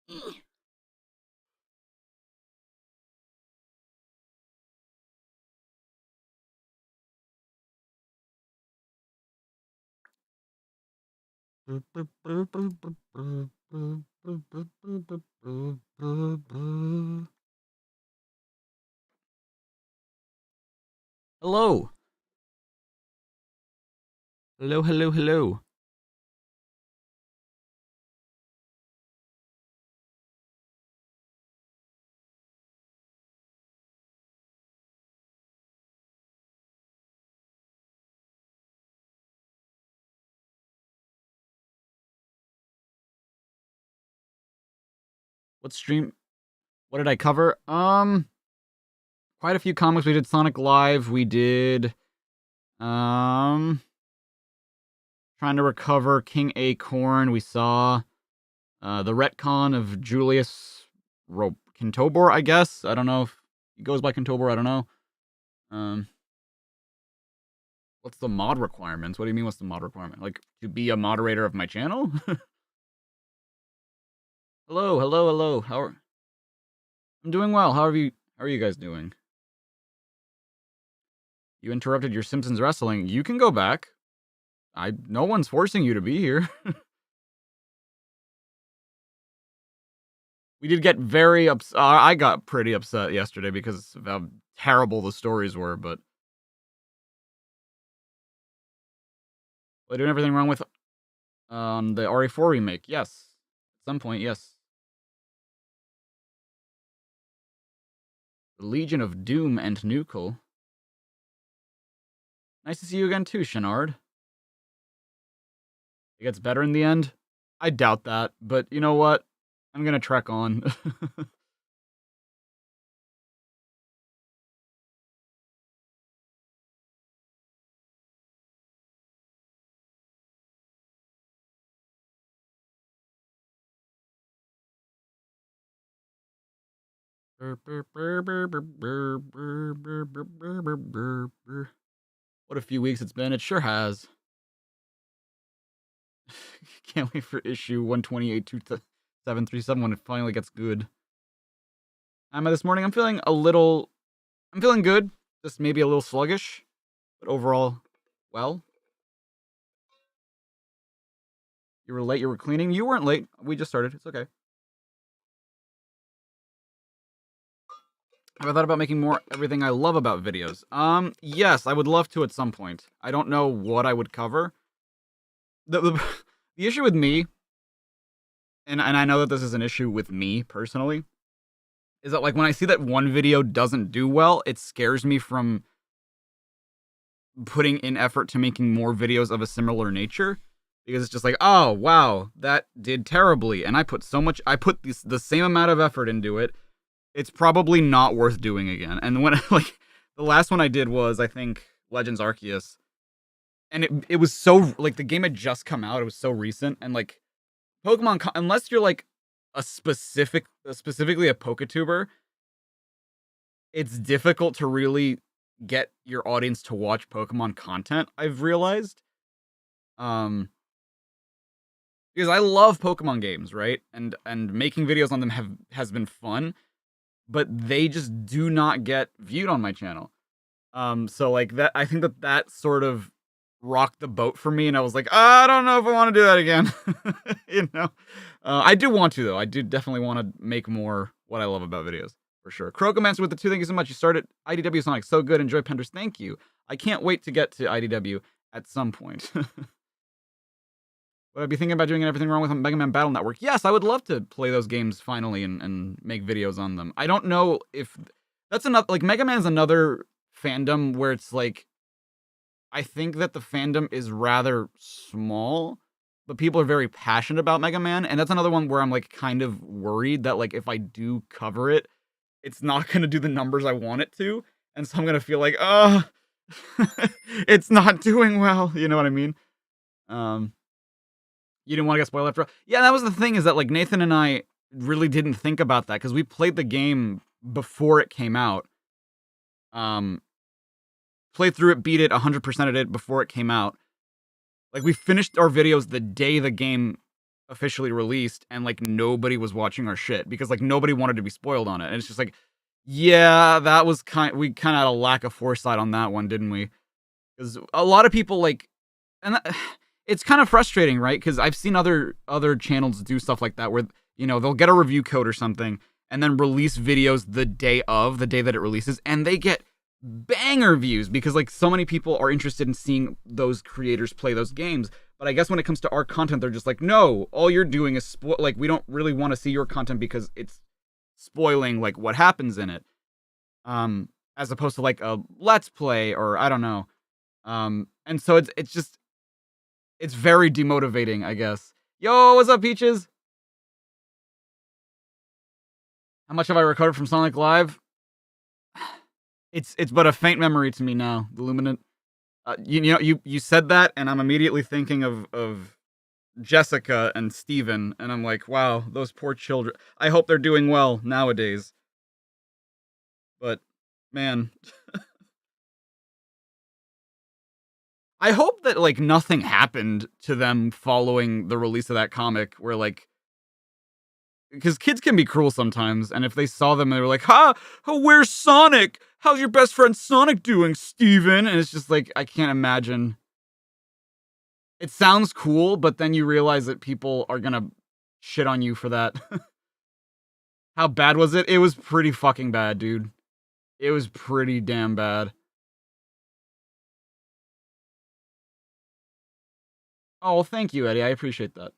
Hello. Hello, hello, hello. What stream? What did I cover? Quite a few comics. We did Sonic Live. We did, trying to recover King Acorn. We saw, the retcon of Julius Kintobor, I guess. I don't know if he goes by Kintobor. I don't know. Um, what's the mod requirements? What do you mean? What's the mod requirement? Like to be a moderator of my channel? Hello, hello, hello. I'm doing well. How are you? How are you guys doing? You interrupted your Simpsons wrestling. You can go back. No one's forcing you to be here. We did get very upset. I got pretty upset yesterday because of how terrible the stories were, but I doing everything wrong with the RE4 remake. Yes. At some point, yes. The Legion of Doom and Nukel. Nice to see you again too, Shenard. It gets better in the end? I doubt that, but you know what? I'm gonna trek on. What a few weeks it's been. It sure has. Can't wait for issue 128-737 when it finally gets good. This morning I'm feeling good. Just maybe a little sluggish, but overall, well. You were late. You were cleaning. You weren't late. We just started. It's okay. Have I thought about making more everything I love about videos? Yes, I would love to at some point. I don't know what I would cover. The issue with me, and I know that this is an issue with me personally, is that like when I see that one video doesn't do well, it scares me from putting in effort to making more videos of a similar nature. Because it's just like, oh wow, that did terribly, and I put the same amount of effort into it. It's probably not worth doing again. And when like the last one I did was I think Legends Arceus, and it was so like the game had just come out. It was so recent, and like Pokemon, unless you're like specifically a Poketuber, it's difficult to really get your audience to watch Pokemon content. I've realized, because I love Pokemon games, right? And making videos on them has been fun, but they just do not get viewed on my channel. So like that, I think that sort of rocked the boat for me, and I was like, I don't know if I want to do that again. You know, I do want to though. I do definitely want to make more what I love about videos for sure. Crocomancer with the 2, thank you so much. You started IDW Sonic so good. Enjoy Penders, thank you. I can't wait to get to IDW at some point. Would I be thinking about doing everything wrong with Mega Man Battle Network? Yes, I would love to play those games finally and make videos on them. I don't know if that's enough. Like Mega Man's another fandom where it's like, I think that the fandom is rather small, but people are very passionate about Mega Man, and that's another one where I'm like kind of worried that like if I do cover it, it's not gonna do the numbers I want it to, and so I'm gonna feel like, it's not doing well. You know what I mean? You didn't want to get spoiled after. Yeah, that was the thing, is that like Nathan and I really didn't think about that because we played the game before it came out. Played through it, beat it, 100%ed it before it came out. Like we finished our videos the day the game officially released, and like nobody was watching our shit because like nobody wanted to be spoiled on it. And it's just like, yeah, that was we kind of had a lack of foresight on that one, didn't we? Because a lot of people like, and it's kind of frustrating, right? Because I've seen other channels do stuff like that where they'll get a review code or something and then release videos the day that it releases, and they get banger views because like so many people are interested in seeing those creators play those games. But I guess when it comes to our content, they're just like, no, all you're doing is like, we don't really want to see your content because it's spoiling like what happens in it. As opposed to like a let's play or I don't know. And so it's very demotivating, I guess. Yo, what's up, Peaches? How much have I recovered from Sonic Live? It's but a faint memory to me now, the Luminant. You said that, and I'm immediately thinking of Jessica and Steven, and I'm like, wow, those poor children. I hope they're doing well nowadays. But, man. I hope that, like, nothing happened to them following the release of that comic, where, like, because kids can be cruel sometimes, and if they saw them and they were like, "Ha! Where's Sonic? How's your best friend Sonic doing, Steven?" And it's just like, I can't imagine. It sounds cool, but then you realize that people are gonna shit on you for that. How bad was it? It was pretty fucking bad, dude. It was pretty damn bad. Oh, well, thank you, Eddie. I appreciate that.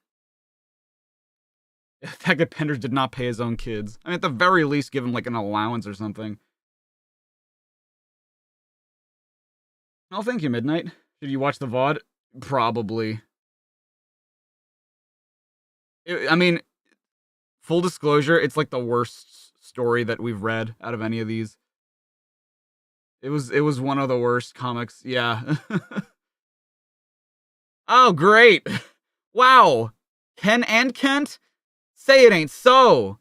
The fact that Penders did not pay his own kids. I mean, at the very least, give him, like, an allowance or something. Oh, thank you, Midnight. Did you watch the VOD? Probably. I mean, full disclosure, it's, like, the worst story that we've read out of any of these. It was one of the worst comics, yeah. Oh, great! Wow! Ken and Kent? Say it ain't so!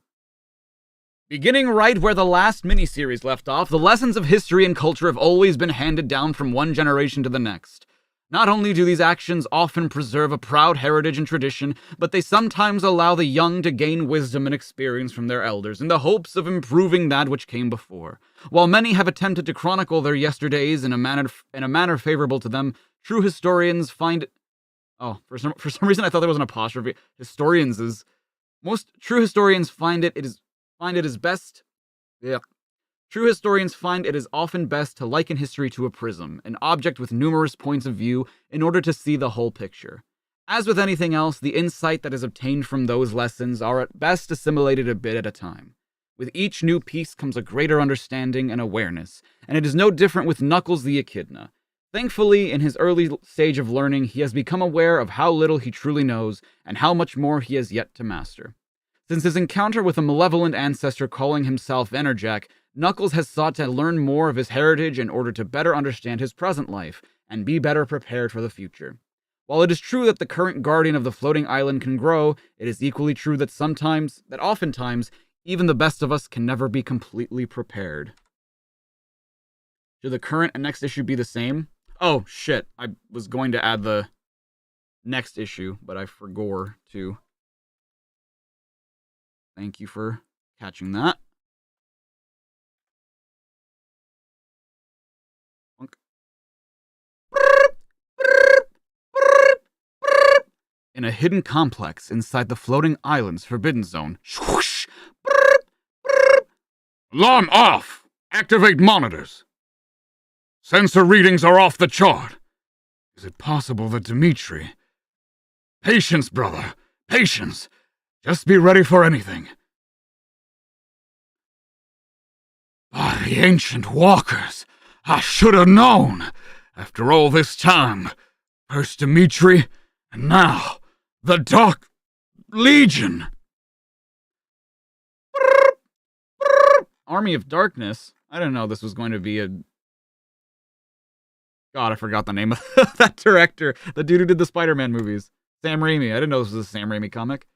Beginning right where the last miniseries left off, the lessons of history and culture have always been handed down from one generation to the next. Not only do these actions often preserve a proud heritage and tradition, but they sometimes allow the young to gain wisdom and experience from their elders in the hopes of improving that which came before. While many have attempted to chronicle their yesterdays in a manner favorable to them, true historians find... Oh, for some reason I thought there was an apostrophe. Historians is... Most true historians find it is best... Yeah. True historians find it is often best to liken history to a prism, an object with numerous points of view, in order to see the whole picture. As with anything else, the insight that is obtained from those lessons are at best assimilated a bit at a time. With each new piece comes a greater understanding and awareness, and it is no different with Knuckles the Echidna. Thankfully, in his early stage of learning, he has become aware of how little he truly knows, and how much more he has yet to master. Since his encounter with a malevolent ancestor calling himself Enerjack, Knuckles has sought to learn more of his heritage in order to better understand his present life, and be better prepared for the future. While it is true that the current guardian of the floating island can grow, it is equally true that oftentimes, even the best of us can never be completely prepared. Should the current and next issue be the same? Oh, shit. I was going to add the next issue, but I forgot to. Thank you for catching that. In a hidden complex inside the floating island's forbidden zone. Swoosh! Alarm off! Activate monitors! Sensor readings are off the chart. Is it possible that Dimitri... Patience, brother. Patience. Just be ready for anything. By the ancient walkers, I should have known. After all this time, first Dimitri, and now the Dark Legion. Army of Darkness? I didn't know this was going to be a... God, I forgot the name of that director. The dude who did the Spider-Man movies. Sam Raimi. I didn't know this was a Sam Raimi comic.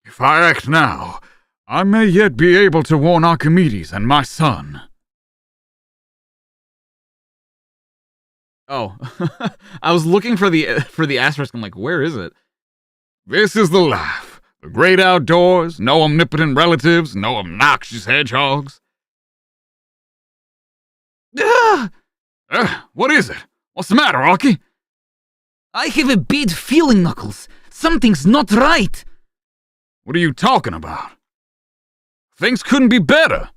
If I act now, I may yet be able to warn Archimedes and my son. Oh. I was looking for the asterisk. I'm like, where is it? This is the life. The great outdoors, no omnipotent relatives, no obnoxious hedgehogs. What is it? What's the matter, Archie? I have a bad feeling, Knuckles. Something's not right. What are you talking about? Things couldn't be better.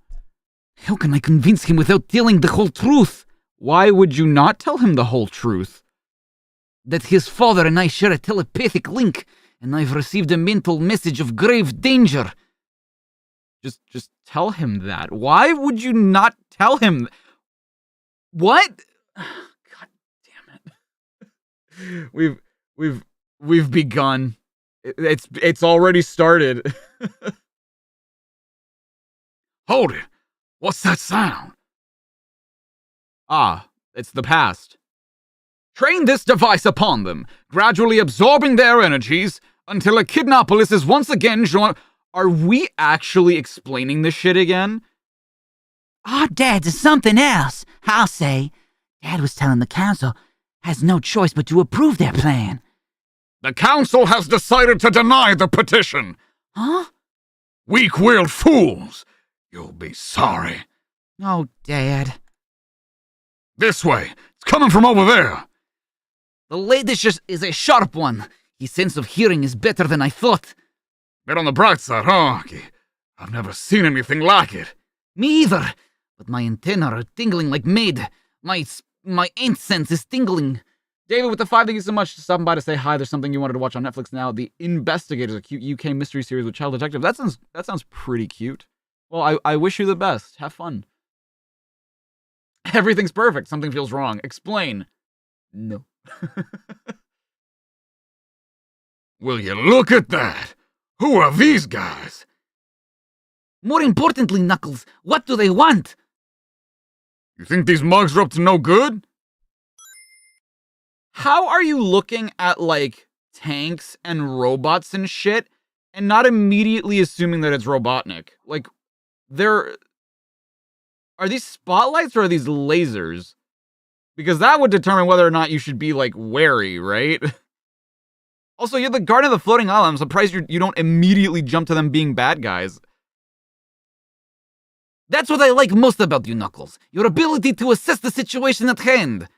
How can I convince him without telling the whole truth? Why would you not tell him the whole truth? That his father and I share a telepathic link, and I've received a mental message of grave danger. Just tell him that. Why would you not tell him? What? God damn it. We've begun. It's already started. Hold it. What's that sound? Ah, it's the past. Train this device upon them, gradually absorbing their energies until Echidnopolis is once again joined. Are we actually explaining this shit again? Our dad's is something else, I'll say. Dad was telling the council has no choice but to approve their plan. The council has decided to deny the petition. Huh? Weak-willed fools. You'll be sorry. Oh, Dad. This way. It's coming from over there. The latest is a sharp one. His sense of hearing is better than I thought. Bit on the bright side, huh, Archie? I've never seen anything like it. Me either. But my antennae are tingling like mad. My ant sense is tingling. David with the 5, thank you so much for stopping by to say hi. There's something you wanted to watch on Netflix now. The Investigators, a cute UK mystery series with child detective. That sounds pretty cute. Well, I wish you the best. Have fun. Everything's perfect. Something feels wrong. Explain. No. Will you look at that? Who are these guys? More importantly, Knuckles, what do they want? You think these mugs are up to no good? How are you looking at, like, tanks and robots and shit and not immediately assuming that it's Robotnik? Like, are these spotlights or are these lasers? Because that would determine whether or not you should be, like, wary, right? Also, you're the guardian of the floating island. I'm surprised you don't immediately jump to them being bad guys. That's what I like most about you, Knuckles. Your ability to assess the situation at hand.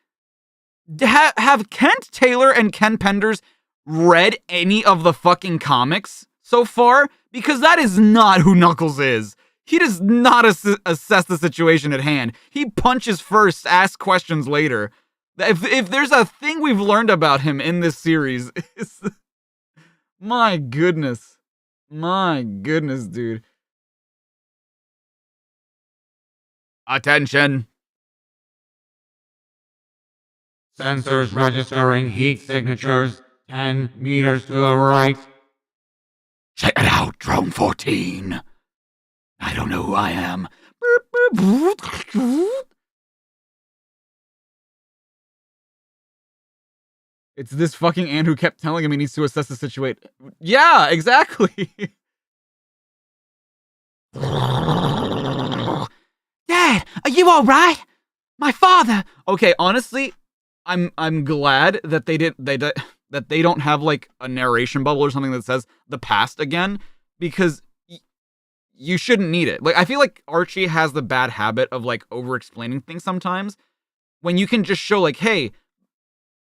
Have Kent Taylor and Ken Penders read any of the fucking comics so far? Because that is not who Knuckles is. He does not assess the situation at hand. He punches first, asks questions later. If there's a thing we've learned about him in this series, it's... My goodness. My goodness, dude. Attention. Sensors registering heat signatures 10 meters to the right. Check it out, Drone 14. I don't know who I am. It's this fucking ant who kept telling him he needs to assess the situation. Yeah, exactly. Dad, are you all right? My father. Okay, honestly, I'm glad that they don't have like a narration bubble or something that says the past again, because you shouldn't need it. Like, I feel like Archie has the bad habit of like over explaining things sometimes, when you can just show like, hey,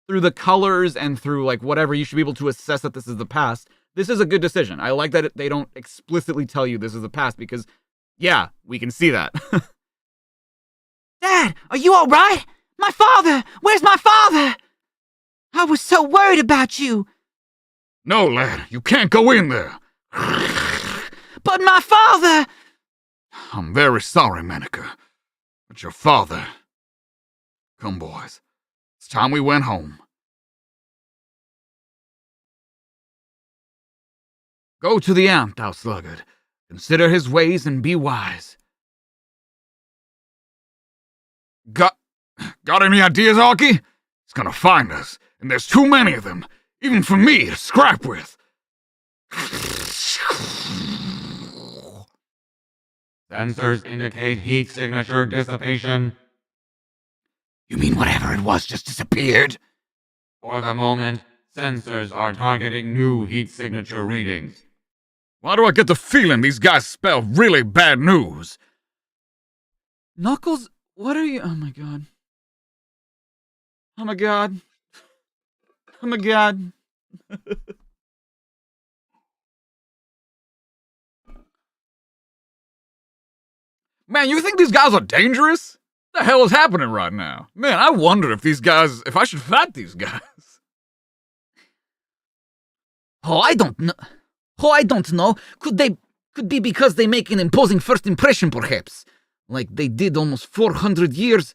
through the colors and through like whatever, you should be able to assess that this is the past. This is a good decision. I like that they don't explicitly tell you this is the past, because yeah, we can see that. Dad, are you all right? My father! Where's my father? I was so worried about you. No, lad, you can't go in there. But my father! I'm very sorry, Manica. But your father... Come, boys. It's time we went home. Go to the ant, thou sluggard. Consider his ways and be wise. Got any ideas, Archie? He's gonna find us, and there's too many of them, even for me to scrap with. Sensors indicate heat signature dissipation. You mean whatever it was just disappeared? For the moment, Sensors are targeting new heat signature readings. Why do I get the feeling these guys spell really bad news? Knuckles, what are you? Oh my god. Oh my god. Oh my god. Man, you think these guys are dangerous? What the hell is happening right now? Man, I wonder if I should fight these guys. Oh, I don't know. Oh, I don't know. Could be because they make an imposing first impression, perhaps. Like they did almost 400 years.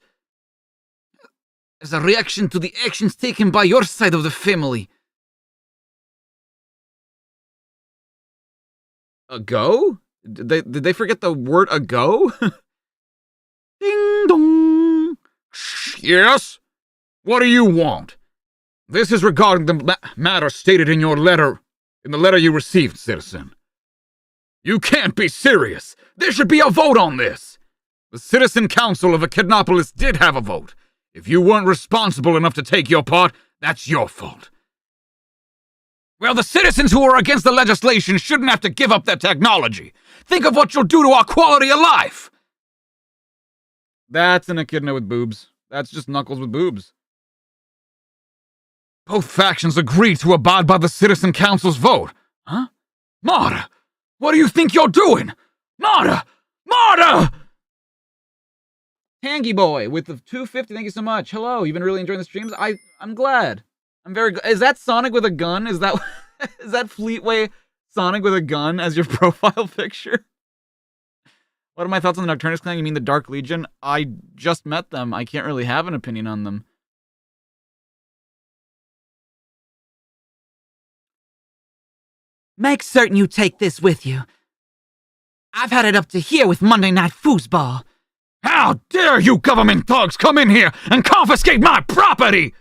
As a reaction to the actions taken by your side of the family. Ago? Did they forget the word ago? Ding dong. Yes? What do you want? This is regarding the matter stated in the letter you received, citizen. You can't be serious. There should be a vote on this. The Citizen Council of Echidnopolis did have a vote. If you weren't responsible enough to take your part, that's your fault. Well, the citizens who are against the legislation shouldn't have to give up their technology. Think of what you'll do to our quality of life. That's an echidna with boobs. That's just Knuckles with boobs. Both factions agreed to abide by the Citizen Council's vote. Huh? Marta! What do you think you're doing? Marta! Marta! Tangy Boy with the 250, thank you so much. Hello, you've been really enjoying the streams? I'm glad. I'm very glad. Is that Sonic with a gun? Is that Fleetway Sonic with a gun as your profile picture? What are my thoughts on the Nocturnus clan? You mean the Dark Legion? I just met them. I can't really have an opinion on them. Make certain you take this with you. I've had it up to here with Monday Night Foosball. How dare you government thugs come in here and confiscate my property!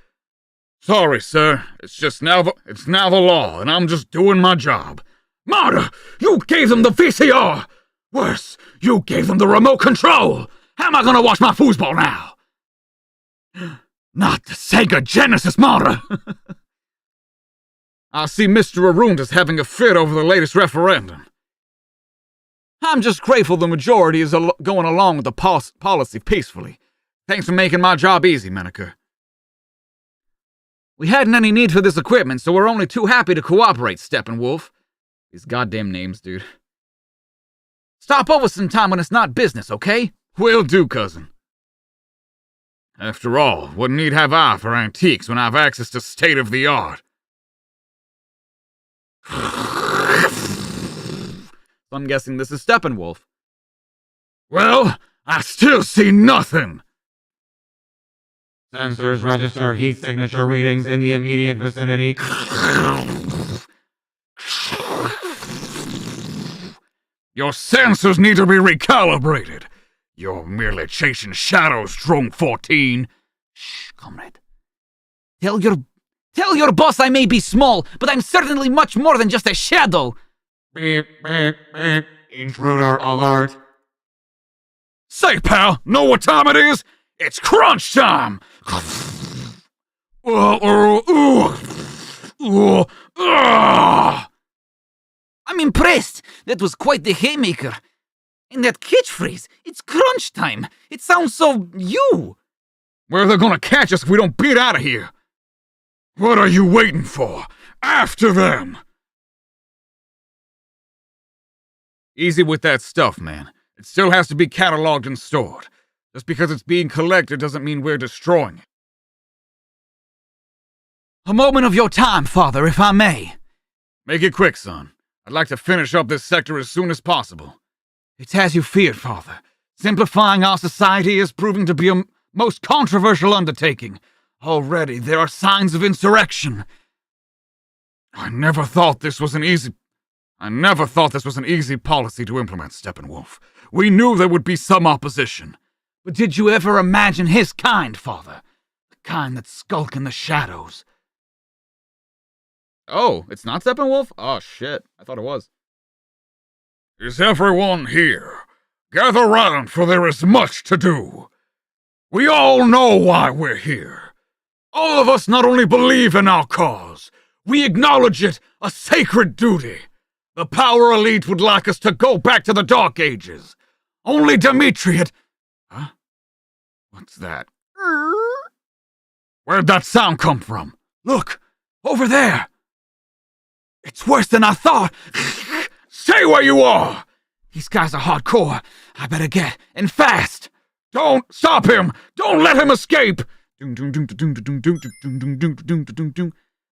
Sorry, sir. It's now the law, and I'm just doing my job. Marta, you gave them the VCR! Worse, you gave them the remote control! How am I gonna watch my foosball now? Not the Sega Genesis, Marta! I see Mr. Arunda's having a fit over the latest referendum. I'm just grateful the majority is going along with the policy peacefully. Thanks for making my job easy, Menaker. We hadn't any need for this equipment, so we're only too happy to cooperate, Steppenwolf. These goddamn names, dude. Stop over sometime when it's not business, okay? Will do, cousin. After all, what need have I for antiques when I have access to state-of-the-art? I'm guessing this is Steppenwolf. Well, I still see nothing. Sensors register heat signature readings in the immediate vicinity. Your sensors need to be recalibrated. You're merely chasing shadows, Drone 14. Shh, comrade. Tell your boss I may be small, but I'm certainly much more than just a shadow. Beep, beep, beep. Intruder alert. Say, pal, know what time it is? It's crunch time! I'm impressed. That was quite the haymaker. And that catchphrase, it's crunch time. It sounds so you. Where are they gonna catch us if we don't beat out of here? What are you waiting for? After them! Easy with that stuff, man. It still has to be cataloged and stored. Just because it's being collected doesn't mean we're destroying it. A moment of your time, Father, if I may. Make it quick, son. I'd like to finish up this sector as soon as possible. It's as you feared, Father. Simplifying our society is proving to be a most controversial undertaking. Already there are signs of insurrection. I never thought this was an easy policy to implement, Steppenwolf. We knew there would be some opposition. But did you ever imagine his kind, Father? The kind that skulk in the shadows. Oh, it's not Steppenwolf? Oh, shit. I thought it was. Is everyone here? Gather round, for there is much to do. We all know why we're here. All of us not only believe in our cause, We acknowledge it a sacred duty. The power elite would like us to go back to the Dark Ages. Only Dimitri had... Huh? What's that? Where'd that sound come from? Look, over there. It's worse than I thought. Stay where you are. These guys are hardcore. I better get, and fast. Don't stop him. Don't let him escape. The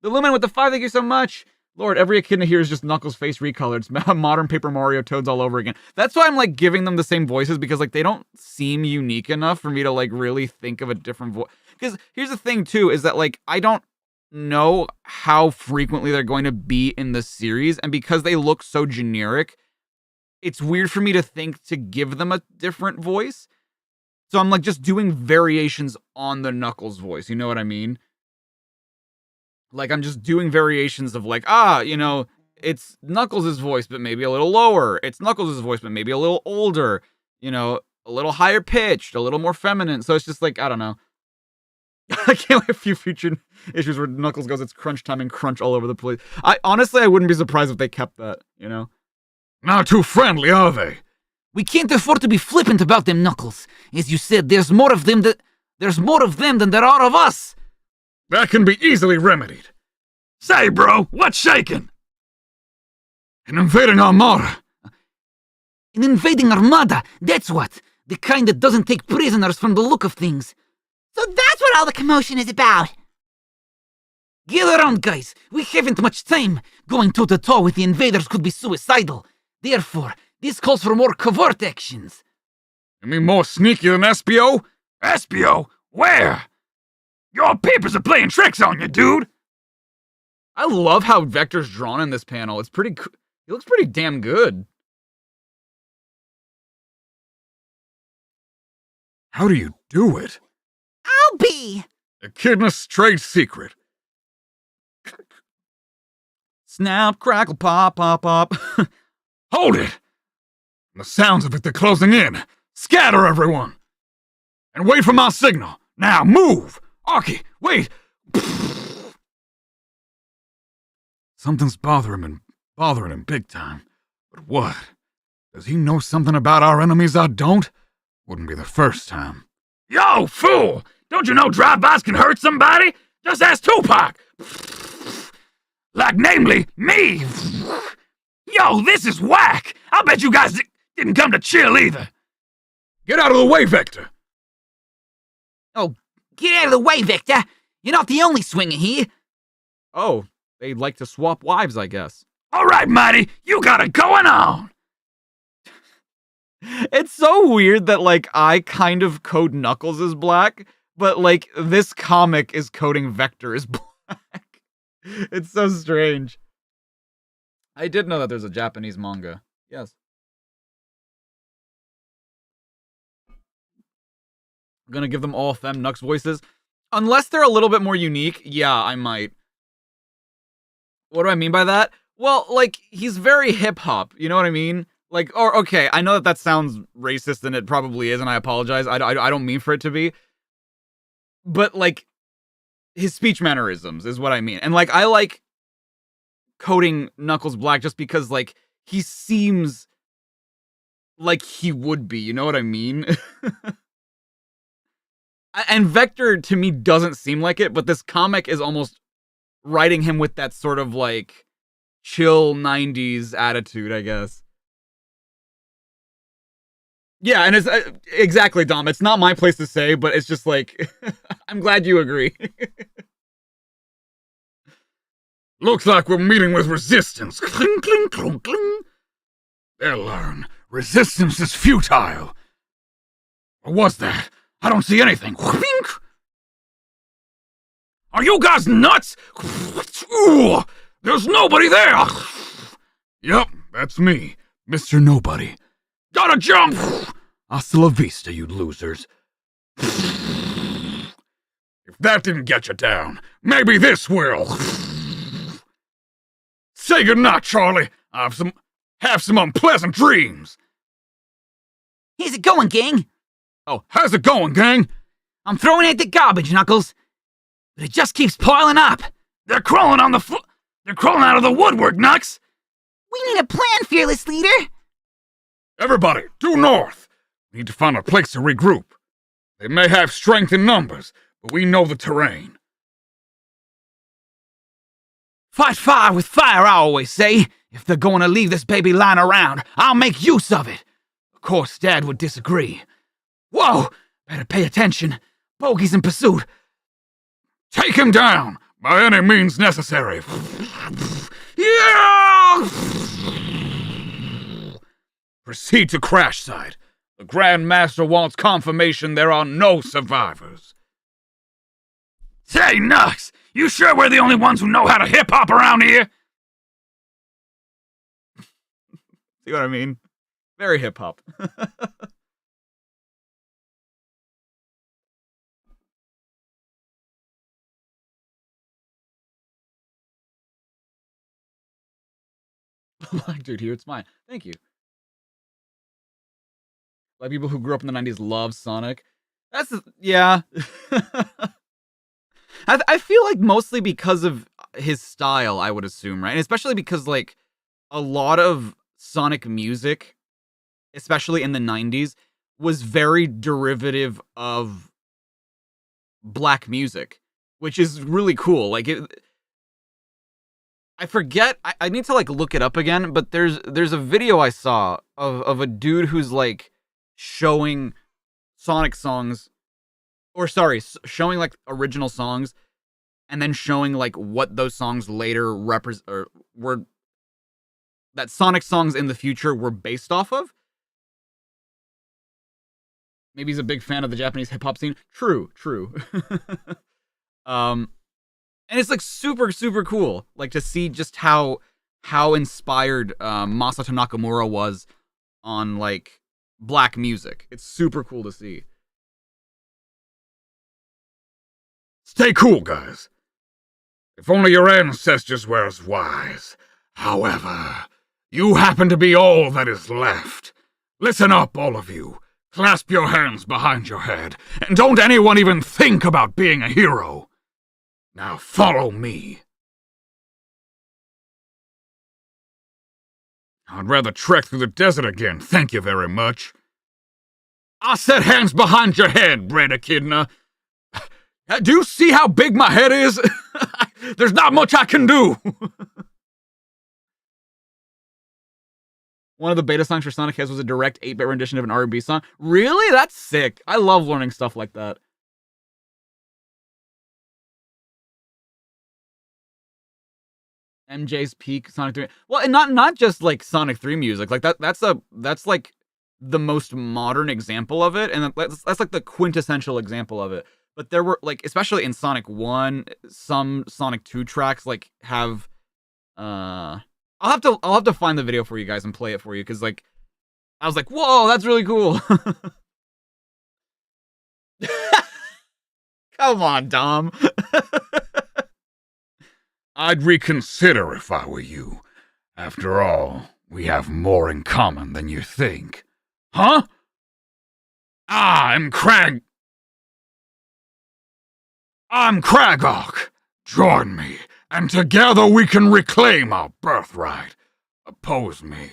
Lumen with the 5, thank you so much. Lord, every echidna here is just Knuckles' face recolored. It's modern Paper Mario Toads all over again. That's why I'm, like, giving them the same voices, because, like, they don't seem unique enough for me to, like, really think of a different voice. Because here's the thing, too, is that, like, I don't know how frequently they're going to be in the series, and because they look so generic, it's weird for me to think to give them a different voice. So I'm, like, just doing variations on the Knuckles voice, you know what I mean? Like, I'm just doing variations of, like, you know, it's Knuckles' voice, but maybe a little lower. It's Knuckles' voice, but maybe a little older. You know, a little higher pitched, a little more feminine. So it's just like, I don't know. I can't wait a few future issues where Knuckles goes, it's crunch time, and crunch all over the place. Honestly, I wouldn't be surprised if they kept that, you know? Not too friendly, are they? We can't afford to be flippant about them, Knuckles. As you said, there's more of them than there are of us. That can be easily remedied. Say, bro, what's shaking? An invading armada. An invading armada, that's what. The kind that doesn't take prisoners from the look of things. So that's what all the commotion is about. Get around, guys. We haven't much time. Going toe-to-toe with the invaders could be suicidal. Therefore, this calls for more covert actions. You mean more sneaky than SPO? SPO? Where? Your papers are playing tricks on you, dude! I love how Vector's drawn in this panel. It's pretty he looks pretty damn good. How do you do it? I'll be. Echidna's trade secret. Snap, crackle, pop, pop, pop. Hold it! The sounds of it, they're closing in. Scatter, everyone! And wait for my signal. Now, move! Archie, wait! Something's bothering him big time. But what? Does he know something about our enemies I don't? Wouldn't be the first time. Yo, fool! Don't you know drive-bys can hurt somebody? Just ask Tupac! Like, namely, me! Yo, this is whack! I bet you guys didn't come to chill either. Get out of the way, Vector! Oh, get out of the way, Vector! You're not the only swinger here. Oh, they'd like to swap wives, I guess. All right, Mighty, you got it going on! It's so weird that, like, I kind of code Knuckles as black, but, like, this comic is coding Vector as black. It's so strange. I did know that there's a Japanese manga. Yes. I'm gonna give them all Femme Nux voices. Unless they're a little bit more unique, yeah, I might. What do I mean by that? Well, like, he's very hip-hop, you know what I mean? Like, or, okay, I know that sounds racist, and it probably is, and I apologize. I don't mean for it to be. But, like, his speech mannerisms is what I mean. And, like, I like coding Knuckles black just because, like, he seems like he would be, you know what I mean? And Vector, to me, doesn't seem like it, but this comic is almost writing him with that sort of, like, chill 90s attitude, I guess. Yeah, and it's exactly, Dom. It's not my place to say, but it's just like, I'm glad you agree. Looks like we're meeting with resistance. Cling, cling, clong, cling. They'll learn. Resistance is futile. What was that? I don't see anything. Are you guys nuts? There's nobody there. Yep, that's me, Mr. Nobody. Gotta jump! Hasta la vista, you losers. If that didn't get you down, maybe this will. Say goodnight, Charlie. Have some unpleasant dreams. How's it going, gang? Oh, how's it going, gang? I'm throwing out the garbage, Knuckles. But it just keeps piling up. They're crawling on the floor. They're crawling out of the woodwork, Nux! We need a plan, fearless leader. Everybody, due north! We need to find a place to regroup. They may have strength in numbers, but we know the terrain. Fight fire with fire, I always say. If they're going to leave this baby lying around, I'll make use of it. Of course, Dad would disagree. Whoa! Better pay attention. Bogey's in pursuit. Take him down, by any means necessary. Yeah! Proceed to crash site. The Grand Master wants confirmation there are no survivors. Say, Nux, you sure we're the only ones who know how to hip-hop around here? See what I mean? Very hip hop. Black dude here, it's mine. Thank you. Like people who grew up in the 90s love Sonic. Yeah. I feel like mostly because of his style, I would assume, right? And especially because like a lot of Sonic music, especially in the 90s, was very derivative of black music, which is really cool. Like I forget, I need to like look it up again, but there's a video I saw of a dude who's like showing Sonic songs, or sorry, showing like original songs, and then showing like what those songs later were, that Sonic songs in the future were based off of. Maybe he's a big fan of the Japanese hip hop scene. True. And it's like super, super cool, like to see just how inspired Masato Nakamura was on like black music. It's super cool to see. Stay cool, guys. If only your ancestors were as wise. However, you happen to be all that is left. Listen up, all of you. Clasp your hands behind your head, and don't anyone even think about being a hero. Now follow me. I'd rather trek through the desert again, thank you very much. I said hands behind your head, Brad Echidna. Do you see how big my head is? There's not much I can do. One of the beta songs for Sonic Heads was a direct 8-bit rendition of an R&B song. Really? That's sick. I love learning stuff like that. MJ's peak Sonic 3. Well, and not just like Sonic 3 music. Like that's like the most modern example of it, and that's like the quintessential example of it. But there were like, especially in Sonic 1, some Sonic 2 tracks like have I'll have to find the video for you guys and play it for you, because like I was like, whoa, that's really cool. Come on, Dom. I'd reconsider if I were you. After all, we have more in common than you think. Huh? I'm Kragok. Join me, and together we can reclaim our birthright. Oppose me,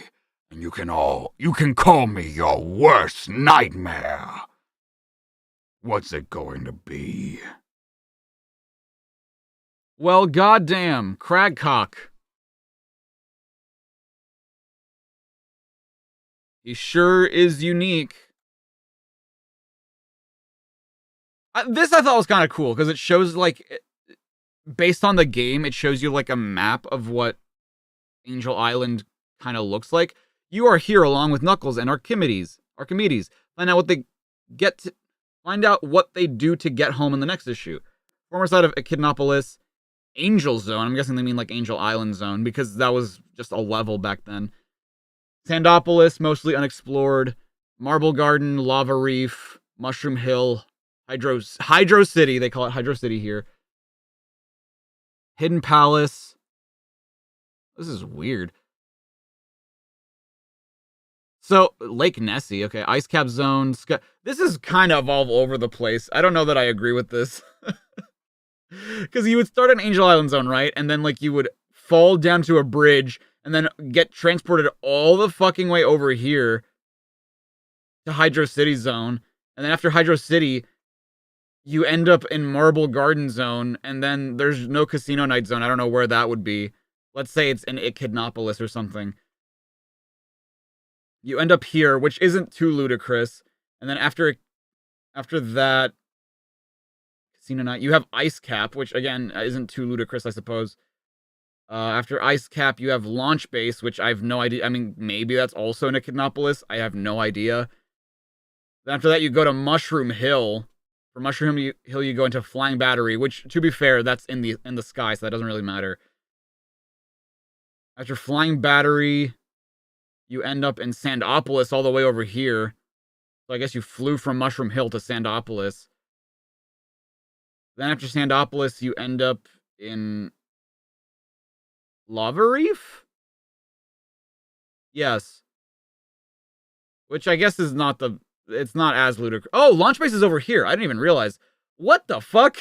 and you can call me your worst nightmare. What's it going to be? Well, goddamn, Cragcock. He sure is unique. This I thought was kind of cool, because it shows, like, based on the game, it shows you, like, a map of what Angel Island kind of looks like. You are here along with Knuckles and Archimedes. Find out what they do to get home in the next issue. Former site of Echidnopolis, Angel Zone. I'm guessing they mean, like, Angel Island Zone, because that was just a level back then. Sandopolis, mostly unexplored. Marble Garden, Lava Reef, Mushroom Hill, Hydro City, they call it Hydro City here. Hidden Palace. This is weird. So, Lake Nessie, okay, Ice Cap Zone. This is kind of all over the place. I don't know that I agree with this. Because you would start an Angel Island Zone, right? And then, like, you would fall down to a bridge, and then get transported all the fucking way over here to Hydro City Zone. And then after Hydro City, you end up in Marble Garden Zone, and then there's no Casino Night Zone. I don't know where that would be. Let's say it's in Echidnopolis or something. You end up here, which isn't too ludicrous. And then after that, Casino Night, you have Ice Cap, which again isn't too ludicrous, I suppose. After Ice Cap, you have Launch Base, which I have no idea. I mean, maybe that's also in Echidnopolis. I have no idea. Then after that, you go to Mushroom Hill. For Mushroom Hill, you go into Flying Battery, which, to be fair, that's in the sky, so that doesn't really matter. After Flying Battery, you end up in Sandopolis all the way over here. So I guess you flew from Mushroom Hill to Sandopolis. Then after Sandopolis, you end up in Lava Reef? Yes. Which I guess is not the... It's not as ludicrous. Oh, Launch Base is over here. I didn't even realize. What the fuck?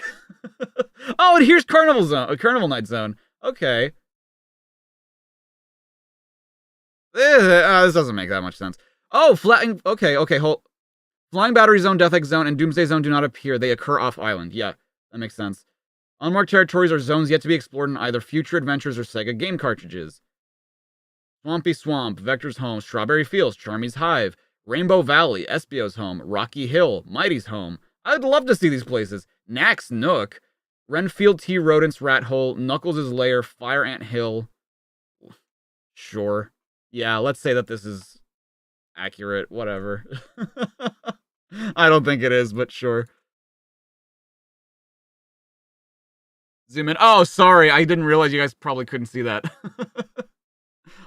Oh, and here's Carnival Night Zone. Okay. This doesn't make that much sense. Oh, okay, Flying Battery Zone, Death Egg Zone, and Doomsday Zone do not appear. They occur off-island. Yeah, that makes sense. Unmarked territories are zones yet to be explored in either future adventures or Sega game cartridges. Swampy Swamp, Vector's Home, Strawberry Fields, Charmy's Hive, Rainbow Valley, Espio's Home, Rocky Hill, Mighty's Home. I'd love to see these places. Knack's Nook, Renfield T. Rodent's Rat Hole, Knuckles' Lair, Fire Ant Hill. Sure. Yeah, let's say that this is accurate. Whatever. I don't think it is, but sure. Zoom in. Oh, sorry. I didn't realize you guys probably couldn't see that.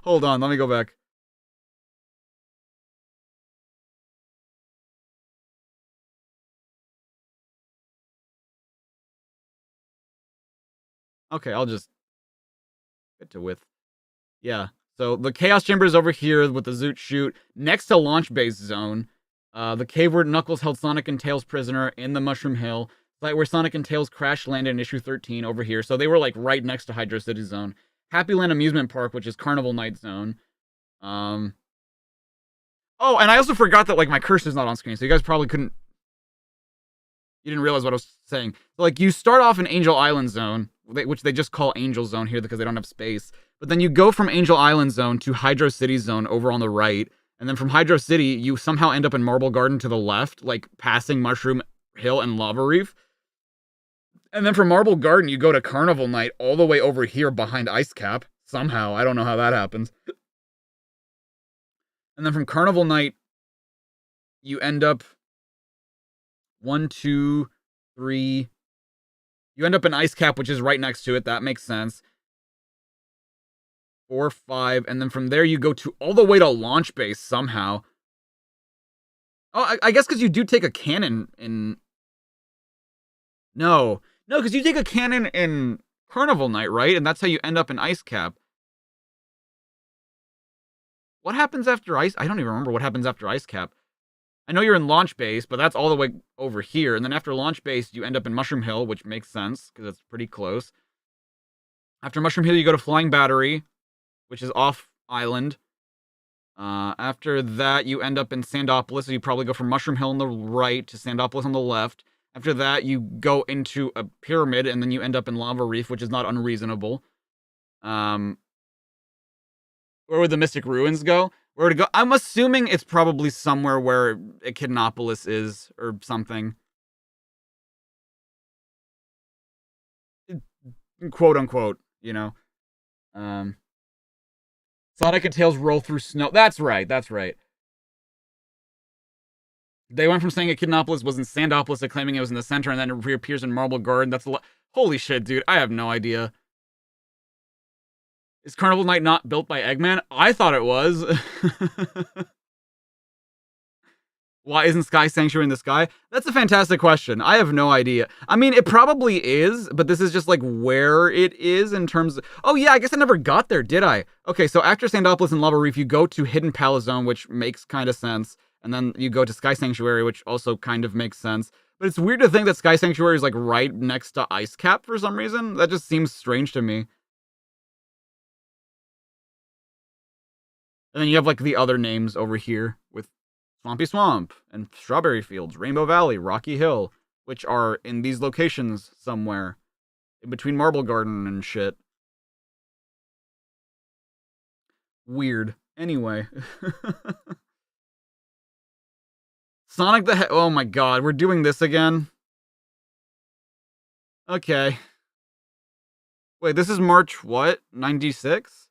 Hold on. Let me go back. Okay, I'll just get to width. Yeah. So the Chaos Chamber is over here with the Zoot Chute next to Launch Base Zone. The cave where Knuckles held Sonic and Tails prisoner in the Mushroom Hill. Site where Sonic and Tails crash landed in issue 13 over here. So they were like right next to Hydro City Zone. Happy Land Amusement Park, which is Carnival Night Zone. Oh, and I also forgot that like my cursor's not on screen, so you guys probably couldn't. You didn't realize what I was saying. So, like, you start off in Angel Island Zone, which they just call Angel Zone here because they don't have space. But then you go from Angel Island Zone to Hydro City Zone over on the right. And then from Hydro City, you somehow end up in Marble Garden to the left, like passing Mushroom Hill and Lava Reef. And then from Marble Garden, you go to Carnival Night all the way over here behind Ice Cap. Somehow. I don't know how that happens. And then from Carnival Night, you end up 1, 2, 3. You end up in Ice Cap, which is right next to it. That makes sense. 4, 5, and then from there you go to all the way to Launch Base somehow. Oh, I guess because you do take a cannon in... No, because you take a cannon in Carnival Night, right? And that's how you end up in Ice Cap. What happens after Ice... I don't even remember what happens after Ice Cap. I know you're in Launch Base, but that's all the way over here. And then after Launch Base, you end up in Mushroom Hill, which makes sense, because it's pretty close. After Mushroom Hill, you go to Flying Battery, which is off-island. After that, you end up in Sandopolis, so you probably go from Mushroom Hill on the right to Sandopolis on the left. After that, you go into a pyramid, and then you end up in Lava Reef, which is not unreasonable. Where would the Mystic Ruins go? Where would it go? I'm assuming it's probably somewhere where Echidnopolis is, or something. Quote unquote, you know. Sonic and Tails roll through snow. That's right. They went from saying Echidnopolis was in Sandopolis to claiming it was in the center, and then it reappears in Marble Garden. That's a lot. Holy shit, dude. I have no idea. Is Carnival Night not built by Eggman? I thought it was. Why isn't Sky Sanctuary in the sky? That's a fantastic question. I have no idea. I mean, it probably is, but this is just like where it is in terms of... Oh yeah, I guess I never got there, did I? Okay, so after Sandopolis and Lava Reef, you go to Hidden Palace Zone, which makes kind of sense. And then you go to Sky Sanctuary, which also kind of makes sense. But it's weird to think that Sky Sanctuary is like right next to Ice Cap for some reason. That just seems strange to me. And then you have like the other names over here with Swampy Swamp and Strawberry Fields, Rainbow Valley, Rocky Hill, which are in these locations somewhere in between Marble Garden and shit. Weird. Anyway. Sonic the Hedgehog. Oh my god, we're doing this again? Okay. Wait, this is March what? 96?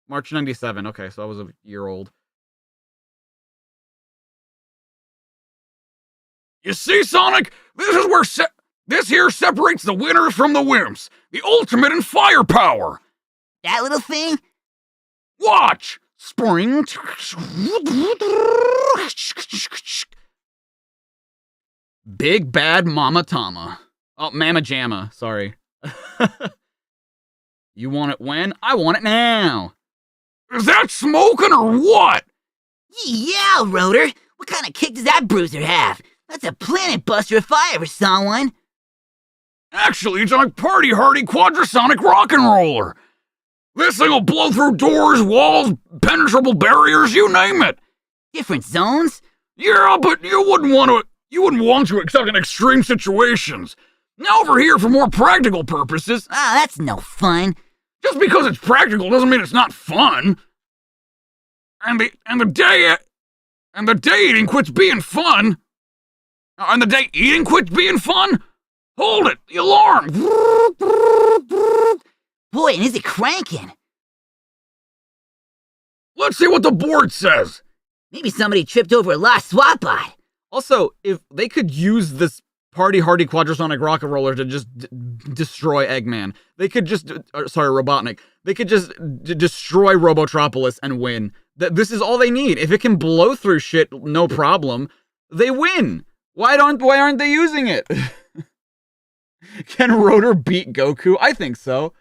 March 97. Okay, so I was a year old. You see, Sonic? This is where this here separates the winners from the wimps. The ultimate in firepower. That little thing? Watch! Spring. Big Bad Mama Tama. Oh, Mama Jamma. Sorry. You want it when? I want it now. Is that smoking or what? Yeah, Rotor. What kind of kick does that bruiser have? That's a planet buster if I ever saw one. Actually, it's a party hardy quadrasonic rock and roller. This thing will blow through doors, walls, penetrable barriers, you name it. Different zones? Yeah, but you wouldn't want to except in extreme situations. Now over here for more practical purposes. Ah, that's no fun. Just because it's practical doesn't mean it's not fun. And the day eating quits being fun. And the day eating quits being fun? Hold it, the alarm. Boy, and is it cranking? Let's see what the board says. Maybe somebody tripped over a lost swap bot. Also, if they could use this party hardy quadrasonic rocket roller to just destroy Eggman, they could just Robotnik. They could just destroy Robotropolis and win. This is all they need. If it can blow through shit, no problem. They win. Why aren't they using it? Can Rotor beat Goku? I think so.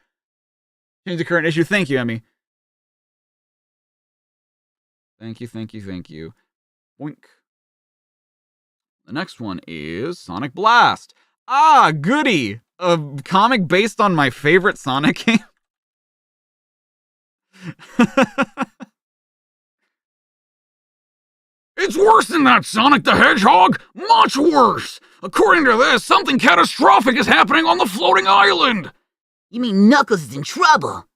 Change the current issue. Thank you, Emmy. Thank you. Boink. The next one is Sonic Blast. Ah, goody! A comic based on my favorite Sonic game. It's worse than that, Sonic the Hedgehog! Much worse! According to this, something catastrophic is happening on the floating island! You mean Knuckles is in trouble?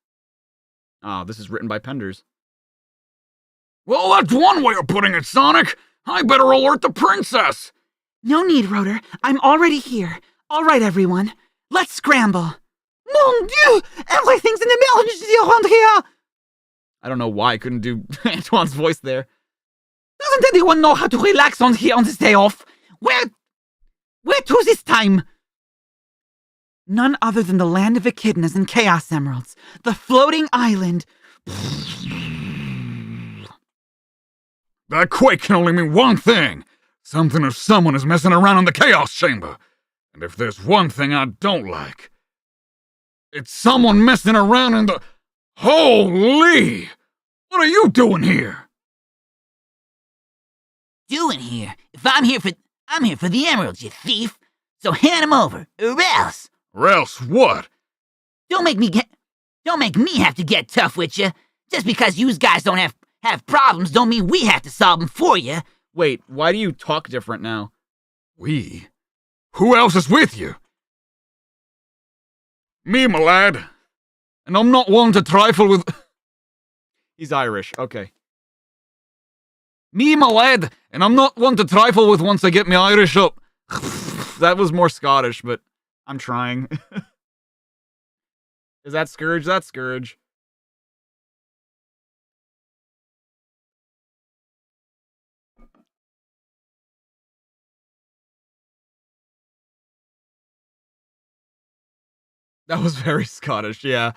Ah, this is written by Penders. Well, that's one way of putting it, Sonic! I better alert the princess! No need, Rotor. I'm already here. All right, everyone. Let's scramble. Mon Dieu! Everything's in emergency around here! I don't know why I couldn't do Antoine's voice there. Doesn't anyone know how to relax on here on this day off? Where to this time? None other than the land of echidnas and chaos emeralds. The floating island. That quake can only mean one thing. Something or someone is messing around in the Chaos Chamber. And if there's one thing I don't like, it's someone messing around in the... Holy! What are you doing here? Doing here? If I'm here for the emeralds, you thief. So hand them over, or else. Or else what? Don't make me have to get tough with you. Just because you guys don't have problems don't mean we have to solve them for you. Wait, why do you talk different now? We? Who else is with you? Me, my lad. And I'm not one to trifle with... He's Irish, okay. Me, my lad, and I'm not one to trifle with once I get me Irish up. That was more Scottish, but I'm trying. Is that Scourge? That's Scourge. That was very Scottish, yeah.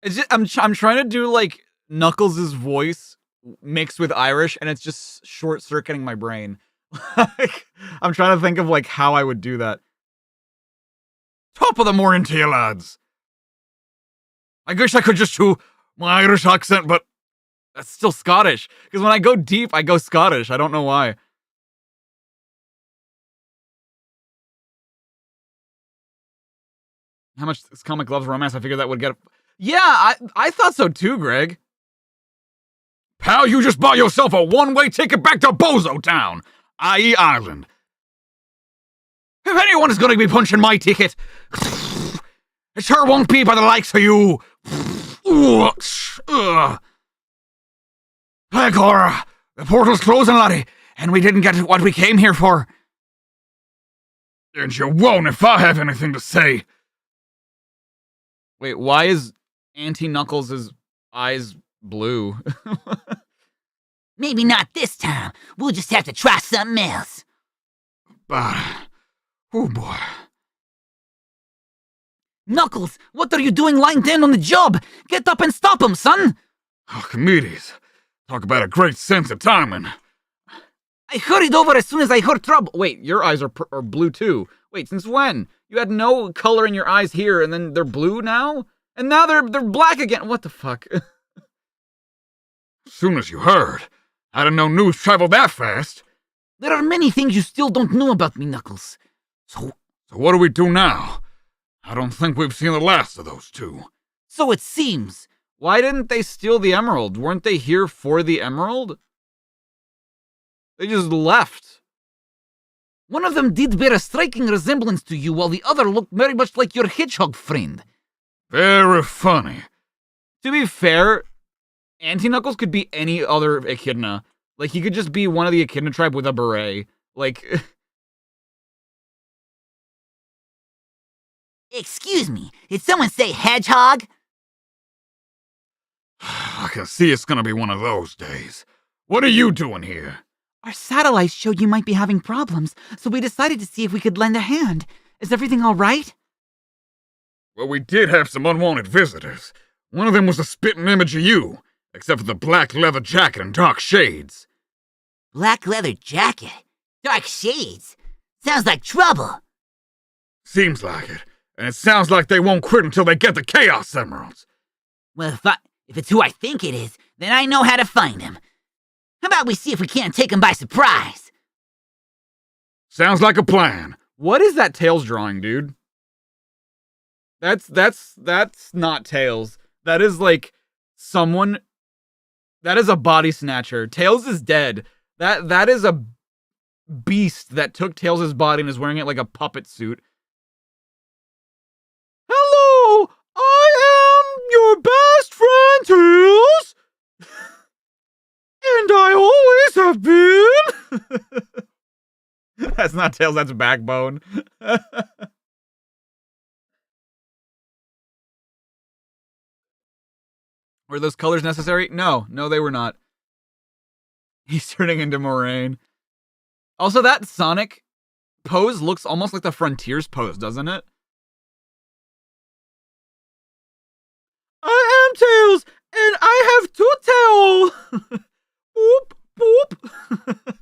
It's just, I'm trying to do like Knuckles' voice mixed with Irish, and it's just short-circuiting my brain. Like, I'm trying to think of like how I would do that. Top of the morning to you, lads. I wish I could just do my Irish accent, but That's still Scottish. Because when I go deep, I go Scottish. I don't know why. How much this comic loves romance? I figured that would get Yeah, I thought so too, Greg. Pal, you just bought yourself a one-way ticket back to Bozo Town, i.e. Ireland. If anyone is going to be punching my ticket, it sure won't be by the likes of you. Hey, Cora, the portal's closing, laddie, and we didn't get what we came here for. And you won't if I have anything to say. Wait, why is Auntie Knuckles' eyes blue? Maybe not this time. We'll just have to try something else. But, oh boy. Knuckles, what are you doing lying down on the job? Get up and stop him, son! Archimedes, talk about a great sense of timing. I hurried over as soon as I heard trouble. Wait, your eyes are blue too. Wait, since when? You had no color in your eyes here, and then they're blue now? And now they're black again. What the fuck? As soon as you heard. I didn't know news traveled that fast. There are many things you still don't know about me, Knuckles. So what do we do now? I don't think we've seen the last of those two. So it seems. Why didn't they steal the emerald? Weren't they here for the emerald? They just left. One of them did bear a striking resemblance to you, while the other looked very much like your hedgehog friend. Very funny. To be fair, Auntie Knuckles could be any other echidna. Like, he could just be one of the echidna tribe with a beret. Like... Excuse me, did someone say hedgehog? I can see it's gonna be one of those days. What are you doing here? Our satellites showed you might be having problems, so we decided to see if we could lend a hand. Is everything all right? Well, we did have some unwanted visitors. One of them was a spitting image of you, except for the black leather jacket and dark shades. Black leather jacket? Dark shades? Sounds like trouble. Seems like it. And it sounds like they won't quit until they get the Chaos Emeralds. Well, if it's who I think it is, then I know how to find him. How about we see if we can't take him by surprise? Sounds like a plan. What is that Tails drawing, dude? That's not Tails. That is like someone. That is a body snatcher. Tails is dead. That is a beast that took Tails' body and is wearing it like a puppet suit. Hello, I am your best friend, Tails. And I always have been. That's not Tails, that's Backbone. Were those colors necessary? No, they were not. He's turning into Moraine. Also, that Sonic pose looks almost like the Frontiers pose, doesn't it? I am Tails, and I have two tails. Boop, boop.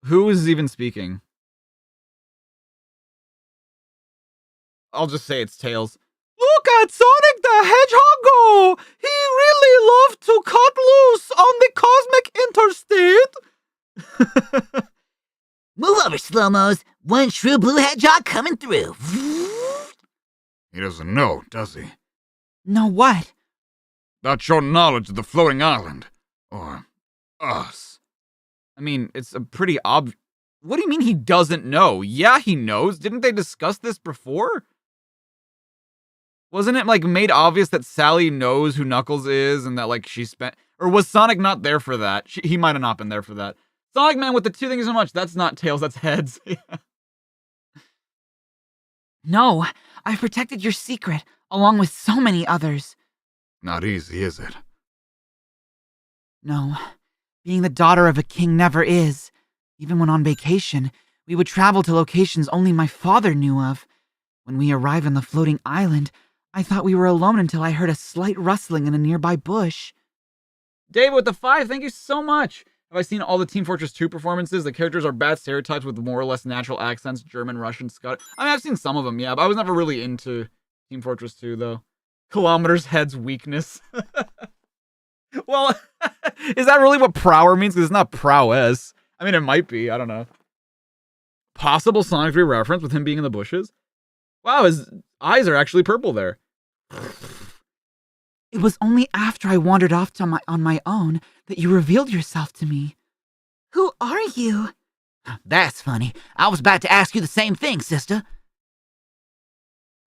Who is even speaking? I'll just say it's Tails. Look at Sonic the Hedgehog go! He really loved to cut loose on the cosmic interstate. Move over, slow-mos. One true blue hedgehog coming through. He doesn't know, does he? No what? About your knowledge of the floating island. Or us. I mean, it's a pretty obvious... What do you mean he doesn't know? Yeah, he knows. Didn't they discuss this before? Wasn't it, like, made obvious that Sally knows who Knuckles is and that, like, she spent... Or was Sonic not there for that? He might have not been there for that. Sonic Man with the two things so much. That's not tails, that's heads. No, I've protected your secret, along with so many others. Not easy, is it? No, being the daughter of a king never is. Even when on vacation, we would travel to locations only my father knew of. When we arrived on the floating island, I thought we were alone until I heard a slight rustling in a nearby bush. David with the 5, thank you so much. Have I seen all the Team Fortress 2 performances? The characters are bad stereotypes with more or less natural accents, German, Russian, Scottish. I mean, I've seen some of them, yeah, but I was never really into Team Fortress 2, though. Kilometers head's weakness. Well, is that really what prower means? Because it's not prowess. I mean, it might be. I don't know. Possible Sonic 3 reference with him being in the bushes? Wow, his eyes are actually purple there. It was only after I wandered off on my own that you revealed yourself to me. Who are you? That's funny. I was about to ask you the same thing, sister.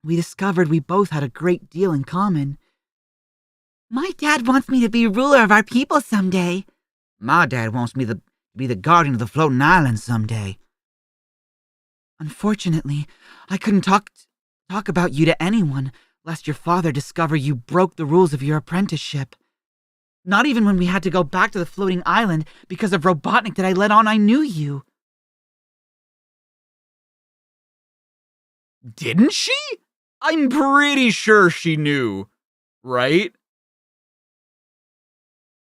We discovered we both had a great deal in common. My dad wants me to be ruler of our people someday. My dad wants me to be the guardian of the floating island someday. Unfortunately, I couldn't talk about you to anyone, lest your father discover you broke the rules of your apprenticeship. Not even when we had to go back to the floating island because of Robotnik did I let on I knew you. Didn't she? I'm pretty sure she knew, right?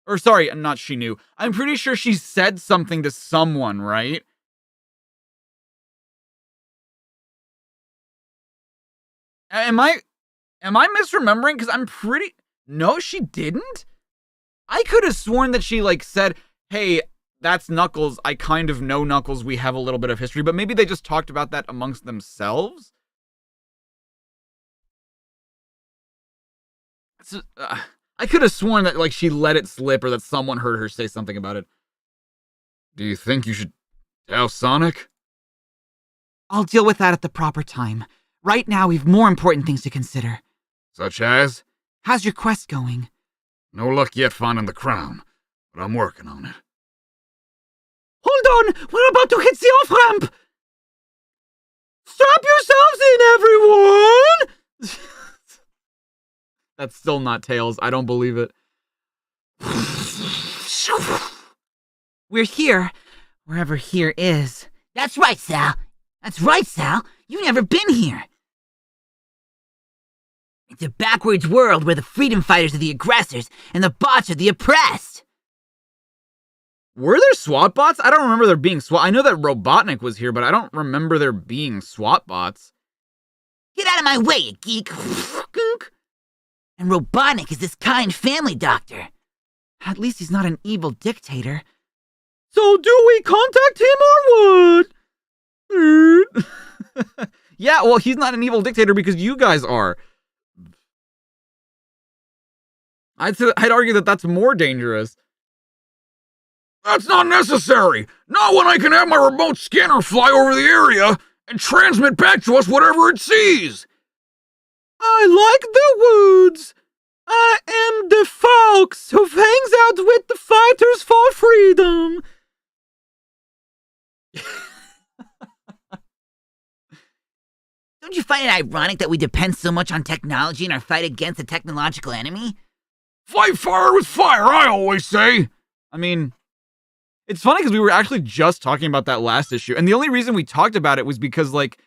Or sorry, not she knew. I'm pretty sure she said something to someone, right? Am I misremembering? Because I'm pretty... No, she didn't? I could have sworn that she, like, said, hey, that's Knuckles. I kind of know Knuckles. We have a little bit of history. But maybe they just talked about that amongst themselves? I could have sworn that, like, she let it slip or that someone heard her say something about it. Do you think you should tell Sonic? I'll deal with that at the proper time. Right now, we've more important things to consider. Such as? How's your quest going? No luck yet finding the crown, but I'm working on it. Hold on! We're about to hit the off-ramp! Strap yourselves in, everyone! That's still not Tails. I don't believe it. We're here, wherever here is. That's right, Sal. That's right, Sal. You've never been here. It's a backwards world where the freedom fighters are the aggressors and the bots are the oppressed. Were there SWAT bots? I don't remember there being SWAT. I know that Robotnik was here, but I don't remember there being SWAT bots. Get out of my way, you geek. And Robotnik is this kind family doctor. At least he's not an evil dictator. So do we contact him or what? Yeah, well, he's not an evil dictator because you guys are. I'd argue that that's more dangerous. That's not necessary! Not when I can have my remote scanner fly over the area and transmit back to us whatever it sees! I like the woods. I am the fox who hangs out with the fighters for freedom. Don't you find it ironic that we depend so much on technology in our fight against a technological enemy? Fight fire with fire, I always say! I mean, it's funny because we were actually just talking about that last issue, and the only reason we talked about it was because, like,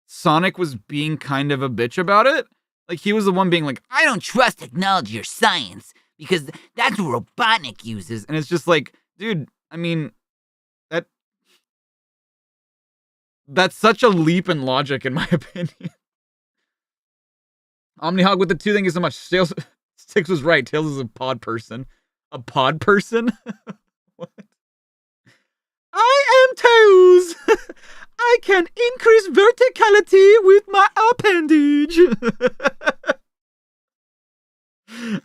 Sonic was being kind of a bitch about it. Like, he was the one being like, I don't trust technology or science, because that's what Robotnik uses. and it's just like, dude, I mean, that's such a leap in logic, in my opinion. Omnihog with the two thing is so much. Six was right. Tails is a pod person. A pod person? What? I am Tails. I can increase verticality with my appendage.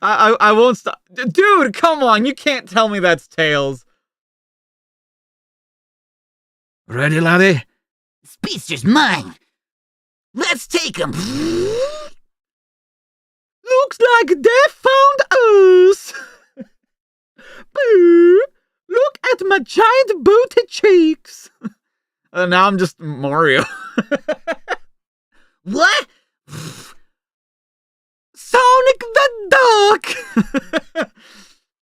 I won't stop. Dude, come on. You can't tell me that's Tails. Ready, laddie? Speedster's mine. Let's take him. Looks like they found us. Boo! Look at my giant booty cheeks. Now I'm just Mario. What? Sonic the Duck.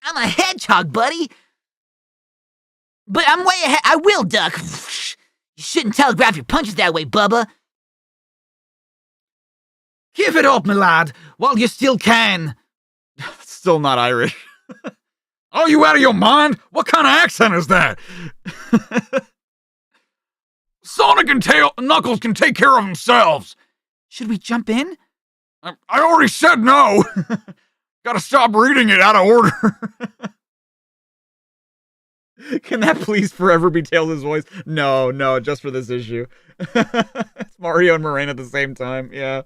I'm a hedgehog, buddy. But I'm way ahead. I will duck. You shouldn't telegraph your punches that way, Bubba. Give it up, my lad, while you still can. Still not Irish. Are you out of your mind? What kind of accent is that? Sonic and Knuckles can take care of themselves. Should we jump in? I already said no. Gotta stop reading it out of order. Can that please forever be Tails' voice? No, no, just for this issue. It's Mario and Moraine at the same time, yeah.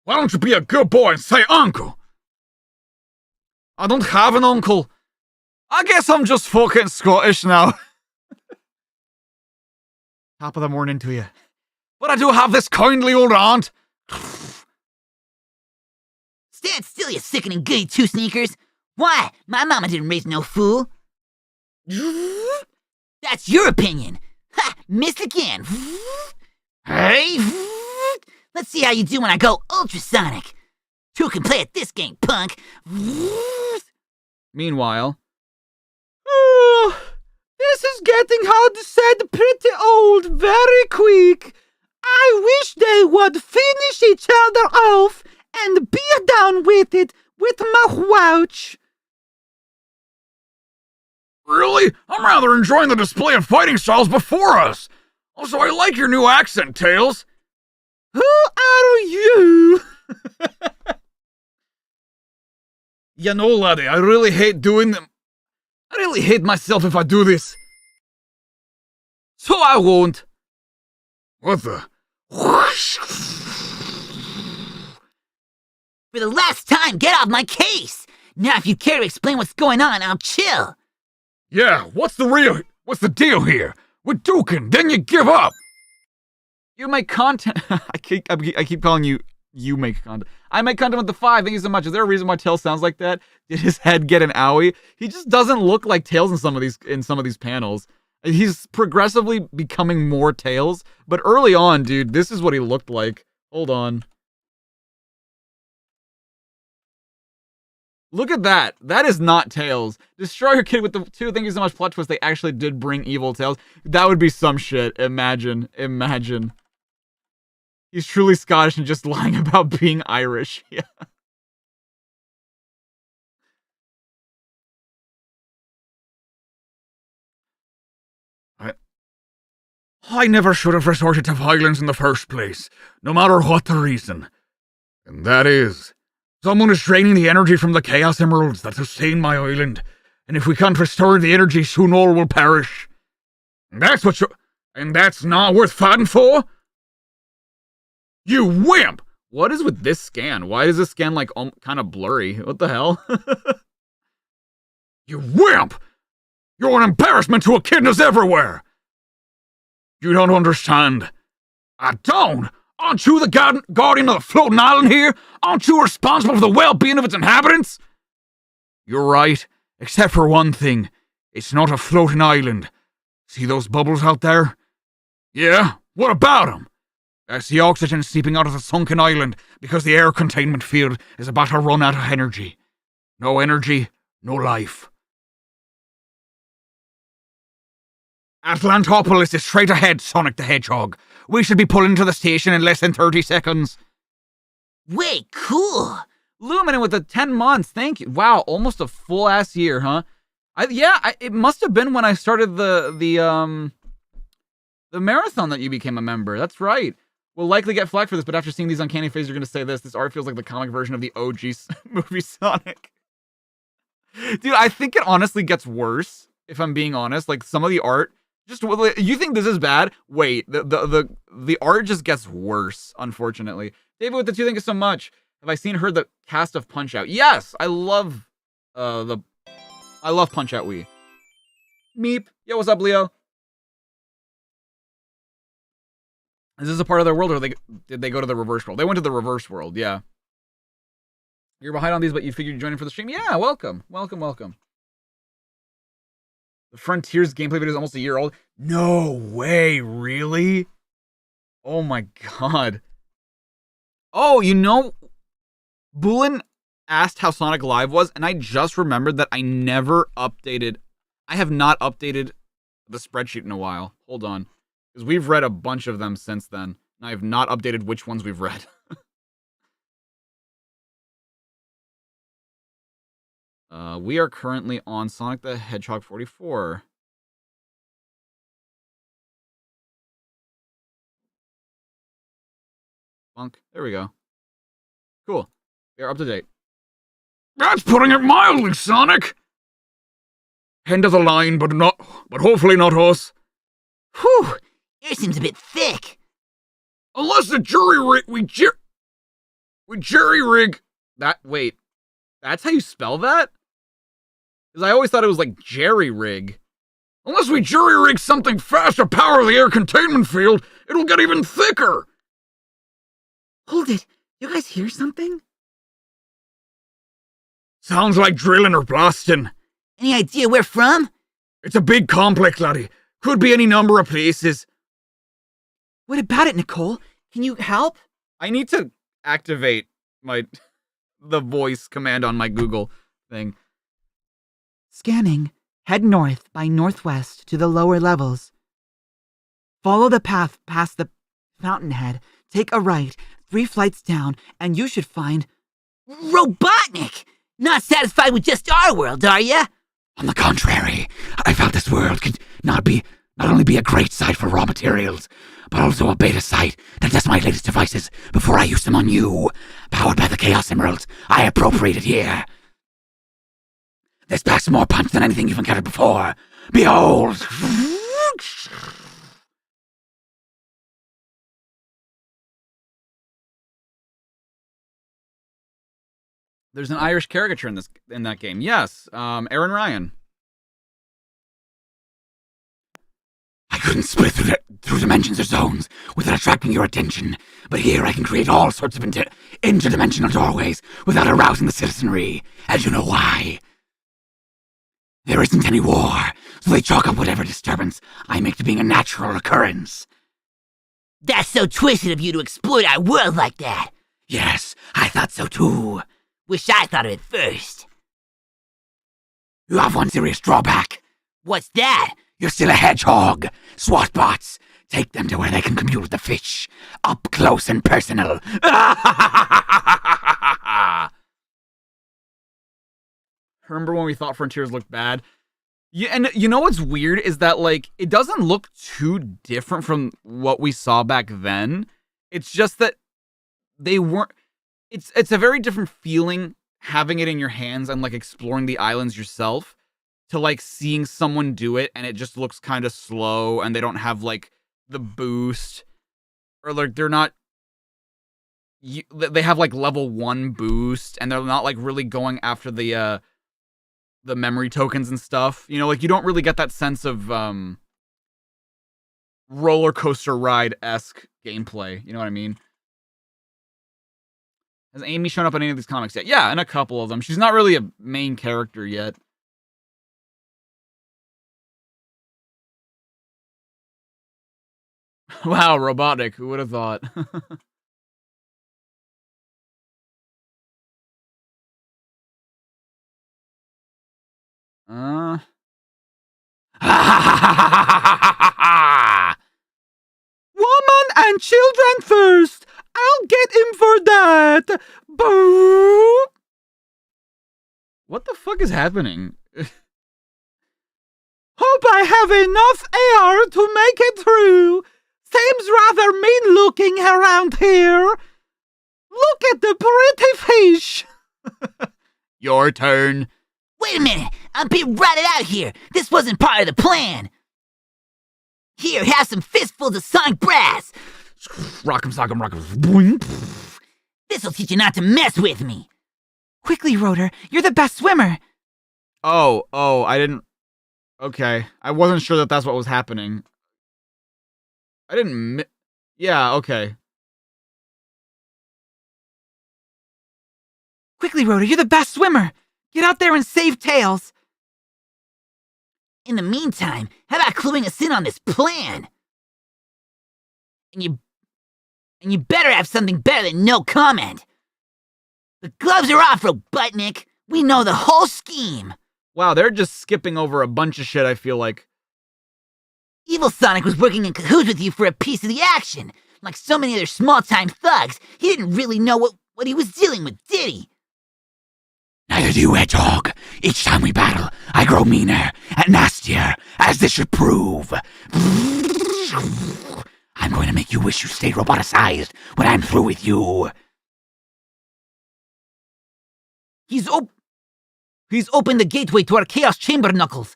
Why don't you be a good boy and say uncle? I don't have an uncle. I guess I'm just fucking Scottish now. Top of the morning to you. But I do have this kindly old aunt. Stand still, you sickening goody two-sneakers. Why? My mama didn't raise no fool. That's your opinion. Ha! Missed again. Hey! Let's see how you do when I go ultrasonic. Two can play at this game, punk. Meanwhile, This is getting, how to say, pretty old very quick. I wish they would finish each other off and be done with it with my watch. Really? I'm rather enjoying the display of fighting styles before us. Also, I like your new accent, Tails. Who are you? you know, laddie, I really hate doing them. I really hate myself if I do this. So I won't. What the? For the last time, get off my case. Now, if you care to explain what's going on, I'll chill. Yeah, what's the deal here? We're duking, then you give up. You make content. I keep calling you. You make content. I make content with the 5. Thank you so much. Is there a reason why Tails sounds like that? Did his head get an owie? He just doesn't look like Tails in some of these panels. He's progressively becoming more Tails, but early on, dude, this is what he looked like. Hold on. Look at that. That is not Tails. Destroy your kid with the 2. Thank you so much, plot twist. They actually did bring evil Tails. That would be some shit. Imagine. He's truly Scottish and just lying about being Irish. Yeah. I never should have resorted to violence in the first place, no matter what the reason. And that is, someone is draining the energy from the Chaos Emeralds that sustain my island, and if we can't restore the energy, soon all will perish. And that's not worth fighting for? You wimp! What is with this scan? Why is this scan like kind of blurry? What the hell? You wimp! You're an embarrassment to echidnas everywhere! You don't understand. I don't! Aren't you the guardian of the floating island here? Aren't you responsible for the well-being of its inhabitants? You're right, except for one thing. It's not a floating island. See those bubbles out there? Yeah, what about them? That's the oxygen seeping out of the sunken island because the air containment field is about to run out of energy. No energy, no life. Atlantopolis is straight ahead, Sonic the Hedgehog. We should be pulling to the station in less than 30 seconds. Wait, cool. Luminant with the 10 months. Thank you. Wow, almost a full-ass year, huh? It must have been when I started the marathon that you became a member. That's right. We'll likely get flack for this, but after seeing these uncanny faces, you're going to say this. This art feels like the comic version of the OG movie Sonic. Dude, I think it honestly gets worse, if I'm being honest. Like, some of the art... you think this is bad? Wait, the art just gets worse, unfortunately. David with the 2, thank you so much. Have I heard the cast of Punch-Out? Yes, I love Punch-Out Wii. Meep. Yo, what's up, Leo? Is this a part of their world, or did they go to the reverse world? They went to the reverse world, yeah. You're behind on these, but you figured you'd join in for the stream? Yeah, welcome. The Frontiers gameplay video is almost a year old. No way, really? Oh my god. Oh, you know, Bulin asked how Sonic Live was, and I just remembered that I never updated. I have not updated the spreadsheet in a while. Hold on. Because we've read a bunch of them since then, and I have not updated which ones we've read. We are currently on Sonic the Hedgehog 44. Funk. There we go. Cool. We are up to date. That's putting it mildly, Sonic. End of the line, but hopefully not us. Whew, air seems a bit thick. Unless the we jury rig. Wait, that's how you spell that? Because I always thought it was like jerry rig. Unless we jury rig something fast to power the air containment field, it'll get even thicker. Hold it. You guys hear something? Sounds like drilling or blasting. Any idea where from? It's a big complex, laddie. Could be any number of places. What about it, Nicole? Can you help? I need to activate the voice command on my Google thing. Scanning. Head north by northwest to the lower levels. Follow the path past the fountainhead. Take a right, 3 flights down, and you should find... Robotnik! Not satisfied with just our world, are ya? On the contrary, I felt this world could not only be a great site for raw materials, but also a beta site to test my latest devices before I use them on you. Powered by the Chaos Emeralds I appropriated here. This packs more punch than anything you've encountered before. Behold! There's an Irish caricature in that game. Yes, Aaron Ryan. I couldn't split through dimensions or zones without attracting your attention, but here I can create all sorts of interdimensional doorways without arousing the citizenry, as you know why. There isn't any war, so they chalk up whatever disturbance I make to being a natural occurrence. That's so twisted of you to exploit our world like that. Yes, I thought so too. Wish I thought of it first. You have one serious drawback. What's that? You're still a hedgehog. SWAT bots. Take them to where they can commune with the fish. Up close and personal. Remember when we thought Frontiers looked bad? Yeah, and you know what's weird is that, like, it doesn't look too different from what we saw back then. It's just that they weren't... It's a very different feeling having it in your hands and, like, exploring the islands yourself to, like, seeing someone do it and it just looks kind of slow and they don't have, like, the boost. Or, like, they're not... They have, like, level 1 boost and they're not, like, really going after the memory tokens and stuff. You know, like, you don't really get that sense of roller coaster ride-esque gameplay. You know what I mean? Has Amy shown up in any of these comics yet? Yeah, in a couple of them. She's not really a main character yet. Wow, Robotnik. Who would have thought? Woman and children first! I'll get him for that! Boo! What the fuck is happening? Hope I have enough air to make it through. Seems rather mean looking around here. Look at the pretty fish. Your turn. Wait a minute! I'm being ratted out here! This wasn't part of the plan! Here, have some fistfuls of sonic brass! Rock'em sock'em rock'em. This'll teach you not to mess with me! Quickly, Rotor, you're the best swimmer. Oh, I didn't... Okay. I wasn't sure that that's what was happening. I didn't... Yeah, okay. Quickly, Rotor, you're the best swimmer. Get out there and save Tails. In the meantime, how about cluing us in on this plan? And you better have something better than no comment. The gloves are off, Robotnik. We know the whole scheme. Wow, they're just skipping over a bunch of shit, I feel like. Evil Sonic was working in cahoots with you for a piece of the action. Like so many other small-time thugs, he didn't really know what he was dealing with, did he? Neither do you, Hedgehog. Each time we battle, I grow meaner and nastier, as this should prove. I'm going to make you wish you stayed roboticized when I'm through with you. He's opened the gateway to our Chaos Chamber, Knuckles.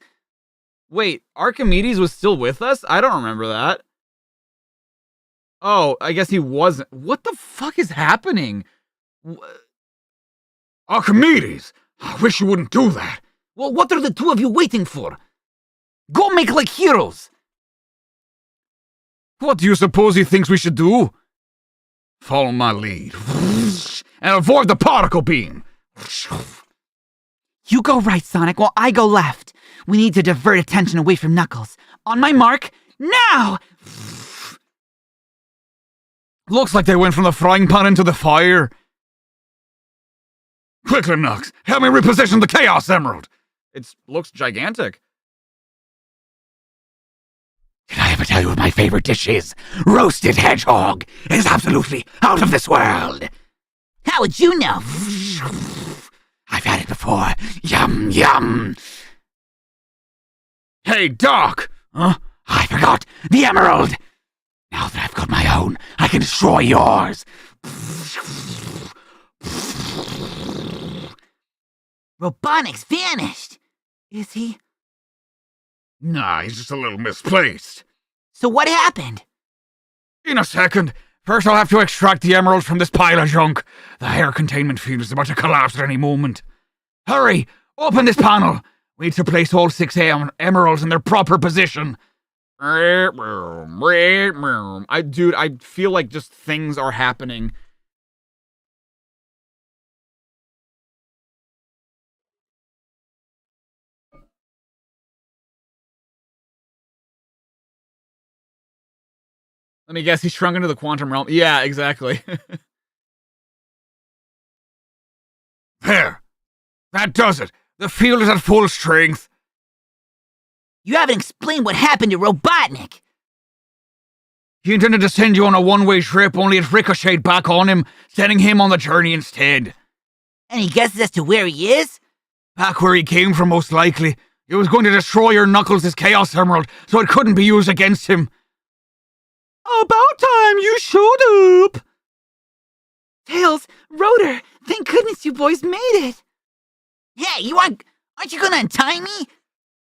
Wait, Archimedes was still with us? I don't remember that. Oh, I guess he wasn't. What the fuck is happening? Archimedes! I wish you wouldn't do that. Well, what are the two of you waiting for? Go make like heroes! What do you suppose he thinks we should do? Follow my lead. And avoid the particle beam. You go right, Sonic, while I go left. We need to divert attention away from Knuckles. On my mark, now! Looks like they went from the frying pan into the fire. Quickly, Knux, help me reposition the Chaos Emerald. It looks gigantic. Did I ever tell you what my favorite dish is? Roasted hedgehog. It is absolutely out of this world. How would you know? I've had it before. Yum, yum. Hey, Doc! Huh? I forgot. The emerald. Now that I've got my own, I can destroy yours. Robotnik's vanished. Is he? Nah, he's just a little misplaced. So what happened? In a second. First, I'll have to extract the emeralds from this pile of junk. The air containment field is about to collapse at any moment. Hurry! Open this panel! We need to place all 6 emeralds in their proper position. I feel like just things are happening. Let me guess, he shrunk into the quantum realm. Yeah, exactly. There! That does it! The field is at full strength. You haven't explained what happened to Robotnik. He intended to send you on a one-way trip, only it ricocheted back on him, sending him on the journey instead. Any guesses as to where he is? Back where he came from, most likely. He was going to destroy your Knuckles' Chaos Emerald, so it couldn't be used against him. About time you showed up! Tails, Rotor, thank goodness you boys made it! Hey, aren't you gonna untie me?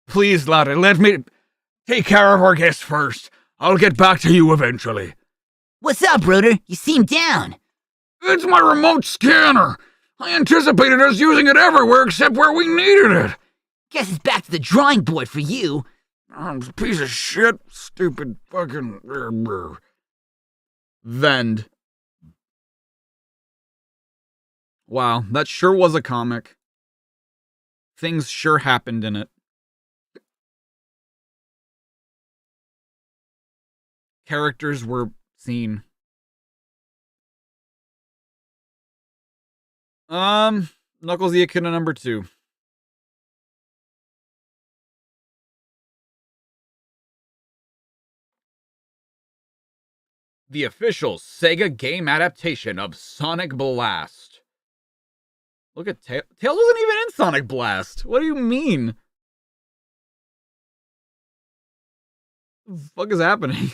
Please, laddie, let me take care of our guests first. I'll get back to you eventually. What's up, Rotor? You seem down. It's my remote scanner. I anticipated us using it everywhere except where we needed it. Guess it's back to the drawing board for you. Piece of shit. Stupid fucking... Vend. Wow, that sure was a comic. Things sure happened in it. Characters were seen. Knuckles the Echidna number 2. The official Sega game adaptation of Sonic Blast. Look at Tails. Tails wasn't even in Sonic Blast. What do you mean? What the fuck is happening?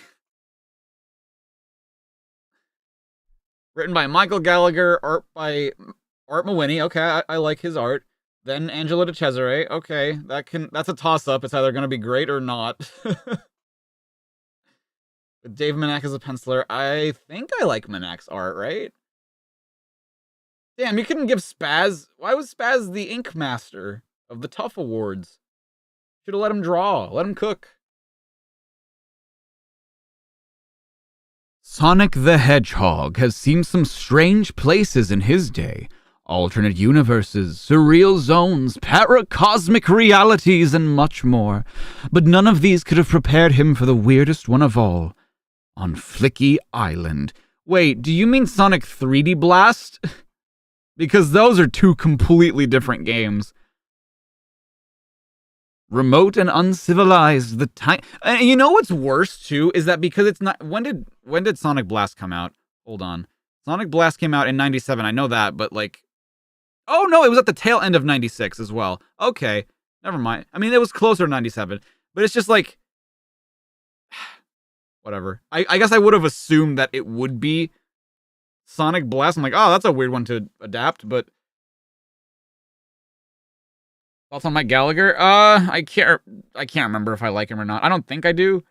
Written by Michael Gallagher, art by Art Mawini. Okay, I like his art. Then Angelo De Cesare. Okay, that's a toss-up. It's either gonna be great or not. With Dave Manak as a penciler. I think I like Manak's art, right? Damn, you couldn't give Spaz... Why was Spaz the ink master of the Tough Awards? Should have let him draw. Let him cook. Sonic the Hedgehog has seen some strange places in his day. Alternate universes, surreal zones, paracosmic realities, and much more. But none of these could have prepared him for the weirdest one of all. On Flicky Island. Wait, do you mean Sonic 3D Blast? Because those are two completely different games. Remote and uncivilized, the time... And you know what's worse, too, is that because it's not... When did Sonic Blast come out? Hold on. Sonic Blast came out in 97, I know that, but like... Oh, no, it was at the tail end of 96 as well. Okay, never mind. I mean, it was closer to 97, but it's just like... Whatever. I guess I would have assumed that it would be Sonic Blast. I'm like, oh, that's a weird one to adapt, but Thoughts on Mike Gallagher? I can't remember if I like him or not. I don't think I do.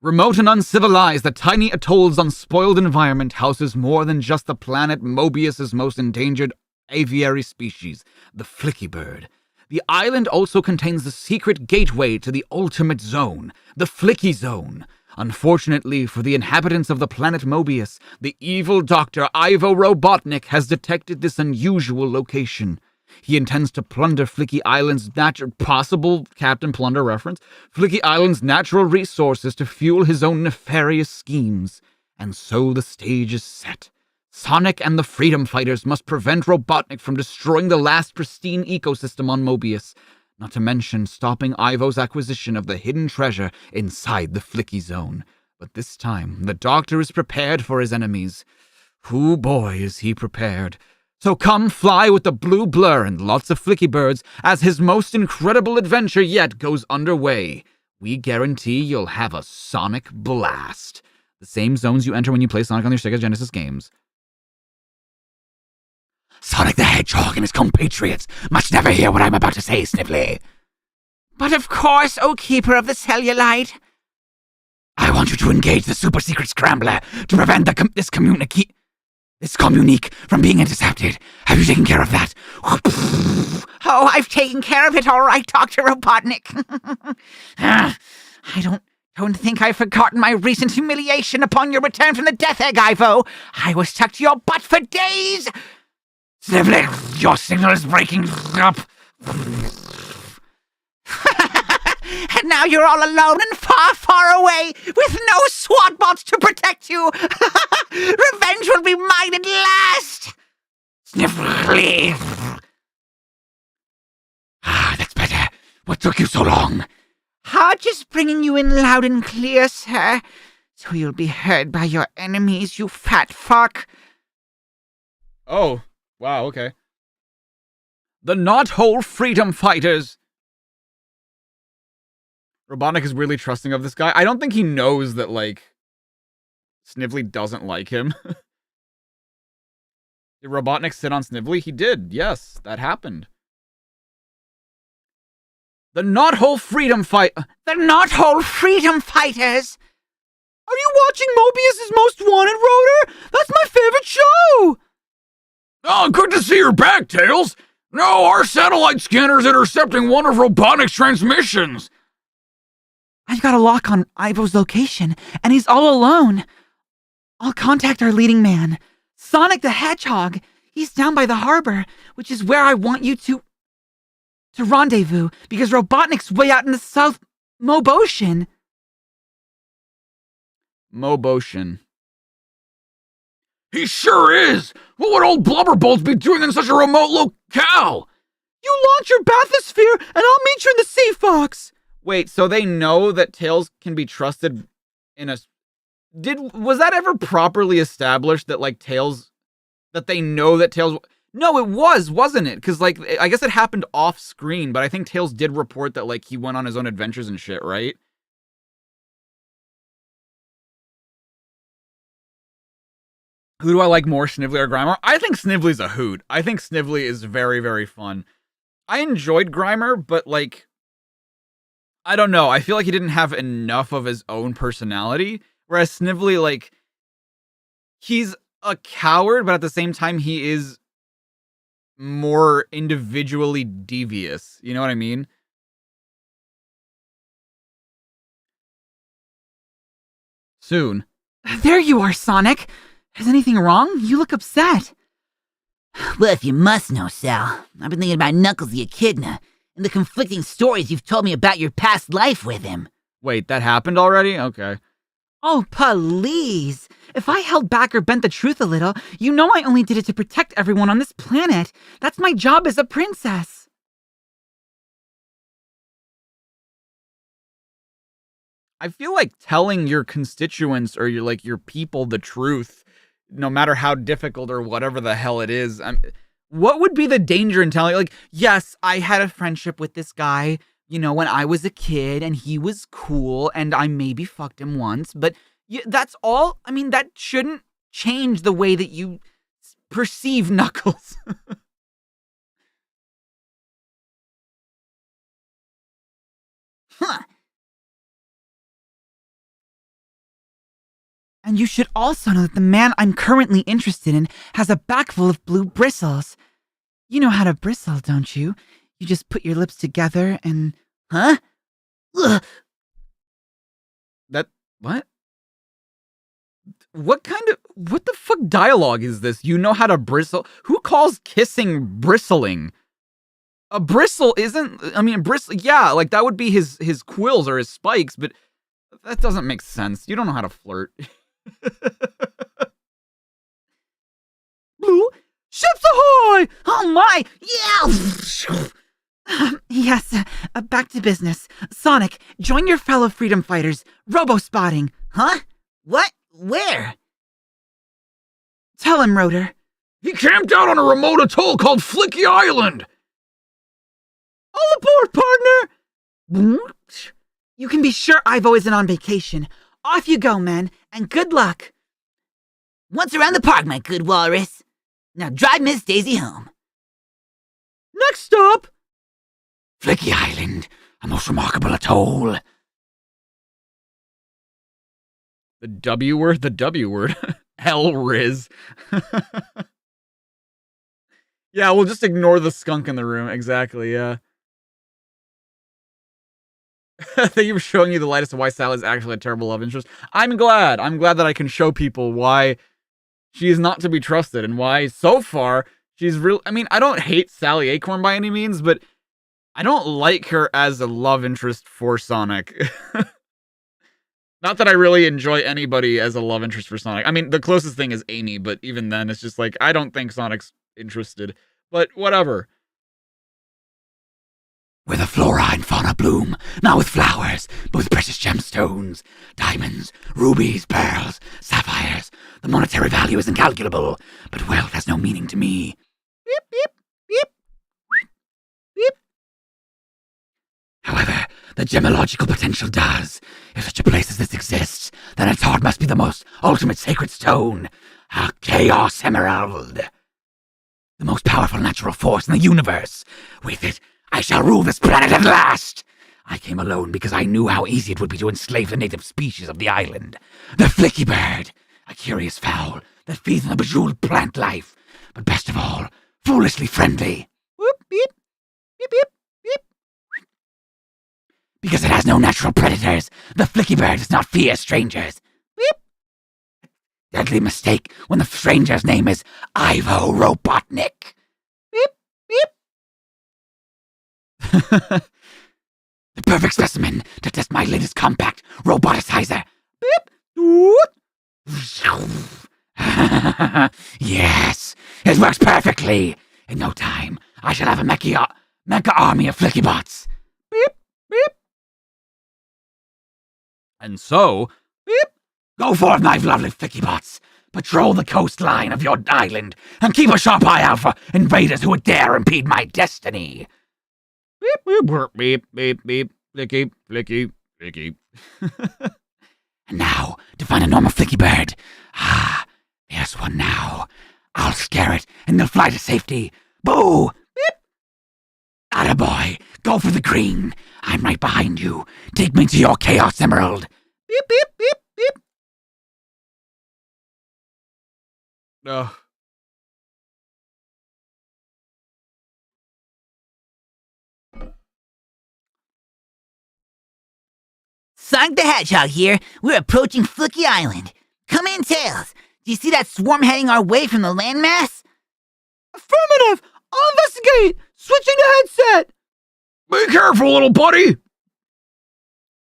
Remote and uncivilized, the tiny atoll's unspoiled environment houses more than just the planet Mobius's most endangered aviary species, the flicky bird. The island also contains the secret gateway to the ultimate zone, the Flicky Zone. Unfortunately for the inhabitants of the planet Mobius, the evil Dr. Ivo Robotnik has detected this unusual location. He intends to plunder Flicky Island's possible Captain Plunder reference, Flicky Island's natural resources to fuel his own nefarious schemes. And so the stage is set. Sonic and the Freedom Fighters must prevent Robotnik from destroying the last pristine ecosystem on Mobius, not to mention stopping Ivo's acquisition of the hidden treasure inside the Flicky Zone. But this time, the Doctor is prepared for his enemies. Hoo boy, is he prepared. So come fly with the blue blur and lots of flicky birds as his most incredible adventure yet goes underway. We guarantee you'll have a Sonic blast. The same zones you enter when you play Sonic on your Sega Genesis games. Sonic the Hedgehog and his compatriots must never hear what I'm about to say, Snively. But of course, O Keeper of the Cellulite. I want you to engage the super secret scrambler to prevent this communique from being intercepted. Have you taken care of that? Oh, I've taken care of it all right, Dr. Robotnik. I don't think I've forgotten my recent humiliation upon your return from the Death Egg, Ivo. I was stuck to your butt for days. Snively, your signal is breaking up. And now you're all alone and far, far away, with no SWAT bots to protect you. Revenge will be mine at last. Snively. That's better. What took you so long? Just bringing you in loud and clear, sir. So you'll be heard by your enemies, you fat fuck. Oh, wow, okay. The Knothole Freedom Fighters. Robotnik is weirdly trusting of this guy. I don't think he knows that, like, Snively doesn't like him. Did Robotnik sit on Snively? He did. Yes, that happened. The Knothole Freedom The Knothole Freedom Fighters! Are you watching Mobius's Most Wanted, Rotor? That's my favorite show! Oh, good to see you're back, Tails. No, our satellite scanner's intercepting one of Robotnik's transmissions. I've got a lock on Ivo's location, and he's all alone. I'll contact our leading man, Sonic the Hedgehog. He's down by the harbor, which is where I want you to rendezvous, because Robotnik's way out in the South Mobocean. Mobocean. He sure is. What would old Blubberbolts be doing in such a remote locale? You launch your bathysphere, and I'll meet you in the Sea Fox. Wait, so they know that Tails can be trusted in a... Was that ever properly established that, like, Tails... That they know that Tails... No, it wasn't it? Because, like, I guess it happened off screen, but I think Tails did report that, like, he went on his own adventures and shit, right? Who do I like more, Snively or Grimer? I think Snively's a hoot. I think Snively is very, very fun. I enjoyed Grimer, but, like... I don't know. I feel like he didn't have enough of his own personality. Whereas Snively, like, he's a coward, but at the same time, he is more individually devious. You know what I mean? Soon. There you are, Sonic. Is anything wrong? You look upset. Well, if you must know, Sal, I've been thinking about Knuckles the Echidna and the conflicting stories you've told me about your past life with him. Wait, that happened already? Okay. Oh, please. If I held back or bent the truth a little, you know I only did it to protect everyone on this planet. That's my job as a princess. I feel like telling your constituents or your people the truth, no matter how difficult or whatever the hell it is, what would be the danger in telling, like, yes, I had a friendship with this guy, you know, when I was a kid, and he was cool, and I maybe fucked him once, but that's all. I mean, that shouldn't change the way that you perceive Knuckles. Huh. And you should also know that the man I'm currently interested in has a back full of blue bristles. You know how to bristle, don't you? You just put your lips together and... Huh? Ugh. What? What the fuck dialogue is this? You know how to bristle? Who calls kissing bristling? A bristle isn't, I mean, bristle, yeah, like that would be his quills or his spikes, but that doesn't make sense. You don't know how to flirt. Blue, ships ahoy! Oh my! Yeah! Yes, back to business. Sonic, join your fellow freedom fighters. Robo-spotting. Huh? What? Where? Tell him, Rotor. He camped out on a remote atoll called Flicky Island. All aboard, partner! You can be sure Ivo isn't on vacation. Off you go, man, and good luck. Once around the park, my good walrus. Now drive Miss Daisy home. Next stop! Flicky Island, a most remarkable atoll. The W word? The W word. Hell Riz. Yeah, we'll just ignore the skunk in the room. Exactly, yeah. Thank you for showing you the lightest of why Sally is actually a terrible love interest. I'm glad. I'm glad that I can show people why she is not to be trusted and why, so far, she's real. I mean, I don't hate Sally Acorn by any means, but I don't like her as a love interest for Sonic. Not that I really enjoy anybody as a love interest for Sonic. I mean, the closest thing is Amy, but even then, it's just like, I don't think Sonic's interested. But whatever. Where the flora and fauna bloom, not with flowers, but with precious gemstones, diamonds, rubies, pearls, sapphires. The monetary value is incalculable, but wealth has no meaning to me. Beep, beep, beep. Beep. However, the gemological potential does. If such a place as this exists, then its heart must be the most ultimate sacred stone, a Chaos Emerald. The most powerful natural force in the universe. With it, I shall rule this planet at last! I came alone because I knew how easy it would be to enslave the native species of the island. The flicky bird, a curious fowl that feeds on the bejeweled plant life, but best of all, foolishly friendly. Whoop, beep, beep, beep, beep. Because it has no natural predators, the flicky bird does not fear strangers. Beep. Deadly mistake when the stranger's name is Ivo Robotnik. Beep, beep. The perfect specimen to test my latest compact roboticizer. Beep. Doot. Yes, it works perfectly. In no time, I shall have a mecha army of flickybots. Beep, beep. And so, Beep. Go forth, my lovely flickybots. Patrol the coastline of your island and keep a sharp eye out for invaders who would dare impede my destiny. beep, beep, beep, beep, beep, flicky, flicky, flicky. And now, to find a normal flicky bird. Ah, there's one now. I'll scare it, and they'll fly to safety. Boo! Beep. Attaboy, go for the green. I'm right behind you. Take me to your Chaos Emerald. Beep, beep, beep, beep. Ugh. Sonic the Hedgehog here. We're approaching Flicky Island. Come in, Tails. Do you see that swarm heading our way from the landmass? Affirmative! I'll investigate! Switching to headset! Be careful, little buddy.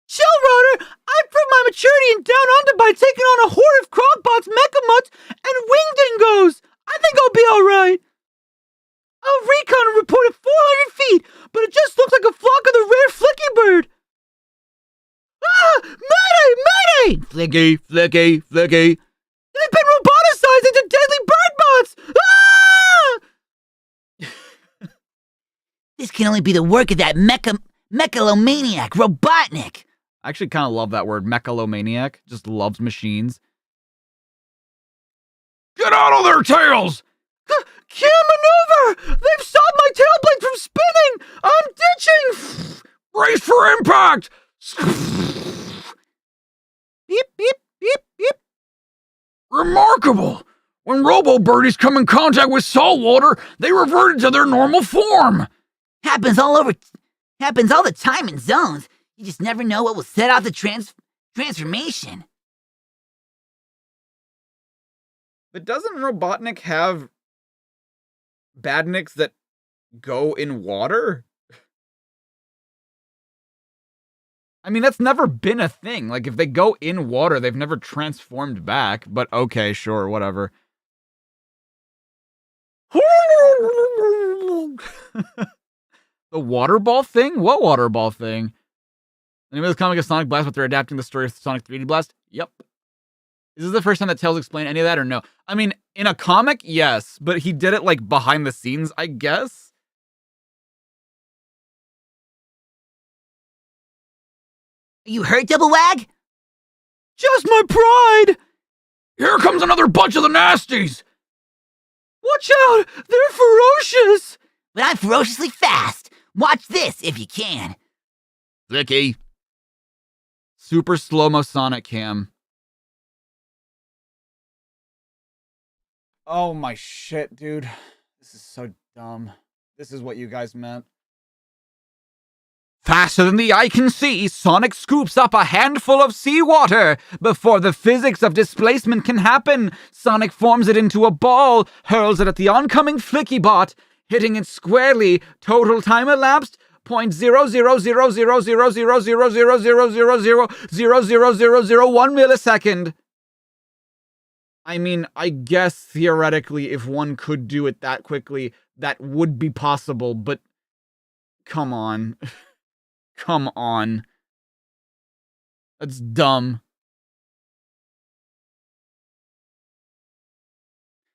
Chill, Rotor! I proved my maturity in Down Under by taking on a horde of Crogbots, Mechamuts, and Wing Dingoes! I think I'll be alright! Our recon reported 400 feet, but it just looks like a flock of the rare Flicky bird! Ah! Mayday! Mayday! Flicky, flicky, flicky. They've been roboticized into deadly bird bots! Ah! This can only be the work of that mechalomaniac, Robotnik. I actually kind of love that word, mechalomaniac. Just loves machines. Get out of there, Tails. Can't maneuver! They've stopped my tail blade from spinning! I'm ditching! Brace for impact! Beep, beep, beep, beep. Remarkable! When robo-birdies come in contact with salt water, they reverted to their normal form! Happens all the time in zones. You just never know what will set off the transformation. But doesn't Robotnik have badniks that go in water? I mean, that's never been a thing. Like, if they go in water, they've never transformed back. But okay, sure, whatever. The water ball thing? What water ball thing? The name of this comic is Sonic Blast, but they're adapting the story of Sonic 3D Blast? Yep. Is this the first time that Tails explained any of that or no? I mean, in a comic, yes, but he did it like behind the scenes, I guess. You hurt, Double Wag? Just my pride! Here comes another bunch of the nasties! Watch out! They're ferocious! But I'm ferociously fast. Watch this if you can. Vicky. Super slow-mo Sonic cam. Oh my shit, dude. This is so dumb. This is what you guys meant. Faster than the eye can see, Sonic scoops up a handful of seawater. Before the physics of displacement can happen, Sonic forms it into a ball, hurls it at the oncoming Flicky bot, hitting it squarely. Total time elapsed 0.00000000000000000000001 millisecond. I mean, I guess theoretically, if one could do it that quickly, that would be possible, but come on. Come on. That's dumb.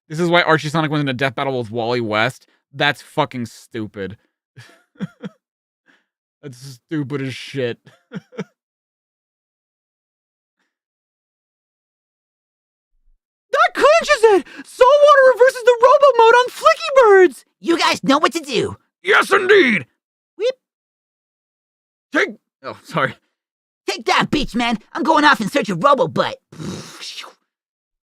This is why Archie Sonic went into death battle with Wally West. That's fucking stupid. That's stupid as shit. That clinches it! Saltwater reverses the robo mode on Flicky Birds! You guys know what to do. Yes, indeed! Weep. Take... Oh, sorry. Take that, beach man. I'm going off in search of Robo Butt.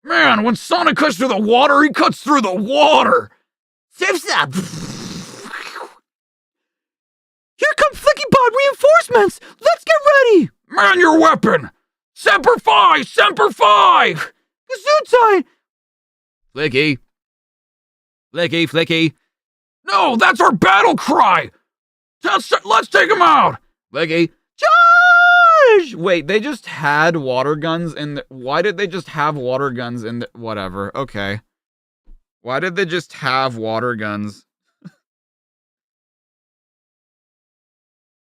Man, when Sonic cuts through the water, he cuts through the water! Surf's up. Here come Flicky Bot reinforcements! Let's get ready! Man your weapon! Semper Fi! Semper Fi! Gesundheit! Flicky. Flicky, Flicky. No, that's our battle cry! Let's take him out! Flicky. Charge! Wait, they just had water guns in the... Why did they just have water guns in the... Whatever, okay. Why did they just have water guns?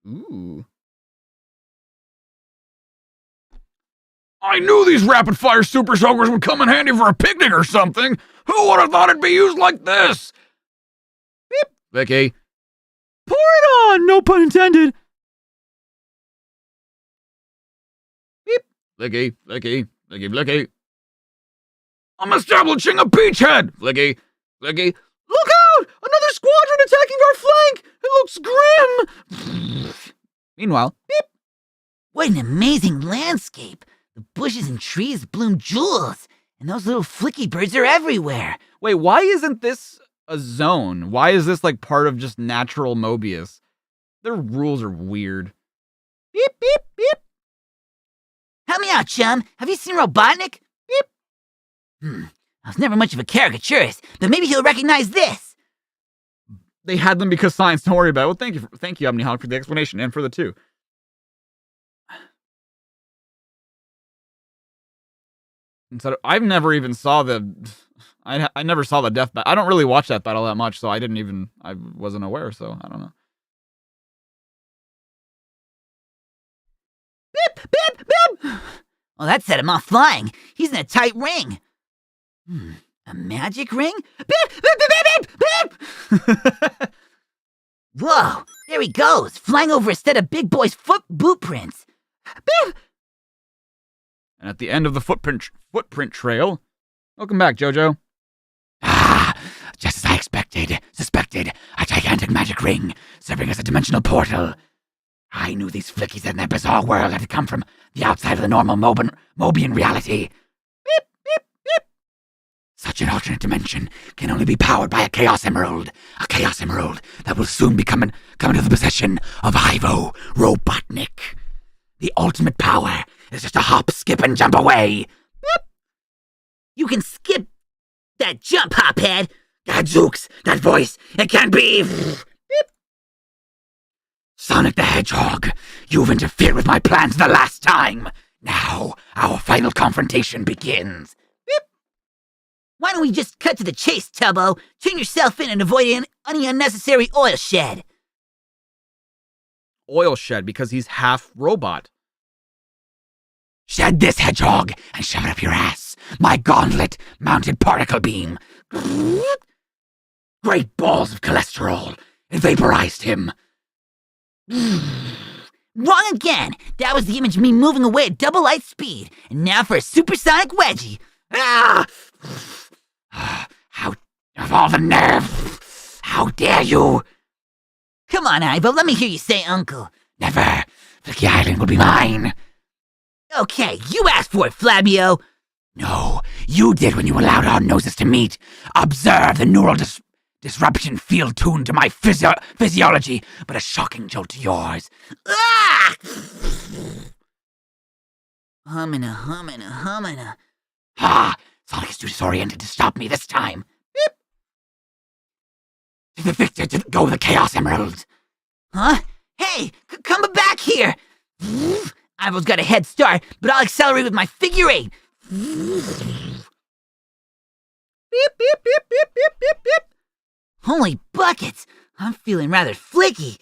Ooh. I knew these rapid-fire super soakers would come in handy for a picnic or something! Who would have thought it'd be used like this? Beep. Vicky. Pour it on! No pun intended! Beep. Flicky, Flicky, Flicky, Flicky. I'm establishing a beachhead! Flicky, Flicky. Look out! Another squadron attacking our flank! It looks grim! Meanwhile, beep. What an amazing landscape. The bushes and trees bloom jewels, and those little Flicky Birds are everywhere. Wait, why isn't this a zone? Why is this like part of just natural Mobius? Their rules are weird. Beep, beep, beep. Help me out, chum. Have you seen Robotnik? Beep. I was never much of a caricaturist, but maybe he'll recognize this. They had them because science. Don't worry about it. Well, thank you, Omnihawk, for the explanation and for the two. Instead of, I've never even saw the. I never saw the death battle. I don't really watch that battle that much, so I wasn't aware. So I don't know. Beep, beep, beep. Well, that set him off flying. He's in a tight ring. A magic ring? Beep, beep, beep, beep, beep, beep. Whoa, there he goes, flying over a set of big boy's boot prints. Beep. And at the end of the footprint trail, welcome back, JoJo. suspected a gigantic magic ring serving as a dimensional portal. I knew these flickies in their bizarre world had to come from the outside of the normal Mobian reality. Beep, beep, beep. Such an alternate dimension can only be powered by a Chaos Emerald that will soon be coming into the possession of Ivo Robotnik. The ultimate power is just a hop, skip, and jump away. Beep. You can skip that jump, hophead. Gadzooks, that voice, it can't be. Beep. Sonic the Hedgehog, you've interfered with my plans the last time. Now, our final confrontation begins. Beep. Why don't we just cut to the chase, Tubbo? Turn yourself in and avoid any unnecessary oil shed. Oil shed because he's half robot. Shed this, Hedgehog, and shove it up your ass. My gauntlet-mounted particle beam. Great balls of cholesterol. It vaporized him. Wrong again. That was the image of me moving away at double light speed. And now for a supersonic wedgie. Ah! How of all the nerve! How dare you! Come on, Ivo, let me hear you say uncle. Never. Flicky Island will be mine. Okay, you asked for it, Flabio. No, you did when you allowed our noses to meet. Observe the neural disruption field tuned to my physiology, but a shocking jolt to yours. Ah! Humana. Ha! Sonic is too disoriented to stop me this time. Beep. To the victor, go the Chaos Emeralds. Huh? Hey, come back here. Ivo's got a head start, but I'll accelerate with my figure eight. Beep, beep, beep, beep, beep, beep, beep. Holy buckets! I'm feeling rather flicky.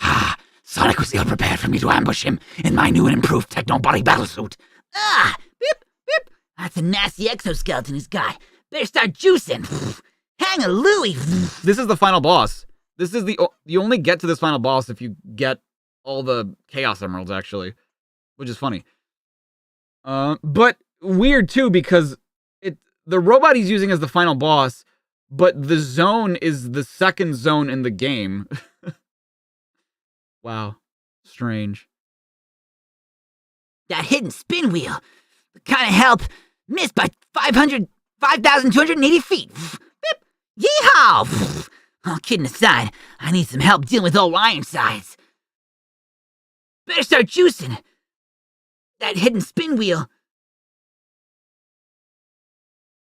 Ah! Sonic was ill-prepared for me to ambush him in my new and improved techno-body battlesuit. Ah! Beep, beep. That's a nasty exoskeleton he's got. Better start juicing. Hang a Louie. This is the final boss. This is you only get to this final boss if you get all the Chaos Emeralds, actually, which is funny. But weird too, because the robot he's using as the final boss, but the zone is the second zone in the game. Wow, strange. That hidden spin wheel, the kind of help missed by 5,280 feet. Beep. Yeehaw! All kidding aside, I need some help dealing with old Ironsides. Better start juicing. That hidden spin wheel.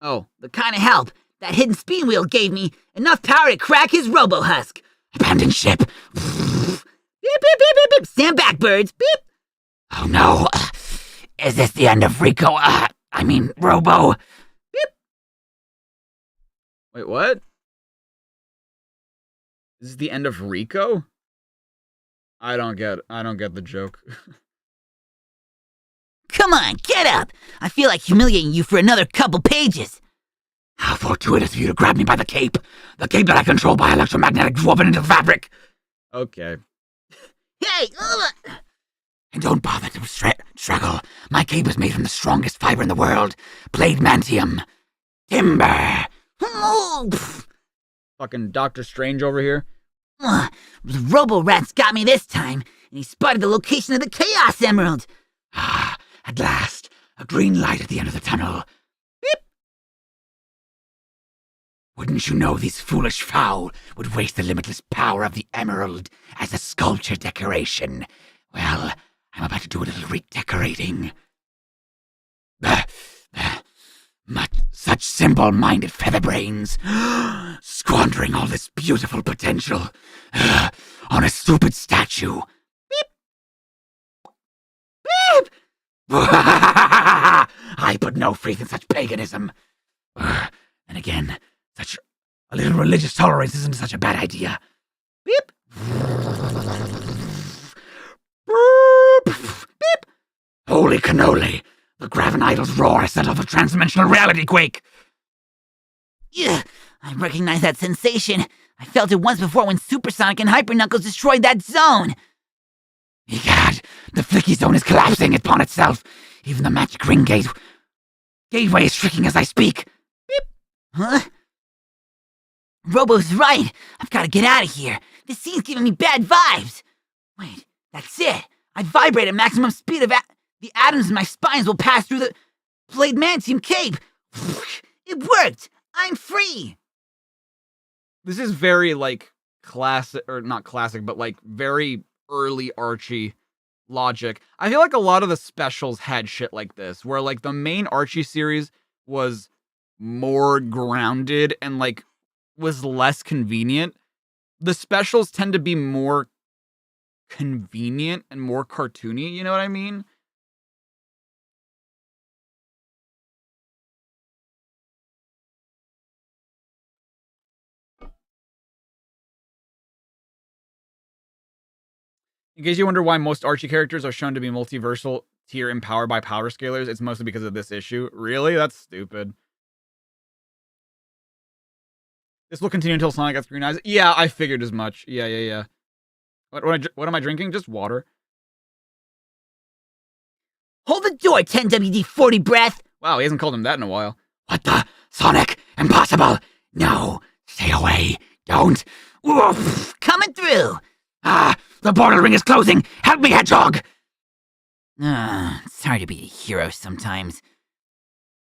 Oh, The kind of help that hidden spin wheel gave me enough power to crack his robo-husk. Abandon ship. Beep, beep, beep, beep, beep. Stand back, birds. Beep. Oh no. Is this the end of Rico? Robo. Beep. wait, what? This is the end of Rico? I don't get the joke. Come on, get up. I feel like humiliating you for another couple pages. How fortuitous of you to grab me by the cape. The cape that I control by electromagnetic woven into the fabric. Okay. Hey! And don't bother to struggle. My cape is made from the strongest fiber in the world. Blade mantium. Timber. Oh, Fucking Doctor Strange over here. the Robo-Rat's got me this time, and he spotted the location of the Chaos Emerald. Ah, at last. A green light at the end of the tunnel. Beep. Wouldn't you know these foolish fowl would waste the limitless power of the emerald as a sculpture decoration? Well, I'm about to do a little redecorating. Such simple-minded featherbrains, squandering all this beautiful potential on a stupid statue. Beep. Beep. I put no faith in such paganism. And again, such a little religious tolerance isn't such a bad idea. Beep. Beep. Holy cannoli! The Graven Idol's roar has set off a transdimensional reality quake! Yeah, I recognize that sensation. I felt it once before when Supersonic and Hyper Knuckles destroyed that zone. Egad, the Flicky Zone is collapsing upon itself. Even the magic ring gate Gateway is shrieking as I speak. Huh? Robo's right. I've got to get out of here. This scene's giving me bad vibes. Wait, that's it. I vibrate at maximum speed of the atoms in my spines will pass through the Blade Mantium cape. It worked. I'm free. This is very, like, classic, or not classic, but, like, very early Archie logic. I feel like a lot of the specials had shit like this, where, like, the main Archie series was more grounded and, like, was less convenient. The specials tend to be more convenient and more cartoony, you know what I mean? In case you wonder why most Archie characters are shown to be multiversal tier empowered by power scalars, it's mostly because of this issue. Really? That's stupid. This will continue until Sonic gets green eyes. Yeah, I figured as much. Yeah. What am I drinking? Just water. Hold the door, 10WD-40 breath. Wow, he hasn't called him that in a while. What the? Sonic? Impossible. No. Stay away. Don't. Oof. Coming through. The portal ring is closing. Help me, Hedgehog. It's hard to be a hero sometimes.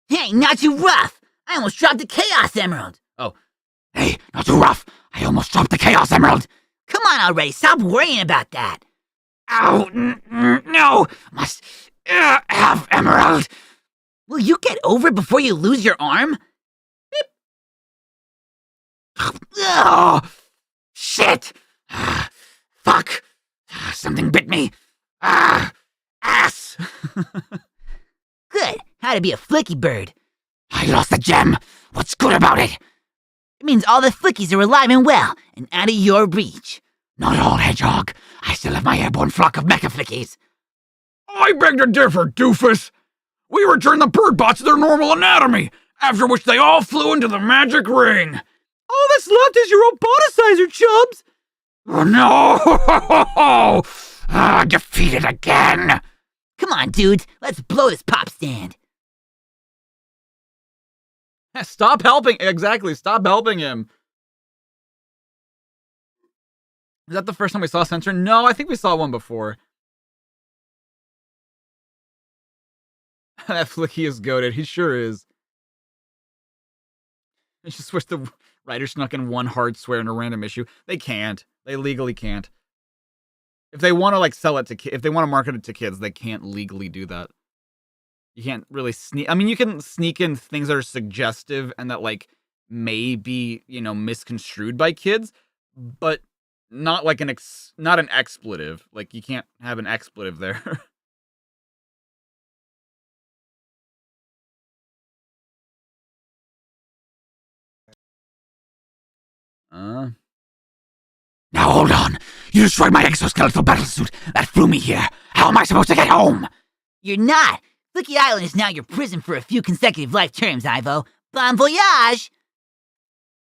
Hey, not too rough. I almost dropped the Chaos Emerald. Oh. Hey, not too rough. I almost dropped the Chaos Emerald. Come on already. Stop worrying about that. Ow. No. Must have Emerald. Will you get over it before you lose your arm? Oh, shit. Fuck. Something bit me. Ass. Good. How to be a flicky bird. I lost the gem. What's good about it? It means all the flickies are alive and well and out of your reach. Not all, Hedgehog. I still have my airborne flock of mecha flickies. I beg to differ, doofus. We returned the bird bots to their normal anatomy, after which they all flew into the magic ring. All that's left is your roboticizer, Chubbs. Oh, no! Defeated again. Come on, dudes. Let's blow this pop stand. Stop helping. Exactly. Stop helping him. Is that the first time we saw Censor? No, I think we saw one before. That Flicky is goated. He sure is. I just wish the writer snuck in one hard swear in a random issue. They can't. They legally can't. If they want to like sell it to if they want to market it to kids, they can't legally do that. You can't really sneak. I mean, you can sneak in things that are suggestive and that like may be, you know, misconstrued by kids, but not like not an expletive. Like you can't have an expletive there. Now hold on. You destroyed my exoskeletal battlesuit. That flew me here. How am I supposed to get home? You're not. Flicky Island is now your prison for a few consecutive life terms, Ivo. Bon voyage!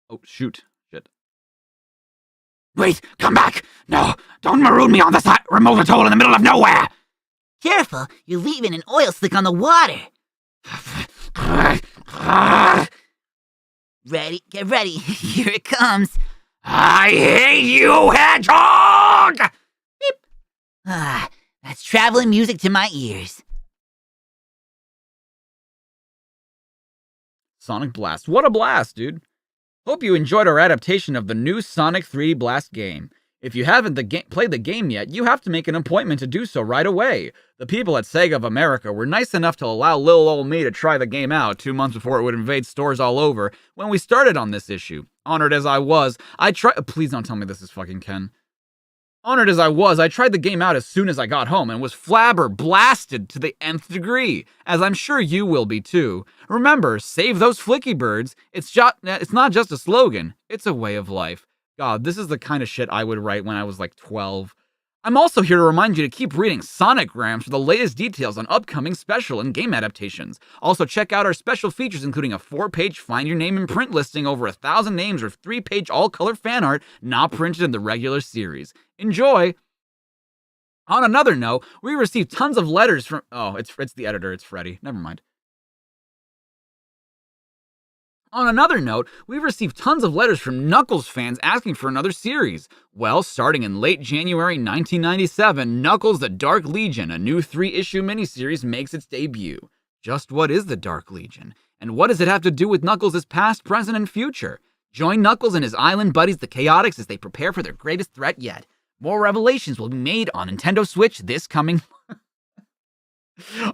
Oh, shoot. Shit. Wait, come back. No, don't maroon me on this remote atoll in the middle of nowhere. Careful, you're leaving an oil slick on the water. Ready? Get ready. Here it comes. I hate you, Hedgehog! Beep. That's traveling music to my ears. Sonic Blast. What a blast, dude. Hope you enjoyed our adaptation of the new Sonic 3 Blast game. If you haven't played the game yet, you have to make an appointment to do so right away. The people at Sega of America were nice enough to allow little old me to try the game out 2 months before it would invade stores all over when we started on this issue. Honored as I was, please don't tell me this is fucking Ken. Honored as I was, I tried the game out as soon as I got home and was flabber-blasted to the nth degree, as I'm sure you will be too. Remember, save those flicky birds. It's not just a slogan, it's a way of life. God, this is the kind of shit I would write when I was like 12. I'm also here to remind you to keep reading Sonicgrams for the latest details on upcoming special and game adaptations. Also, check out our special features, including a 4-page Find Your Name in Print listing, over 1,000 names, or 3-page all-color fan art not printed in the regular series. Enjoy! On another note, we received tons of letters from... Oh, it's the editor. It's Freddy. Never mind. On another note, we've received tons of letters from Knuckles fans asking for another series. Well, starting in late January 1997, Knuckles the Dark Legion, a new 3-issue miniseries, makes its debut. Just what is the Dark Legion? And what does it have to do with Knuckles' past, present, and future? Join Knuckles and his island buddies, the Chaotix, as they prepare for their greatest threat yet. More revelations will be made on Nintendo Switch this coming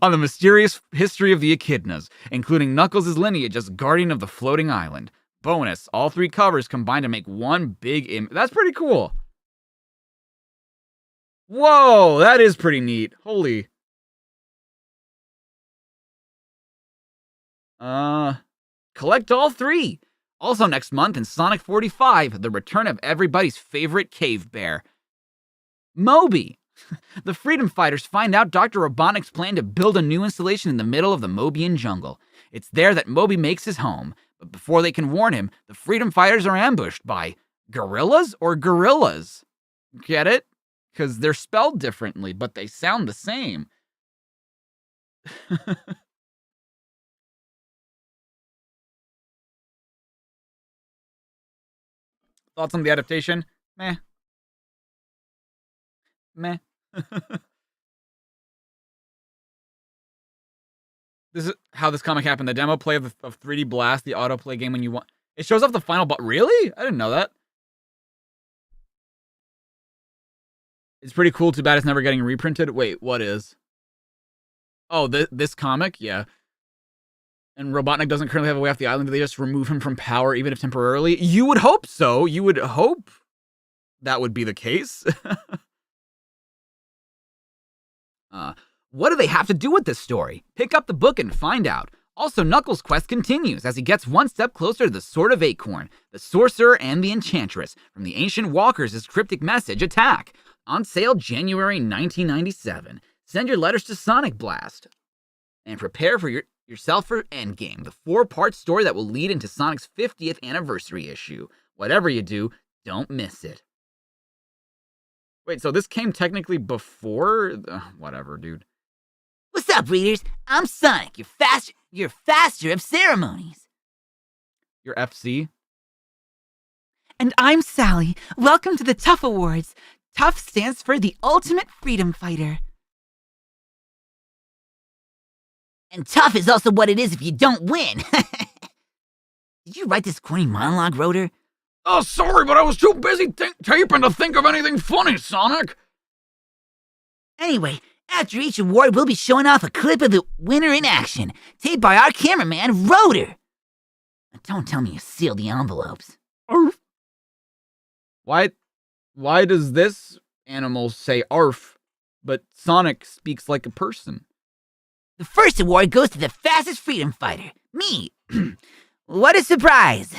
on the mysterious history of the Echidnas, including Knuckles' lineage as guardian of the floating island. Bonus, all 3 covers combine to make one big That's pretty cool. Whoa, that is pretty neat. Holy. Collect all 3. Also next month in Sonic 45, the return of everybody's favorite cave bear, Moby. The Freedom Fighters find out Dr. Robotnik's plan to build a new installation in the middle of the Mobian jungle. It's there that Moby makes his home, but before they can warn him, the Freedom Fighters are ambushed by gorillas or gorillas. Get it? Because they're spelled differently, but they sound the same. Thoughts on the adaptation? Meh. This is how this comic happened. The demo play of 3D Blast, the autoplay game when you want. It shows off the final boss. Really? I didn't know that. It's pretty cool. Too bad it's never getting reprinted. Wait, what is? Oh, this comic? Yeah. And Robotnik doesn't currently have a way off the island. Do they just remove him from power, even if temporarily? You would hope so. You would hope that would be the case. What do they have to do with this story? Pick up the book and find out. Also, Knuckles' quest continues as he gets one step closer to the Sword of Acorn, the Sorcerer and the Enchantress, from the Ancient Walkers' cryptic message, Attack. On sale January 1997. Send your letters to Sonic Blast. And prepare for yourself for Endgame, the 4-part story that will lead into Sonic's 50th anniversary issue. Whatever you do, don't miss it. Wait, so this came technically before? Whatever, dude. What's up, readers? I'm Sonic, your faster of ceremonies. Your FC? And I'm Sally. Welcome to the Tough Awards. Tough stands for the Ultimate Freedom Fighter. And tough is also what it is if you don't win. Did you write this corny monologue, Rotor? Oh, sorry, but I was too busy taping to think of anything funny, Sonic. Anyway, after each award, we'll be showing off a clip of the winner in action, taped by our cameraman, Rotor. Don't tell me you sealed the envelopes. Why does this animal say arf, but Sonic speaks like a person? The first award goes to the fastest freedom fighter, me. What a surprise.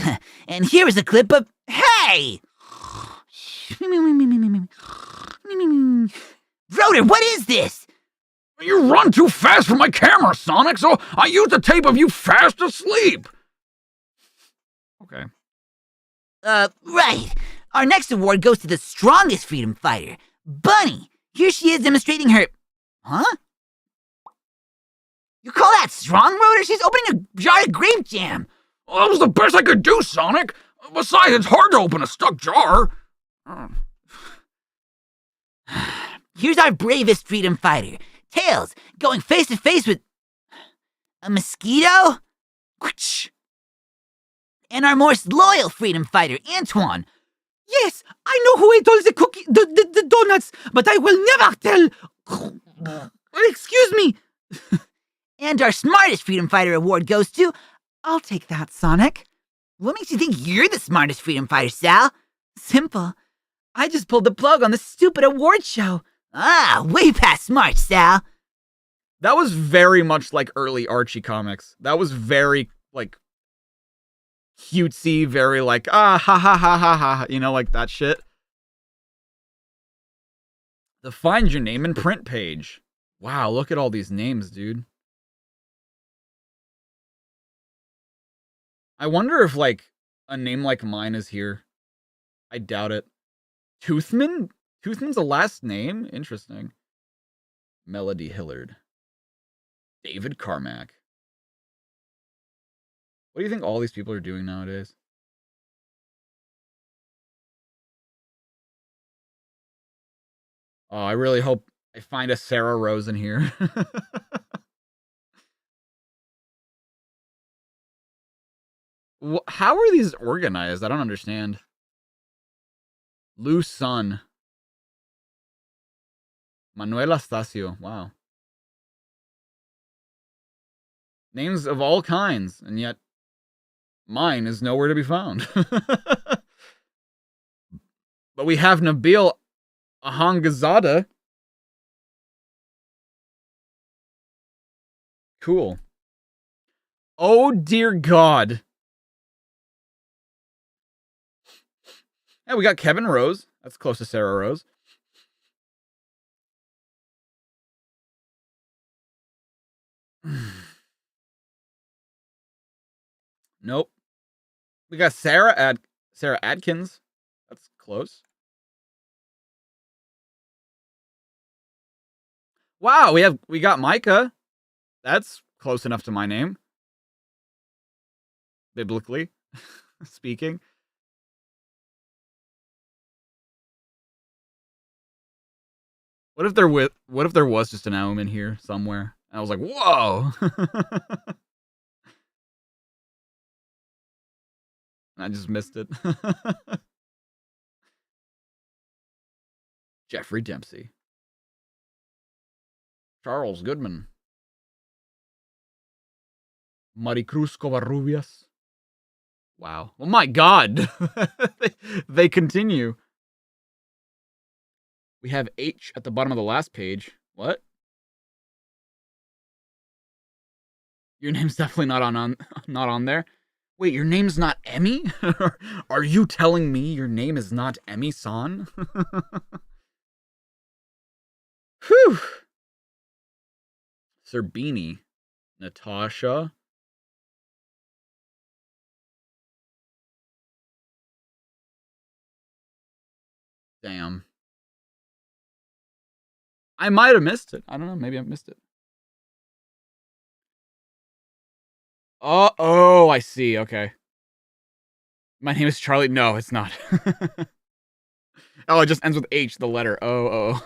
And here is a clip of, hey! Rotor, what is this? You run too fast for my camera, Sonic, so I used a tape of you fast asleep. Okay. Right. Our next award goes to the strongest freedom fighter, Bunny. Here she is demonstrating her... Huh? You call that strong, Rotor? She's opening a jar of grape jam. Well, that was the best I could do, Sonic. Besides, it's hard to open a stuck jar. Here's our bravest freedom fighter, Tails, going face to face with... a mosquito? And our most loyal freedom fighter, Antoine. Yes, I know who ate all the donuts, but I will never tell. Excuse me. And our smartest freedom fighter award goes to... I'll take that, Sonic. What makes you think you're the smartest freedom fighter, Sal? Simple. I just pulled the plug on the stupid award show. Ah, way past smart, Sal. That was very much like early Archie comics. That was very, like, cutesy, very like, ha ha ha ha ha, you know, like that shit. The Find Your Name in Print page. Wow, look at all these names, dude. I wonder if, like, a name like mine is here. I doubt it. Toothman? Toothman's a last name? Interesting. Melody Hillard. David Carmack. What do you think all these people are doing nowadays? Oh, I really hope I find a Sarah Rose in here. How are these organized? I don't understand. Lou Sun. Manuela Stasio. Wow. Names of all kinds, and yet mine is nowhere to be found. But we have Nabil Ahangazada. Cool. Oh dear God. Yeah, we got Kevin Rose. That's close to Sarah Rose. Nope. We got Sarah Adkins. That's close. Wow, we got Micah. That's close enough to my name. Biblically speaking. What if there was just an Aum in here somewhere? And I was like, whoa. I just missed it. Jeffrey Dempsey. Charles Goodman. Maricruz Covarrubias. Wow. Oh my God. they continue. We have H at the bottom of the last page. What? Your name's definitely not on there. Wait, your name's not Emmy? Are you telling me your name is not Emmy-san? Whew. Serbini. Natasha. Damn. I might have missed it. I don't know. Maybe I missed it. Oh, I see. Okay. My name is Charlie. No, it's not. Oh, it just ends with H, the letter. Oh.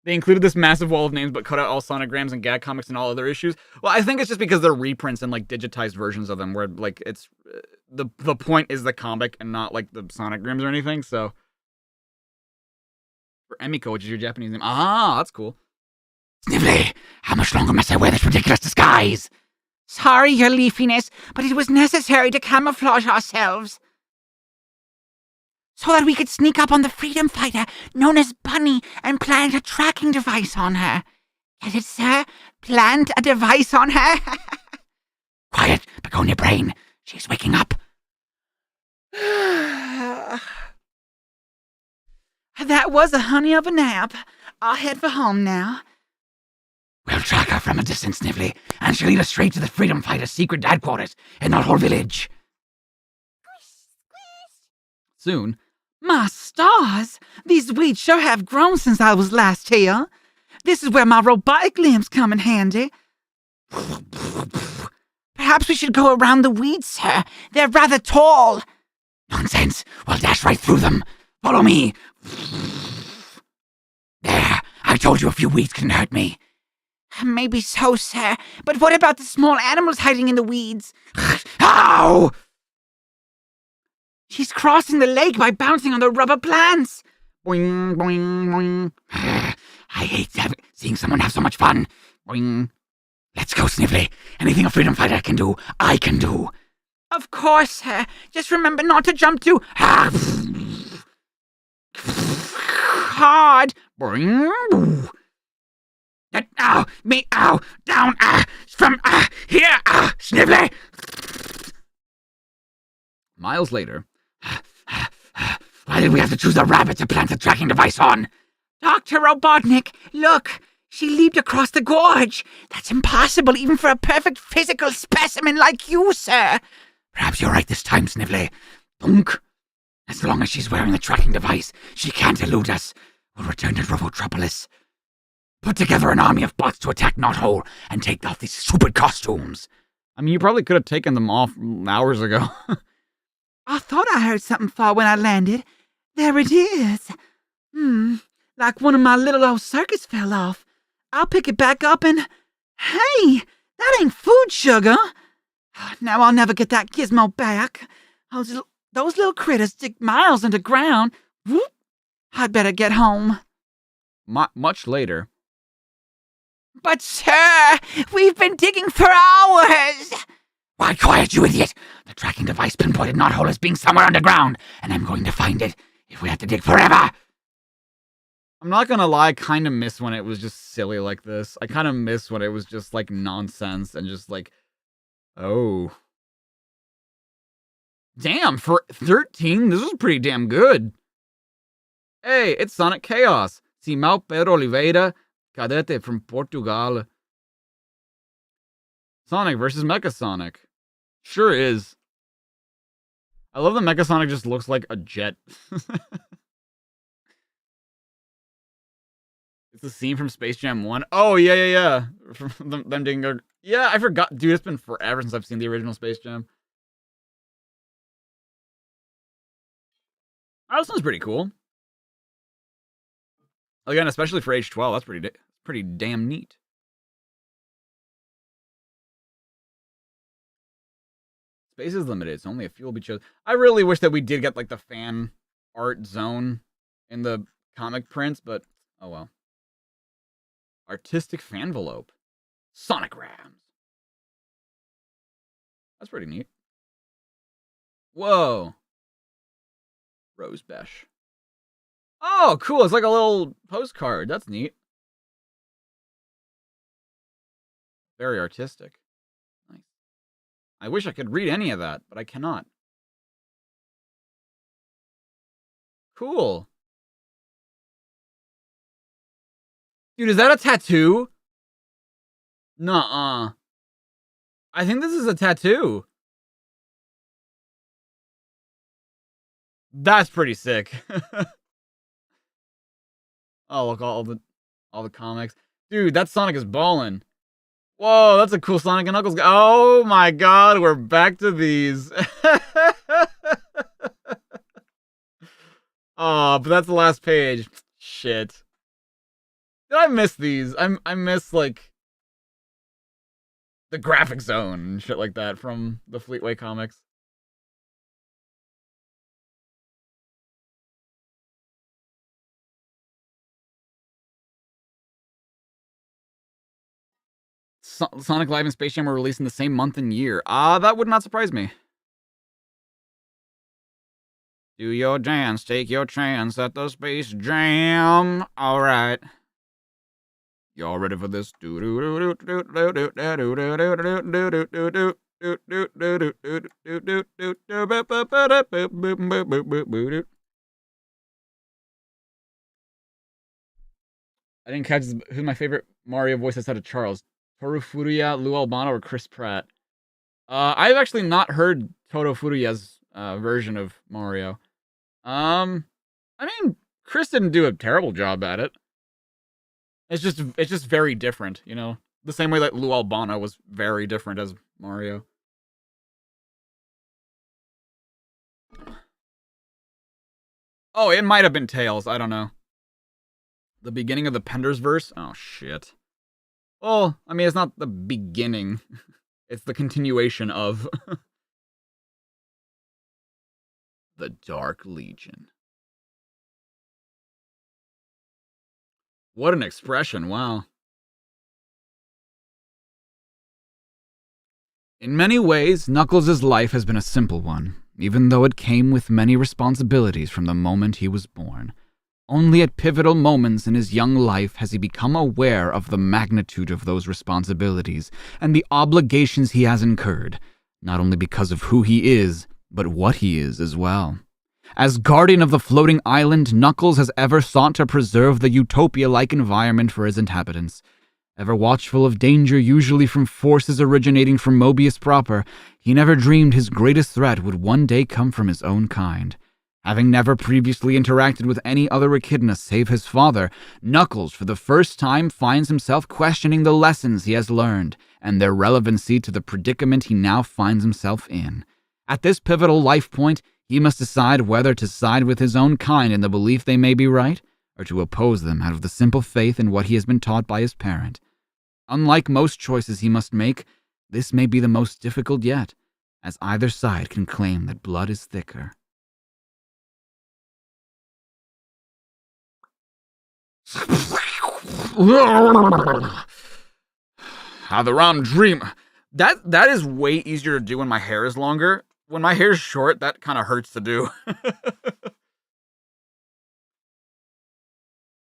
They included this massive wall of names, but cut out all sonograms and gag comics and all other issues. Well, I think it's just because they're reprints and like digitized versions of them, where like it's the point is the comic and not like the sonograms or anything. So for Emiko, which is your Japanese name, that's cool. Snively, how much longer must I wear this ridiculous disguise? Sorry, your leafiness, but it was necessary to camouflage ourselves so that we could sneak up on the freedom fighter known as Bunny and plant a tracking device on her. Get it, sir? Plant a device on her? Quiet, begonia brain. She's waking up. That was a honey of a nap. I'll head for home now. We'll track her from a distance, Snively, and she'll lead us straight to the freedom fighter's secret headquarters in that whole village. Soon. My stars! These weeds sure have grown since I was last here. This is where my robotic limbs come in handy. Perhaps we should go around the weeds, sir. They're rather tall. Nonsense. We'll dash right through them. Follow me. There. I told you a few weeds couldn't hurt me. Maybe so, sir. But what about the small animals hiding in the weeds? Ow! She's crossing the lake by bouncing on the rubber plants. Boing, boing, boing. I hate seeing someone have so much fun. Boing. Let's go, Snively. Anything a freedom fighter can do, I can do. Of course, sir. Just remember not to jump too hard. Boing. Ow, me, ow, down, from, here, Snively. Miles later. Why did we have to choose a rabbit to plant the tracking device on? Dr. Robotnik, look. She leaped across the gorge. That's impossible even for a perfect physical specimen like you, sir. Perhaps you're right this time, Snively. Dunk. As long as she's wearing the tracking device, she can't elude us. We'll return to Robotropolis. Put together an army of bots to attack Knothole and take off these stupid costumes. I mean, you probably could have taken them off hours ago. I thought I heard something fall when I landed. There it is. Like one of my little old circuits fell off. I'll pick it back up and... Hey, that ain't food, sugar. Now I'll never get that gizmo back. Those little critters dig miles underground. Whoop. I'd better get home. Much later. But, sir, we've been digging for hours. Why, quiet, you idiot! The tracking device pinpointed knothole as being somewhere underground, and I'm going to find it, if we have to dig forever! I'm not gonna lie, I kind of miss when it was just silly like this. I kind of miss when it was just, like, nonsense and just, like, oh. Damn, for 13, this was pretty damn good. Hey, it's Sonic Chaos. Simão Pedro Oliveira, cadete from Portugal. Sonic versus Mecha Sonic. Sure is. I love that Mecha Sonic just looks like a jet. It's a scene from Space Jam 1. Oh, yeah. From them digging. Yeah, I forgot. Dude, it's been forever since I've seen the original Space Jam. Oh, this one's pretty cool. Again, especially for age 12, that's pretty damn neat. Space is limited, it's only a few will be chosen. I really wish that we did get, like, the fan art zone in the comic prints, but oh well. Artistic fanvelope. Sonic Rams. That's pretty neat. Whoa. Rose Besh. Oh, cool. It's like a little postcard. That's neat. Very artistic. Nice. I wish I could read any of that, but I cannot. Cool. Dude, is that a tattoo? Nuh-uh. I think this is a tattoo. That's pretty sick. Oh, look, all the comics. Dude, that Sonic is ballin'. Whoa, that's a cool Sonic and Knuckles. Oh my god, we're back to these. Oh, but that's the last page. Shit. Did I miss these? I miss, like, the graphic zone and shit like that from the Fleetway comics. Sonic Live and Space Jam were released in the same month and year. That would not surprise me. Do your dance, take your chance at the Space Jam. All right. Y'all ready for this? I didn't catch who's my favorite Mario voice outside of Charles. Toru Furuya, Lou Albano, or Chris Pratt? I've actually not heard Toru Furuya's version of Mario. I mean, Chris didn't do a terrible job at it. It's just very different, you know? The same way that Lou Albano was very different as Mario. Oh, it might have been Tails, I don't know. The beginning of the Penders verse? Oh, shit. Well, I mean, it's not the beginning. It's the continuation of the Dark Legion. What an expression, wow. In many ways, Knuckles' life has been a simple one, even though it came with many responsibilities from the moment he was born. Only at pivotal moments in his young life has he become aware of the magnitude of those responsibilities and the obligations he has incurred, not only because of who he is, but what he is as well. As guardian of the floating island, Knuckles has ever sought to preserve the utopia-like environment for his inhabitants. Ever watchful of danger usually from forces originating from Mobius proper, he never dreamed his greatest threat would one day come from his own kind. Having never previously interacted with any other echidna save his father, Knuckles for the first time finds himself questioning the lessons he has learned and their relevancy to the predicament he now finds himself in. At this pivotal life point, he must decide whether to side with his own kind in the belief they may be right, or to oppose them out of the simple faith in what he has been taught by his parent. Unlike most choices he must make, this may be the most difficult yet, as either side can claim that blood is thicker. Either I'm dreaming. That is way easier to do when my hair is longer. When my hair is short, that kind of hurts to do.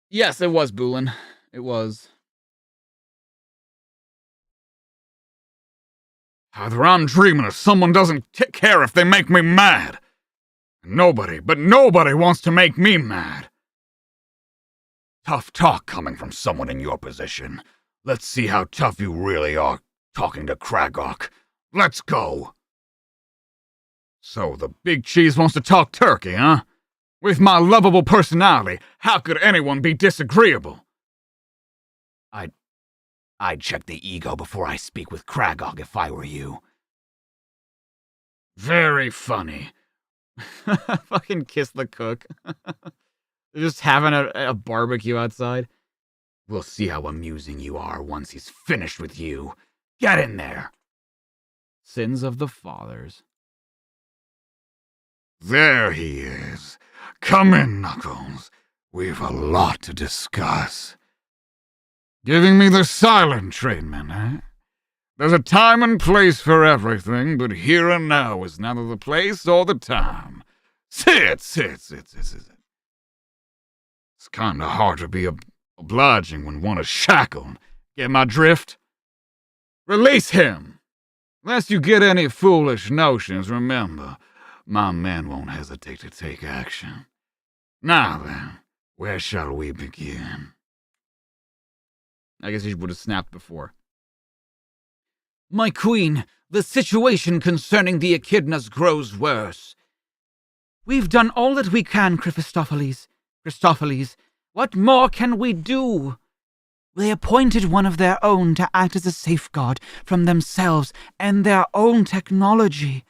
Yes, it was Boolin. It was. Either I'm dreaming or someone doesn't care if they make me mad. Nobody wants to make me mad. Tough talk coming from someone in your position. Let's see how tough you really are talking to Kragok. Let's go. So the big cheese wants to talk turkey, huh? With my lovable personality, how could anyone be disagreeable? I'd check the ego before I speak with Kragok if I were you. Very funny. Fucking kiss the cook. They're just having a barbecue outside. We'll see how amusing you are once he's finished with you. Get in there. Sins of the fathers. There he is. Come in, Knuckles. We've a lot to discuss. Giving me the silent treatment, eh? There's a time and place for everything, but here and now is neither the place or the time. Sit. It's kinda hard to be obliging when one is shackled. Get my drift? Release him! Lest you get any foolish notions, remember, my men won't hesitate to take action. Now then, where shall we begin? I guess he would have snapped before. My queen, the situation concerning the echidnas grows worse. We've done all that we can, Christopheles. What more can we do? They appointed one of their own to act as a safeguard from themselves and their own technology.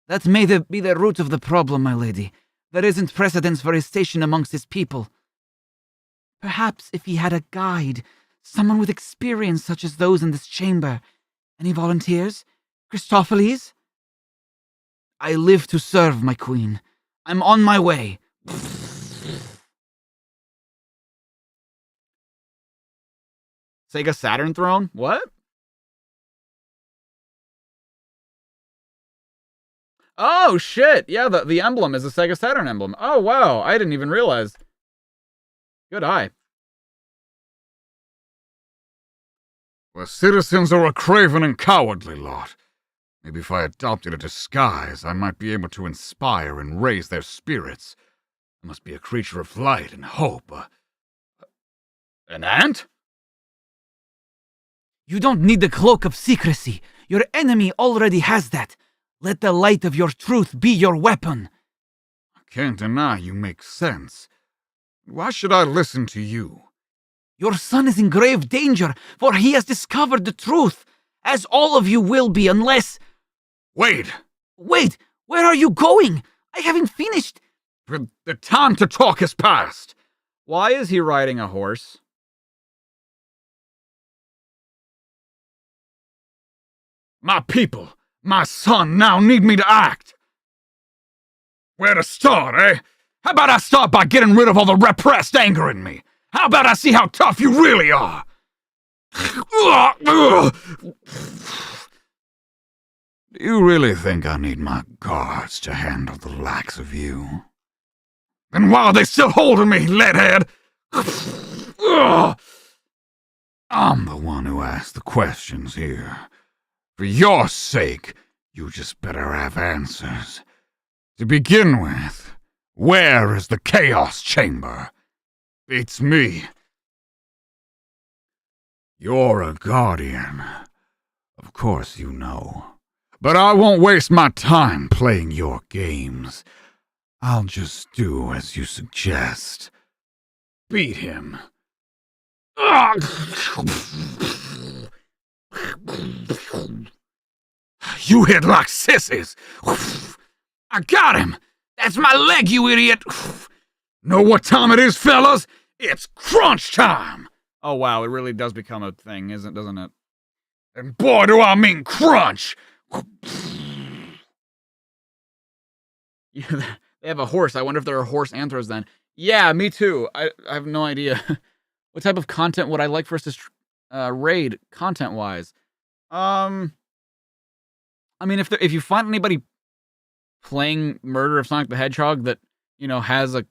That may be the root of the problem, my lady. There isn't precedence for his station amongst his people. Perhaps if he had a guide, someone with experience such as those in this chamber. Any volunteers? Christopheles? I live to serve, my queen. I'm on my way. Sega Saturn throne? What? Oh, shit. Yeah, the emblem is a Sega Saturn emblem. Oh, wow. I didn't even realize. Good eye. The citizens are a craven and cowardly lot. Maybe if I adopted a disguise, I might be able to inspire and raise their spirits. I must be a creature of light and hope. An ant? You don't need the cloak of secrecy. Your enemy already has that. Let the light of your truth be your weapon. I can't deny you make sense. Why should I listen to you? Your son is in grave danger, for he has discovered the truth, as all of you will be unless... Wait! Wait! Where are you going? I haven't finished. The time to talk has passed. Why is he riding a horse? My people, my son now need me to act. Where to start, eh? How about I start by getting rid of all the repressed anger in me? How about I see how tough you really are? Do you really think I need my guards to handle the likes of you? Then why are they still holding me, leadhead? I'm the one who asked the questions here. For your sake, you just better have answers. To begin with, where is the Chaos Chamber? Beats me. You're a guardian. Of course you know. But I won't waste my time playing your games. I'll just do as you suggest. Beat him. You hit like sissies. I got him. That's my leg, you idiot. Know what time it is, fellas? It's crunch time. Oh wow, it really does become a thing, doesn't it? And boy, do I mean crunch. Yeah, they have a horse. I wonder if there are horse anthros then. Yeah, me too. I have no idea. What type of content would I like for us to raid content-wise? I mean, if you find anybody playing Murder of Sonic the Hedgehog that, you know, has a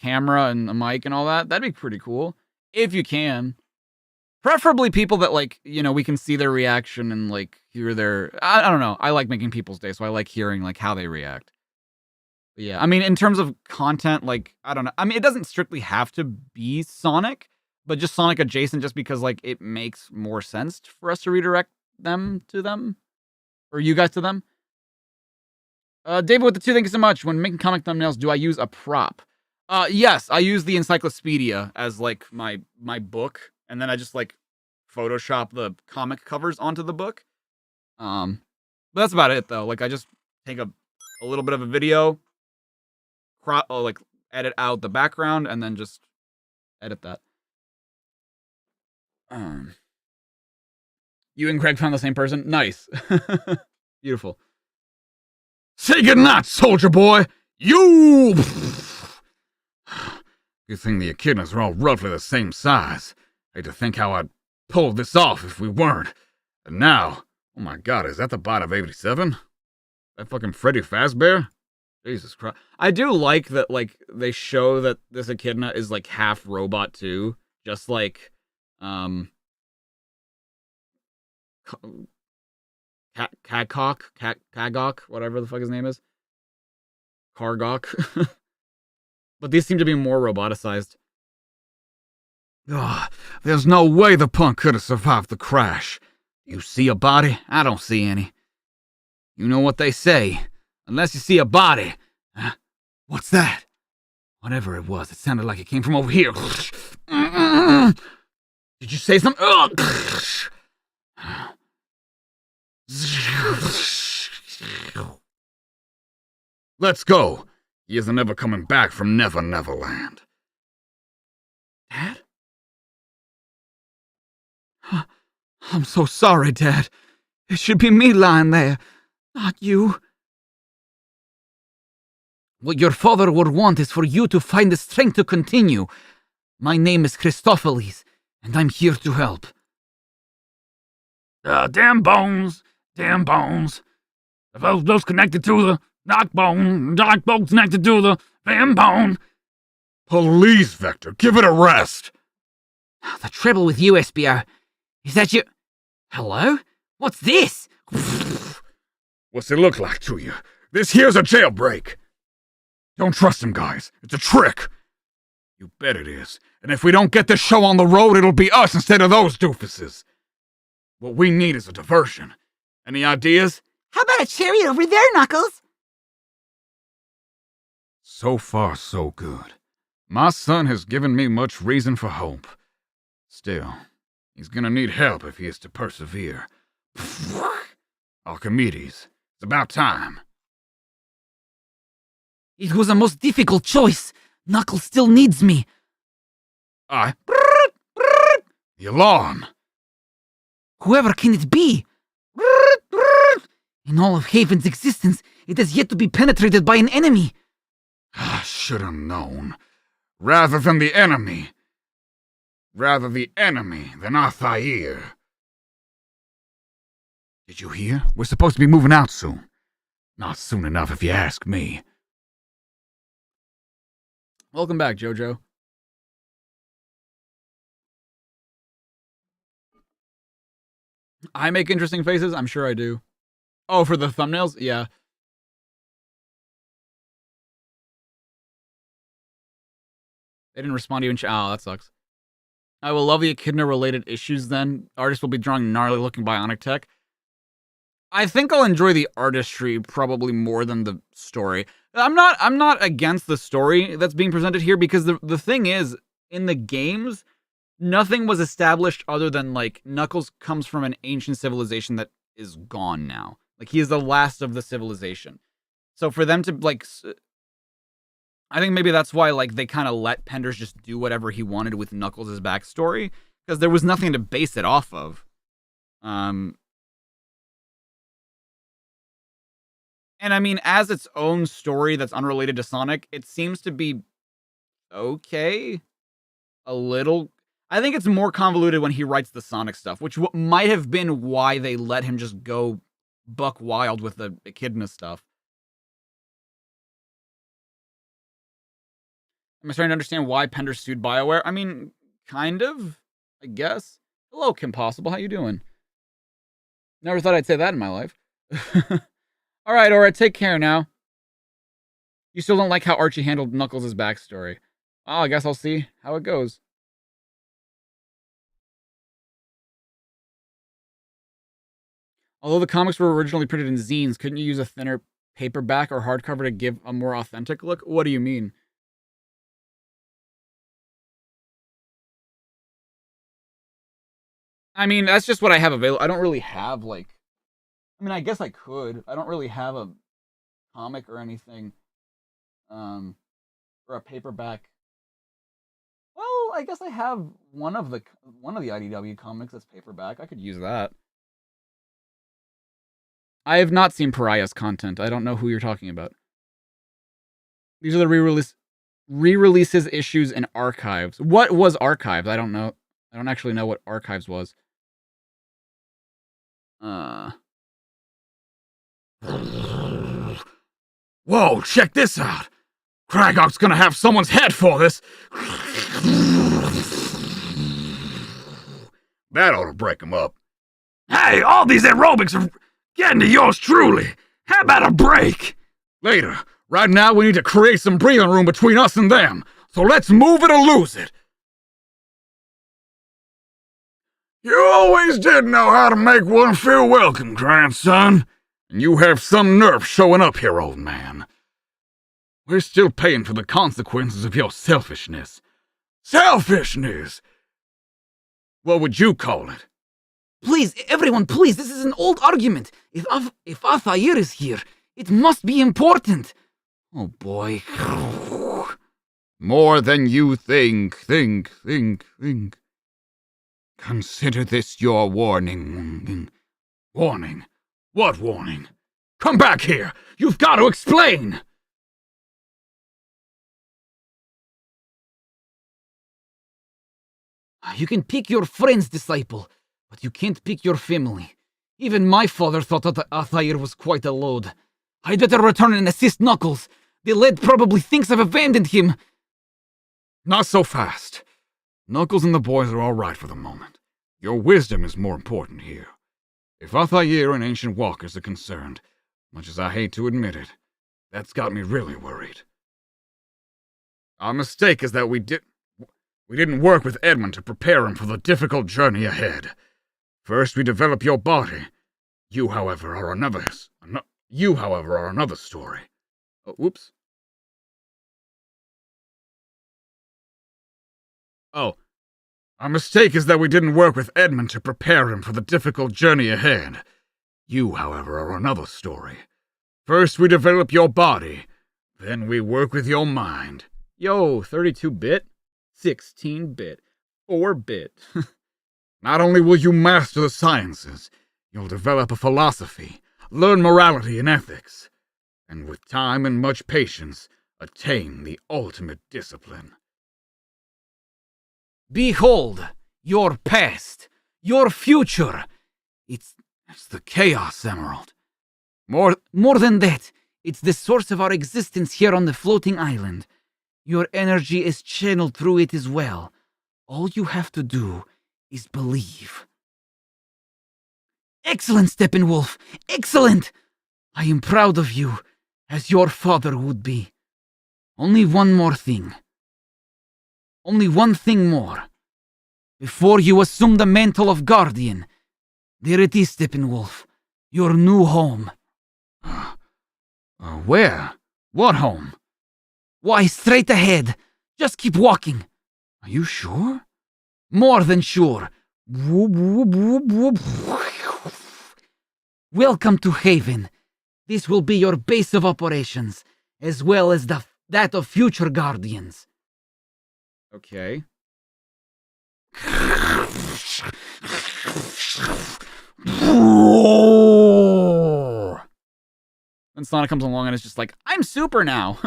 camera and a mic and all that, that'd be pretty cool. If you can. Preferably people that, like, you know, we can see their reaction and, like, hear their... I don't know. I like making people's day, so I like hearing, like, how they react. But yeah, I mean, in terms of content, like, I don't know. I mean, it doesn't strictly have to be Sonic, but just Sonic adjacent just because, like, it makes more sense for us to redirect them to them. Or you guys to them. David with the 2, thank you so much. When making comic thumbnails, do I use a prop? Yes, I use the encyclopedia as, like, my book. And then I just, like, Photoshop the comic covers onto the book. But that's about it, though. Like, I just take a little bit of a video, like, edit out the background, and then just edit that. You and Craig found the same person? Nice. Beautiful. Say goodnight, soldier boy. You... Good thing the echidnas are all roughly the same size. Hate to think how I'd pull this off if we weren't. And now, oh my god, is that the bot of 87? That fucking Freddy Fazbear? Jesus Christ. I do like that, like, they show that this echidna is, like, half robot, too. Just like, Kagok, whatever the fuck his name is. Kargok. But these seem to be more roboticized. Ugh, there's no way the punk could have survived the crash. You see a body? I don't see any. You know what they say. Unless you see a body. What's that? Whatever it was, it sounded like it came from over here. Did you say something? Let's go. He isn't ever coming back from Never Neverland. Dad? I'm so sorry, Dad. It should be me lying there, not you. What your father would want is for you to find the strength to continue. My name is Christopheles, and I'm here to help. Damn bones. Damn bones. Those connected to the knock bone's connected to the damn bone. Police, Vector, give it a rest. The trouble with you, SPR, is that you... Hello? What's this? What's it look like to you? This here's a jailbreak. Don't trust him, guys. It's a trick. You bet it is. And if we don't get this show on the road, it'll be us instead of those doofuses. What we need is a diversion. Any ideas? How about a cherry over there, Knuckles? So far, so good. My son has given me much reason for hope. Still, he's gonna need help if he is to persevere. Archimedes, it's about time. It was a most difficult choice. Knuckles still needs me. The alarm. Whoever can it be? In all of Haven's existence, it has yet to be penetrated by an enemy. Should have known. Rather than the enemy. Rather the enemy than Altair. Did you hear? We're supposed to be moving out soon. Not soon enough if you ask me. Welcome back, Jojo. I make interesting faces? I'm sure I do. Oh, for the thumbnails? Yeah. They didn't respond to you in chat. Oh, that sucks. I will love the echidna-related issues then. Artists will be drawing gnarly-looking bionic tech. I think I'll enjoy the artistry probably more than the story. I'm not against the story that's being presented here, because the thing is, in the games, nothing was established other than like Knuckles comes from an ancient civilization that is gone now. Like, he is the last of the civilization. So for them to like, I think maybe that's why like they kind of let Penders just do whatever he wanted with Knuckles' backstory, because there was nothing to base it off of. And I mean, as its own story that's unrelated to Sonic, it seems to be okay. A little. I think it's more convoluted when he writes the Sonic stuff, which might have been why they let him just go buck wild with the echidna stuff. Am I starting to understand why Pender sued BioWare? I mean, kind of, I guess. Hello, Kim Possible. How you doing? Never thought I'd say that in my life. All right, Aura, take care now. You still don't like how Archie handled Knuckles' backstory. Well, I guess I'll see how it goes. Although the comics were originally printed in zines, couldn't you use a thinner paperback or hardcover to give a more authentic look? What do you mean? I mean, that's just what I have available. I don't really have, like... I mean, I guess I could. I don't really have a comic or anything. Or a paperback. Well, I guess I have one of the IDW comics that's paperback. I could use that. I have not seen Pariah's content. I don't know who you're talking about. These are the re-releases, issues, and archives. What was archives? I don't know. I don't actually know what archives was. Whoa, check this out! Kragok's gonna have someone's head for this! That ought to break him up. Hey, all these aerobics are getting to yours truly! How about a break? Later. Right now, we need to create some breathing room between us and them. So let's move it or lose it. You always did know how to make one feel welcome, grandson. And you have some nerve showing up here, old man. We're still paying for the consequences of your selfishness. Selfishness! What would you call it? Please, everyone, please, this is an old argument. If Athair is here, it must be important. Oh boy. More than you think. Consider this your warning. Warning? What warning? Come back here! You've got to explain! You can pick your friend's disciple, but you can't pick your family. Even my father thought that Athair was quite a load. I'd better return and assist Knuckles. The lad probably thinks I've abandoned him. Not so fast. Knuckles and the boys are all right for the moment. Your wisdom is more important here. If Athair and Ancient Walkers are concerned, much as I hate to admit it, that's got me really worried. Our mistake is that we didn't work with Edmund to prepare him for the difficult journey ahead. First we develop your body. You, however, are another story. Oh, whoops. Oh. Our mistake is that we didn't work with Edmund to prepare him for the difficult journey ahead. You, however, are another story. First we develop your body, then we work with your mind. Yo, 32-bit? 16-bit? 4-bit? Not only will you master the sciences, you'll develop a philosophy, learn morality and ethics, and with time and much patience, attain the ultimate discipline. Behold, your past, your future. It's the Chaos Emerald. More than that, it's the source of our existence here on the floating island. Your energy is channeled through it as well. All you have to do is believe. Excellent, Steppenwolf! Excellent! I am proud of you, as your father would be. Only one more thing. Only one thing more. Before you assume the mantle of Guardian, there it is, Steppenwolf. Your new home. Where? What home? Why, straight ahead. Just keep walking. Are you sure? More than sure. Whoop, whoop, whoop, whoop. Welcome to Haven. This will be your base of operations, as well as that of future Guardians. Okay. Then Sonic comes along and it's just like, I'm super now.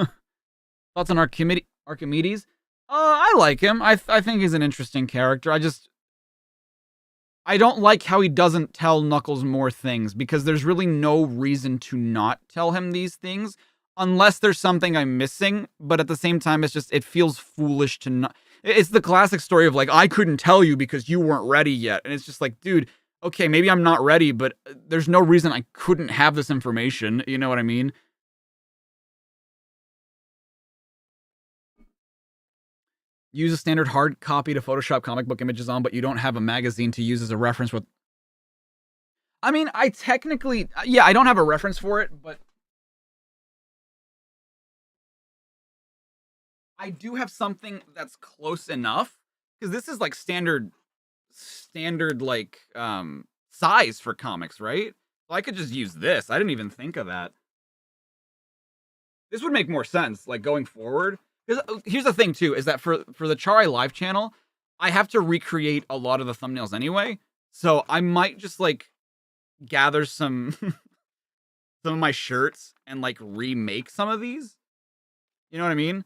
Thoughts on Archimedes? I like him. I think he's an interesting character. I don't like how he doesn't tell Knuckles more things, because there's really no reason to not tell him these things unless there's something I'm missing. But at the same time, it feels foolish to not. It's the classic story of like, I couldn't tell you because you weren't ready yet. And it's just like, dude, okay, maybe I'm not ready, but there's no reason I couldn't have this information. You know what I mean? Use a standard hard copy to Photoshop comic book images on, but you don't have a magazine to use as a reference with. I mean, I technically, yeah, I don't have a reference for it, but I do have something that's close enough, because this is like standard like size for comics, right? So I could just use this. I didn't even think of that. This would make more sense, like going forward. Because here's the thing too, is that for the Charai Live channel, I have to recreate a lot of the thumbnails anyway. So I might just like gather some of my shirts and like remake some of these. You know what I mean?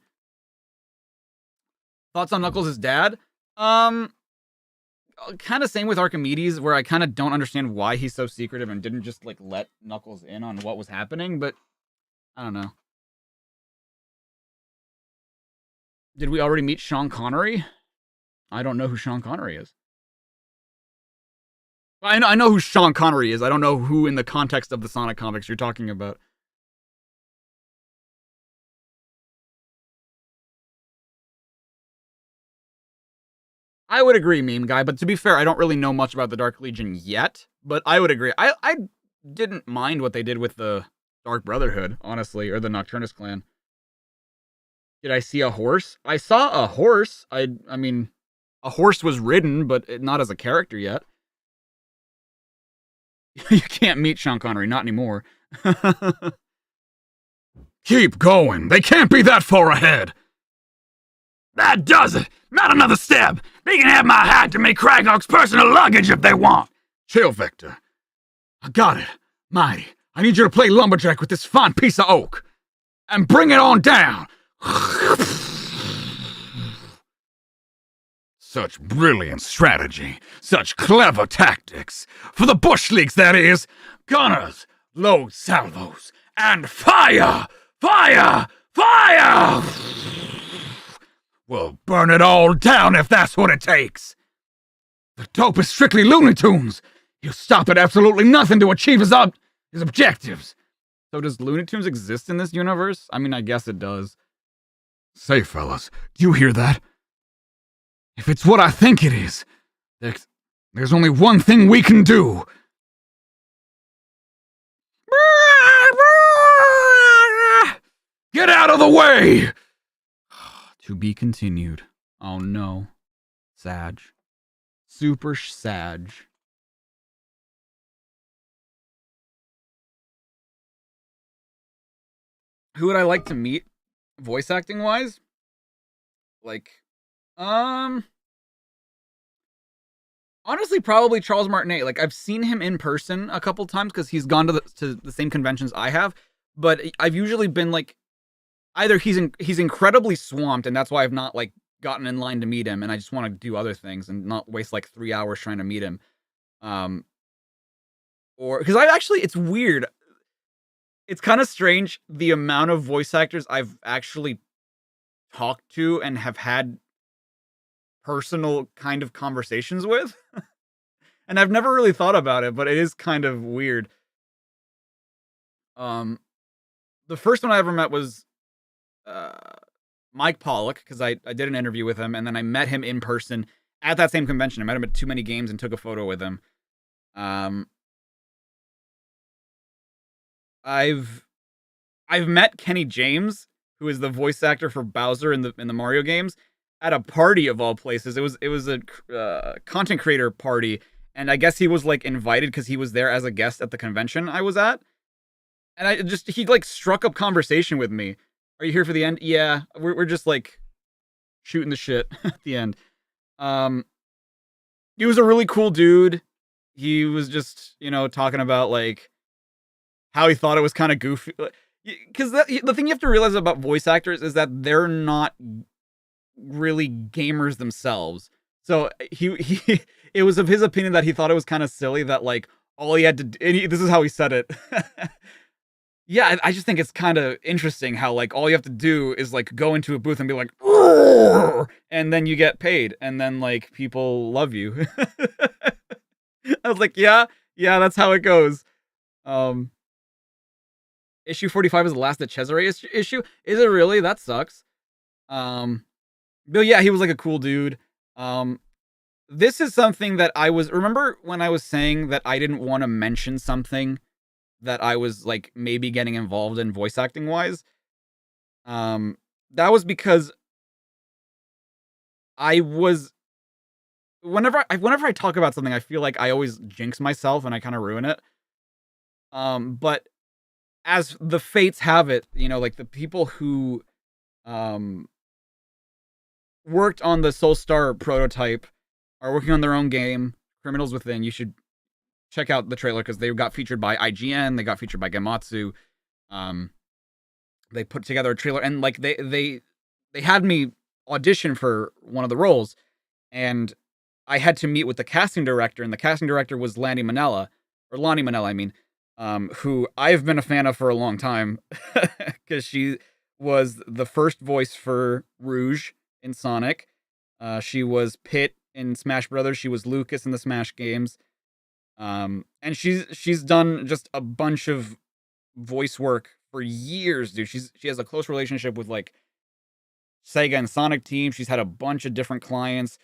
Thoughts on Knuckles' dad? Kind of same with Archimedes, where I kind of don't understand why he's so secretive and didn't just like let Knuckles in on what was happening, but I don't know. Did we already meet Sean Connery? I don't know who Sean Connery is. I know who Sean Connery is. I don't know who in the context of the Sonic comics you're talking about. I would agree, Meme Guy, but to be fair, I don't really know much about the Dark Legion yet, but I would agree. I didn't mind what they did with the Dark Brotherhood, honestly, or the Nocturnus clan. Did I see a horse? I saw a horse. I mean, a horse was ridden, but not as a character yet. You can't meet Sean Connery, not anymore. Keep going. They can't be that far ahead. That does it. Not another step. They can have my hat to make Kragok's personal luggage if they want. Chill, Victor. I got it. Mighty, I need you to play lumberjack with this fine piece of oak. And bring it on down. Such brilliant strategy. Such clever tactics. For the bush leagues, that is. Gunners, load salvos, and fire! Fire! Fire! We'll burn it all down if that's what it takes. The dope is strictly Looney Tunes. He'll stop at absolutely nothing to achieve his objectives. So does Looney Tunes exist in this universe? I mean, I guess it does. Say, fellas, do you hear that? If it's what I think it is, there's only one thing we can do. Get out of the way! To be continued. Oh no. Sag. Super Sag. Who would I like to meet? Voice acting wise? Like, honestly, probably Charles Martinet. Like, I've seen him in person a couple times because he's gone to the same conventions I have, but I've usually been like, either he's incredibly swamped and that's why I've not like gotten in line to meet him, and I just want to do other things and not waste like 3 hours trying to meet him, or because it's weird. It's kind of strange the amount of voice actors I've actually talked to and have had personal kind of conversations with. And I've never really thought about it, but it is kind of weird. The first one I ever met was Mike Pollock, because I did an interview with him, and then I met him in person at that same convention. I met him at Too Many Games and took a photo with him. I've met Kenny James, who is the voice actor for Bowser in the Mario games, at a party of all places. It was a content creator party, and I guess he was like invited because he was there as a guest at the convention I was at. And he like struck up conversation with me. Are you here for the end? Yeah, we're just like shooting the shit at the end. He was a really cool dude. He was just, talking about like how he thought it was kind of goofy. Because the thing you have to realize about voice actors is that they're not really gamers themselves. So it was of his opinion that he thought it was kind of silly that like all he had to do, this is how he said it. Yeah, I just think it's kind of interesting how like all you have to do is like go into a booth and be like, "Roar!" And then you get paid, and then like people love you. I was like, yeah, that's how it goes. Issue 45 is the last Cesare issue. Is it really? That sucks. But yeah, he was like a cool dude. This is something that remember when I was saying that I didn't want to mention something that I was like maybe getting involved in voice acting wise. That was because I was whenever I talk about something, I feel like I always jinx myself and I kind of ruin it. But as the fates have it, like the people who worked on the Soulstar prototype are working on their own game, Criminals Within. You should check out the trailer because they got featured by IGN, they got featured by Gematsu. They put together a trailer and like they had me audition for one of the roles, and I had to meet with the casting director, and the casting director was Lonnie Manella, I mean, who I've been a fan of for a long time because she was the first voice for Rouge in Sonic. She was Pit in Smash Brothers. She was Lucas in the Smash games. And she's done just a bunch of voice work for years, dude. She has a close relationship with like Sega and Sonic Team. She's had a bunch of different clients.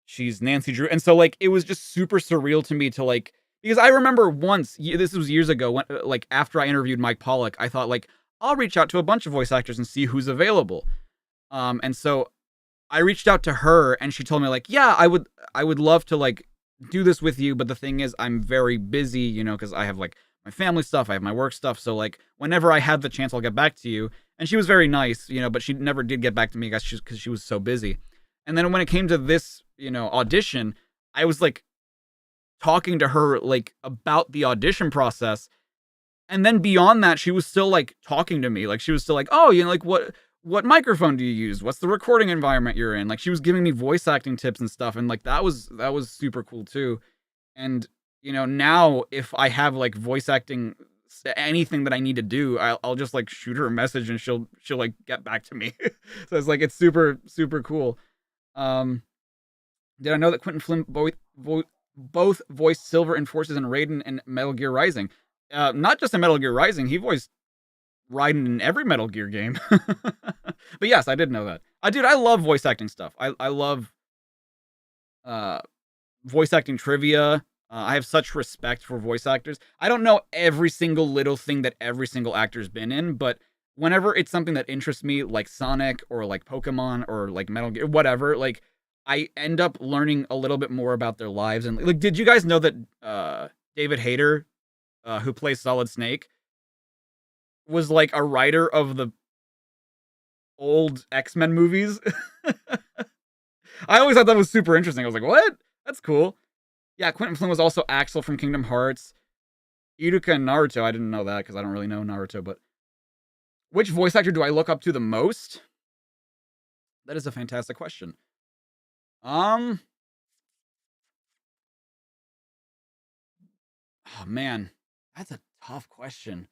She's Nancy Drew, and so like it was just super surreal to me to like, because I remember once, this was years ago, when like after I interviewed Mike Pollock, I thought like I'll reach out to a bunch of voice actors and see who's available. And so I reached out to her, and she told me like, yeah, I would love to like do this with you, but the thing is I'm very busy, because I have like my family stuff, I have my work stuff, so like whenever I have the chance I'll get back to you. And she was very nice, but she never did get back to me, I guess because she was so busy. And then when it came to this, audition, I was like talking to her like about the audition process, and then beyond that she was still like talking to me, like she was still like, oh, like what microphone do you use, what's the recording environment you're in, like she was giving me voice acting tips and stuff, and like that was super cool too. And now if I have like voice acting anything that I need to do, I'll just like shoot her a message and she'll like get back to me. So it's like it's super cool. Did I know that Quentin Flynn both voiced Silver and Forces in Raiden and Metal Gear Rising? Not just in Metal Gear Rising, he voiced Raiden in every Metal Gear game. But yes, I did know that. I love voice acting stuff. I love voice acting trivia. I have such respect for voice actors. I don't know every single little thing that every single actor's been in, but whenever it's something that interests me, like Sonic or like Pokemon or like Metal Gear, whatever, like I end up learning a little bit more about their lives. And like, did you guys know that David Hayter, who plays Solid Snake, was like a writer of the old X-Men movies? I always thought that was super interesting. I was like, what? That's cool. Yeah, Quentin Flynn was also Axel from Kingdom Hearts. Iruka and Naruto, I didn't know that because I don't really know Naruto, but which voice actor do I look up to the most? That is a fantastic question. Oh man, that's a tough question.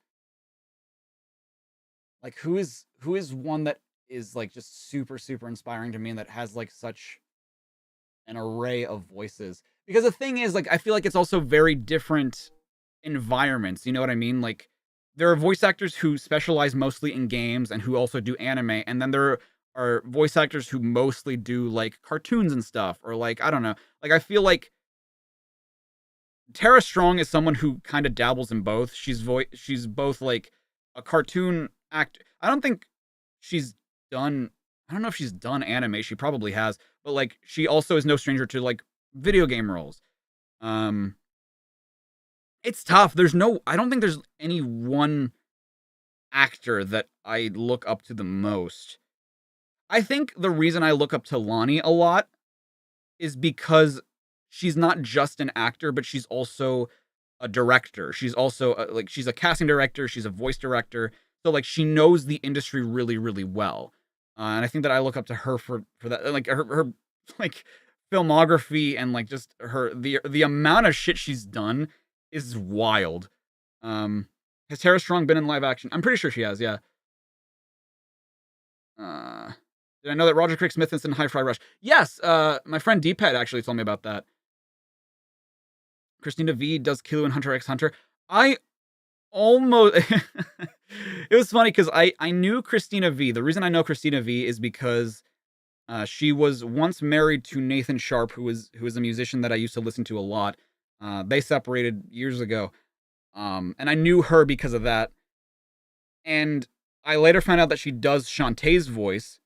Like who is one that is like just super inspiring to me and that has like such an array of voices? Because the thing is, like, I feel like it's also very different environments, you know what I mean? Like there are voice actors who specialize mostly in games and who also do anime, and then there are voice actors who mostly do like cartoons and stuff, or like I don't know. Like I feel like Tara Strong is someone who kind of dabbles in both. She's both like a cartoon act. I don't think she's done. I don't know if she's done anime. She probably has, but like she also is no stranger to like video game roles. Um, it's tough. I don't think there's any one actor that I look up to the most. I think the reason I look up to Lonnie a lot is because she's not just an actor, but she's also a director. She's also like she's a casting director, she's a voice director. So like she knows the industry really, really well. And I think that I look up to her for that. Like her like filmography and like just her the amount of shit she's done is wild. Has Tara Strong been in live action? I'm pretty sure she has, yeah. Did I know that Roger Craig Smith is in High Fry Rush? Yes, my friend D-Pad actually told me about that. Christina V does Kilo in Hunter x Hunter. I almost... It was funny because I knew Christina V. The reason I know Christina V is because she was once married to Nathan Sharp, who is a musician that I used to listen to a lot. They separated years ago. And I knew her because of that. And I later found out that she does Shantae's voice.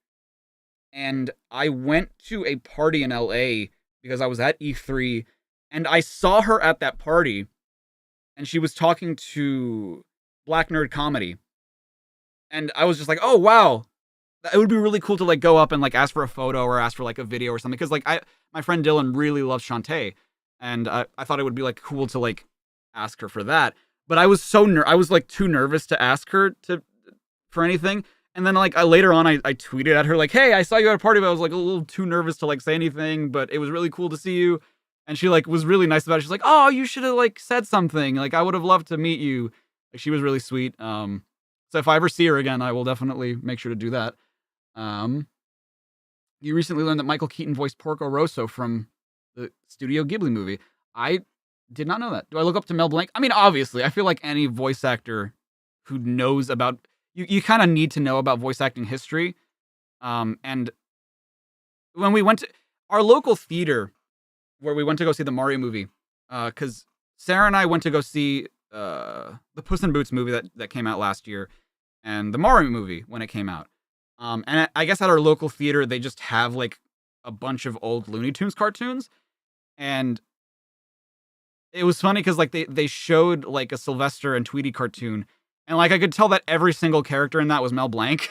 And I went to a party in LA because I was at E3, and I saw her at that party, and she was talking to Black Nerd Comedy. And I was just like, oh, wow. It would be really cool to like go up and like ask for a photo or ask for like a video or something. Because like my friend Dylan really loves Shantae. And I thought it would be like cool to like ask her for that. But I was I was like too nervous to ask her for anything. And then like later on I tweeted at her like, hey, I saw you at a party, but I was like a little too nervous to like say anything, but it was really cool to see you. And she like was really nice about it. She's like, oh, you should have like said something. Like I would have loved to meet you. Like she was really sweet. So if I ever see her again, I will definitely make sure to do that. You recently learned that Michael Keaton voiced Porco Rosso from the Studio Ghibli movie. I did not know that. Do I look up to Mel Blanc? I mean, obviously, I feel like any voice actor who knows about you kind of need to know about voice acting history. And when we went to our local theater where we went to go see the Mario movie, because Sarah and I went to go see the Puss in Boots movie that came out last year, and the Mario movie when it came out. And I guess at our local theater, they just have like a bunch of old Looney Tunes cartoons. And it was funny because like they showed like a Sylvester and Tweety cartoon. And like I could tell that every single character in that was Mel Blanc.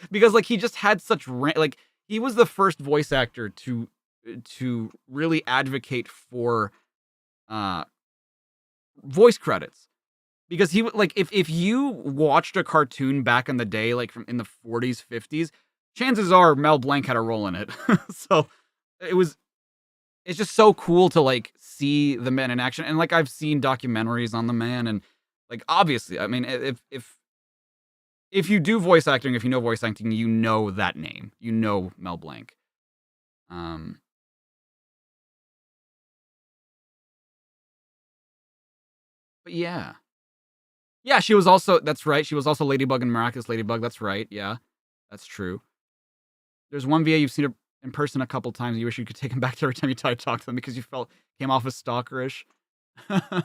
Because like he just had such like he was the first voice actor to really advocate for voice credits. Because he like if you watched a cartoon back in the day, like from in the 40s, 50s, chances are Mel Blanc had a role in it. So it's just so cool to like see the man in action. And like I've seen documentaries on the man, and like obviously, I mean, if you do voice acting, if you know voice acting, you know that name. You know Mel Blanc. But yeah. Yeah, she was also, that's right, she was also Ladybug in Miraculous Ladybug, that's right, yeah, that's true. There's one VA you've seen her in person a couple times, and you wish you could take him back to every time you try to talk to them because you came off as stalkerish. I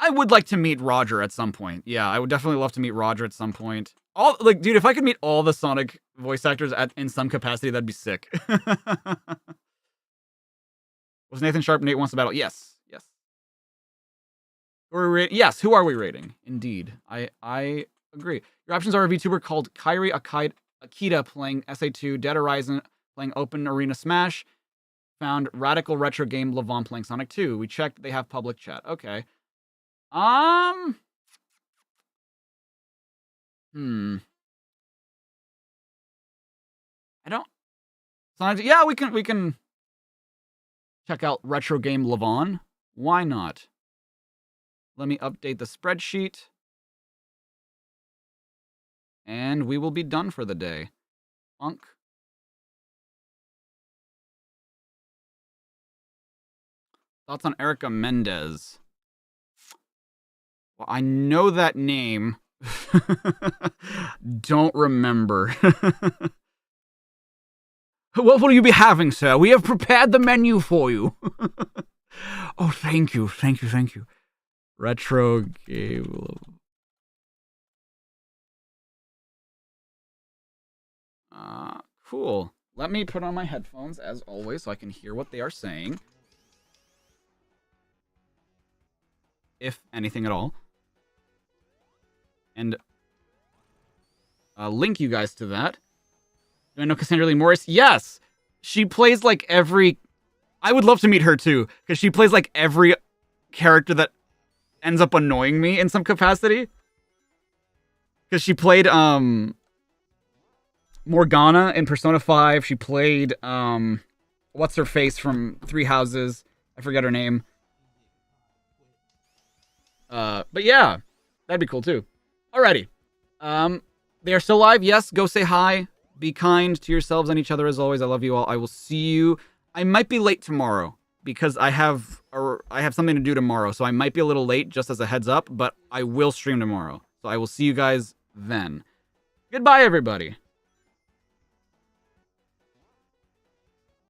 would like to meet Roger at some point. Yeah, I would definitely love to meet Roger at some point. Dude, if I could meet all the Sonic voice actors in some capacity, that'd be sick. Was Nathan Sharp Nate Wants to Battle? Yes. Yes, who are we rating? Indeed. I agree. Your options are a VTuber called Kairi Akita playing SA2, Dead Horizon playing Open Arena Smash, found Radical Retro Game Levon playing Sonic 2. We checked, they have public chat. Okay. I don't Sonic, yeah, we can check out Retro Game Levon. Why not? Let me update the spreadsheet. And we will be done for the day. Funk. Thoughts on Erica Mendez? Well, I know that name. Don't remember. What will you be having, sir? We have prepared the menu for you. Oh, thank you. Retro game. Cool. Let me put on my headphones as always so I can hear what they are saying. If anything at all. And link you guys to that. Do I know Cassandra Lee Morris? Yes! She plays like every... I would love to meet her too, because she plays like every character that ends up annoying me in some capacity. Because she played, Morgana in Persona 5. She played, what's-her-face from Three Houses. I forget her name. But yeah, that'd be cool too. Alrighty. They are still live. Yes, go say hi. Be kind to yourselves and each other as always. I love you all. I will see you. I might be late tomorrow because I have something to do tomorrow. So I might be a little late just as a heads up, but I will stream tomorrow. So I will see you guys then. Goodbye, everybody.